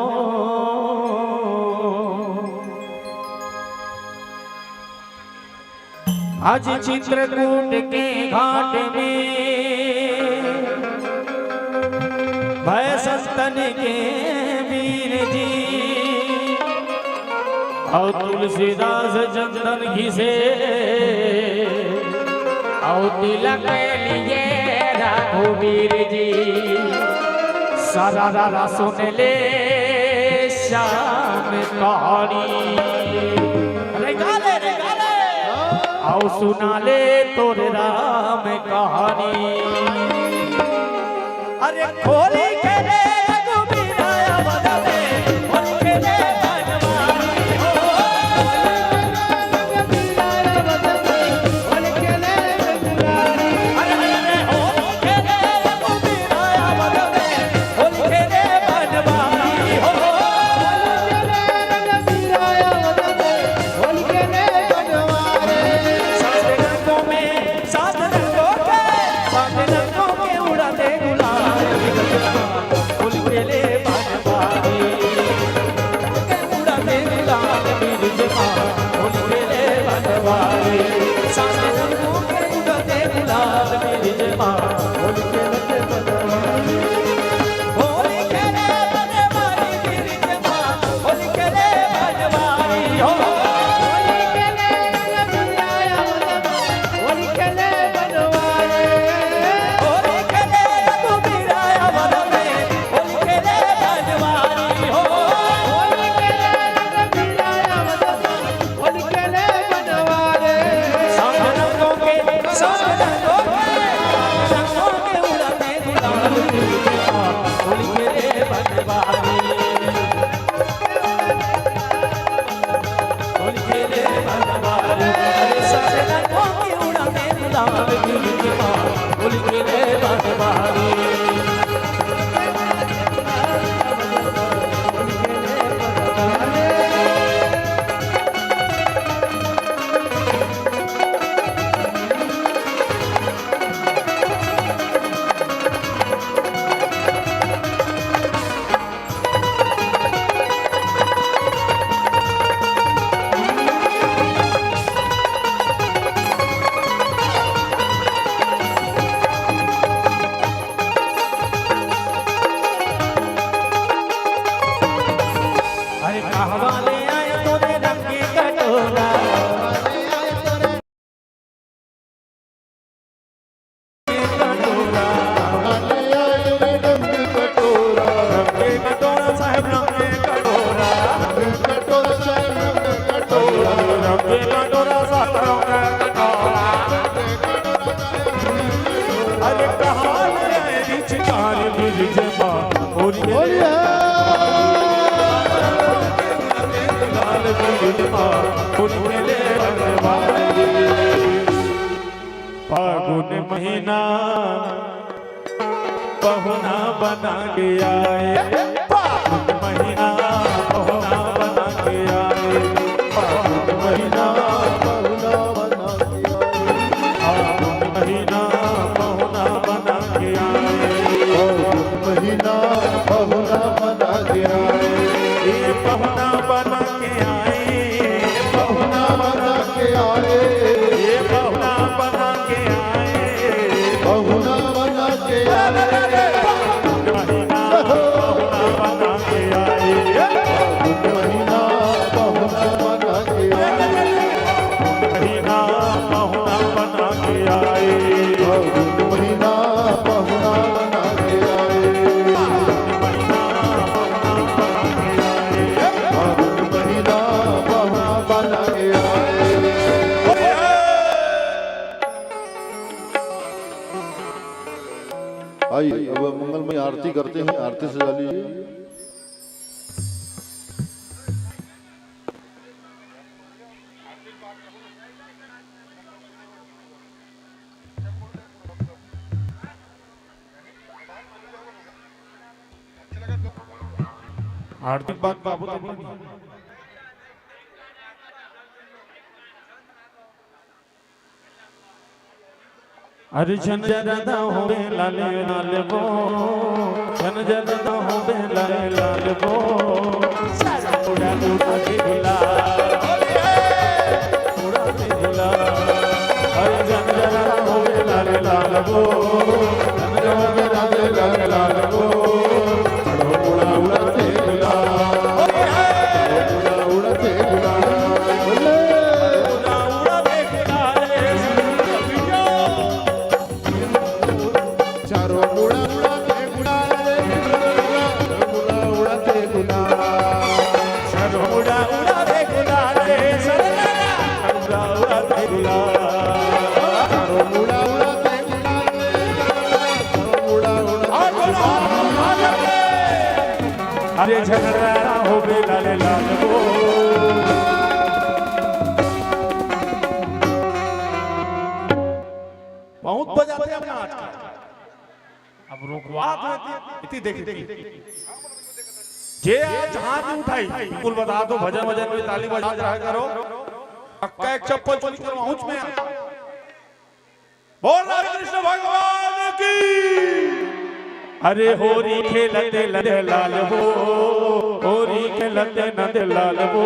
आज चित्रकूट के घाट में भय संतन के वीर जी और तुलसीदास चंदन घिसे और तिलक लिए रघुवीर जी सारा रारा सुन ले श्याम कहानी रे गाले आओ सुना ले तोरे राम कहानी अरे खोली के रे रघुवीरा बदले खोली के रे बनवारी हो अरे अरे खोली के रे रघुवीरा बदले खोली के रे बनवारी हो सात रंगों में उड़ाते गुलाल फूल के ले बनवारी उड़ाते गुलाल बिरजमा फूल के ले बनवारी सात रंगों में उड़ाते गुलाल बिरजमा फूल के ले बनवारी होली के ले बनवारी बिरजमा फूल के ले बनवारी हो होली के ले रघुवीरा बदले होली के ले बनवारी हो सात रंगों के उड़ाते गुलाल होली के ले बनवारी होली के ले बनवारी सात रंगों के उड़ाते गुलाल होली के ले बनवारी अरे कहवा ले आए तोरे रंग के कटोरा रंग के कटोरा साहब रंग के कटोरा रंग के कटोरा साहब रंग के कटोरा अरे कहाँ ले आए रिचकार बिरजमा होली लाल बिरजमा होली के ले बनवारी फागुन महीना पहुना बना के आए फागुन महीना पहुना बना के आए फागुन महीना फागुन महीना पहुना बना के आए महीना बहुना बना के आए ये पहुना बना के आए बहुना बना आइए अब मंगलमय आरती करते हैं, आरती सजा लीजिए। आर्थिक बात बाबू तो नहीं। अरे छन जरदा हो बे लाले लाल बो, छन जरदा हो बे लाले लाल बो, उड़ा उड़ा के दिला, उड़ा के दिला। अरे छन जरदा हो बे लाले लाल बो, छन जरदा हो बे लाले लाल बो, उड़ा उड़ा के दिला, उड़ा उड़ा के दिला, उड़ा उड़ा के दिला रे चारों उड़ा उड़ा के गुड़ा रे उड़ा उड़ा के गुड़ा, चारों उड़ा उड़ा के गुड़ा रे उड़ा उड़ा के गुड़ा, चारों उड़ा उड़ा के गुड़ा रे उड़ा उड़ा के गुड़ा। अरे झगड़ा हो बे लाले लाल बो, बहुत बजाते हैं अपना आज का। अब रुकवा इतनी देखी जे आज हाथ उठाई बिल्कुल बता दो, भजन भजन में ताली बजा रहा करो, पक्का एक चप्पल चोली कर पहुंच में बोल राधे कृष्ण भगवान की। अरे होरी खेलते लदे लाल बो, होरी खेलते नदे लाल बो,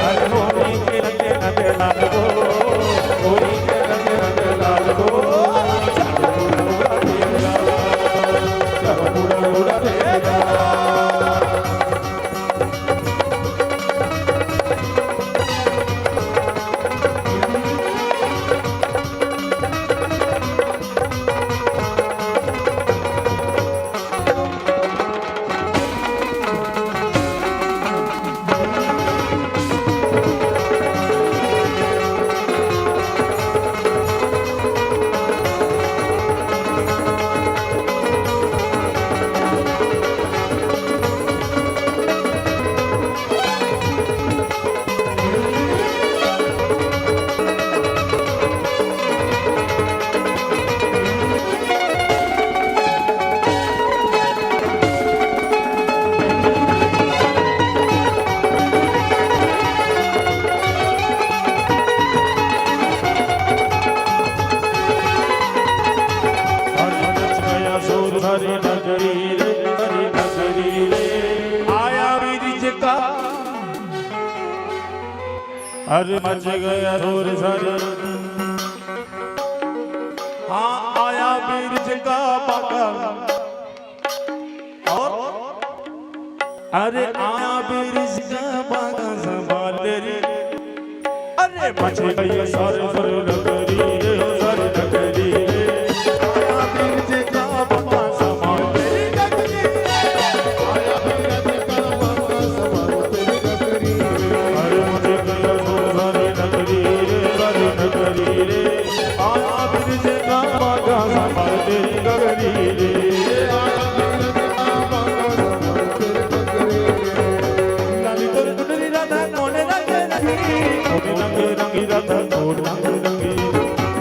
अरे होरी खेलते नदे लाल बो, होरी खेलते नदे लाल बो, उड़ा उड़ा देगा। हरी नगरी रे, हरी नगरी रे, आया बीज का अरे मच गया शोर सारे। हाँ आया बीज का बाका, और अरे आया बीज का बाका संभाल रे। अरे मच गई सारे सारे नगरी रे, सारे नगरी रे, आया बीज का बाका संभाल रे। आया बीज का बाका संभाल रे नगरी रे। अरे मच गया सारे नगरी रे, सारे नगरी रे, आया बीज का बाका संभाल रे नगरी रे। रंगी राधा कोड रंग रंगी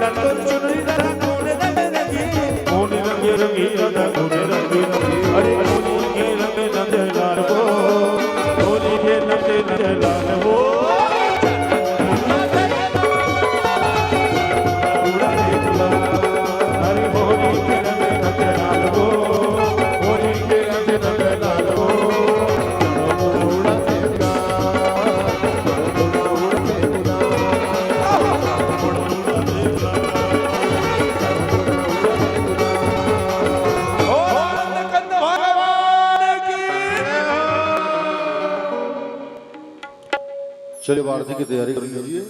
लल्लर चुनरी राधा कोड रंग रंगी कोड रंग रंगी राधा कोड रंग रंगी। अरे होली के रंग नंद लाल वो, होली के रंग नंद लाल वो, उड़ा दे गुलाल। अरे होली के रंग नंद लाल वो, होली के रंग नंद लाल वो, उड़ा दे चलिए आरती की तैयारी कर लीजिए।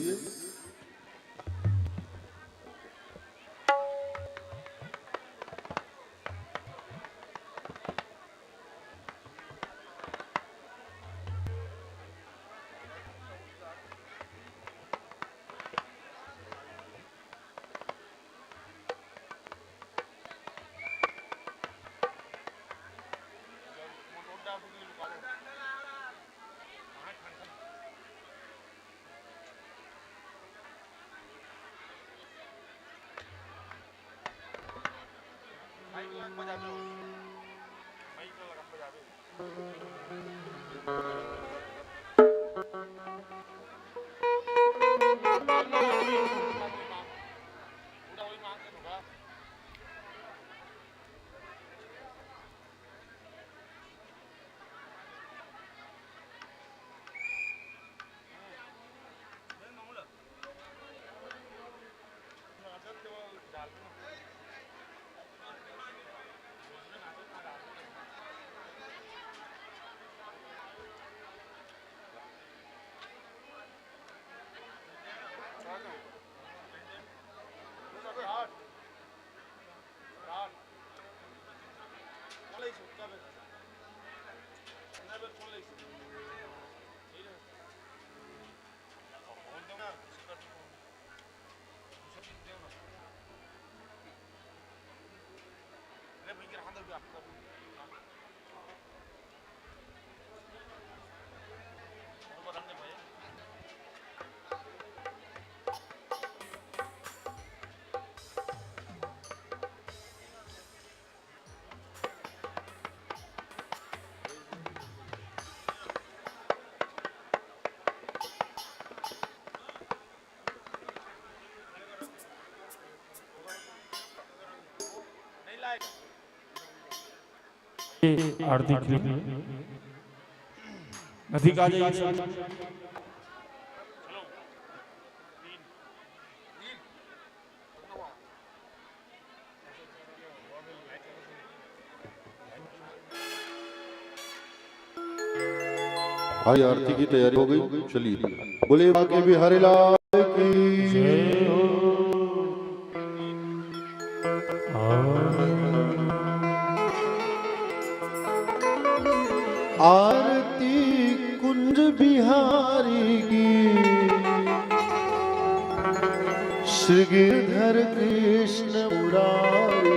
आरती के लिए अधिक आ जाइए। भाई आरती की तैयारी हो गई, चलिए बोले बाके बिहारी लाल की जय हो। आरती कुंज बिहारी की श्री गिरधर कृष्ण मुरारी।